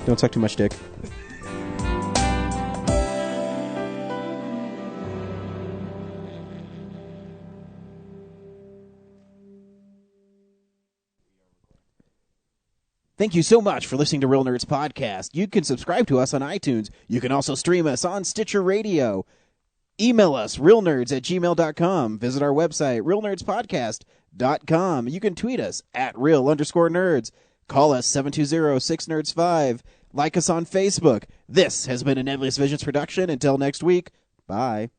Don't suck too much dick. Thank you so much for listening to Real Nerds Podcast. You can subscribe to us on iTunes. You can also stream us on Stitcher Radio. Email us, realnerds@gmail.com. Visit our website, realnerdspodcast.com. You can tweet us at real_nerds. Call us 720-6nerds5. Like us on Facebook. This has been a Nebulous Visions production. Until next week, bye.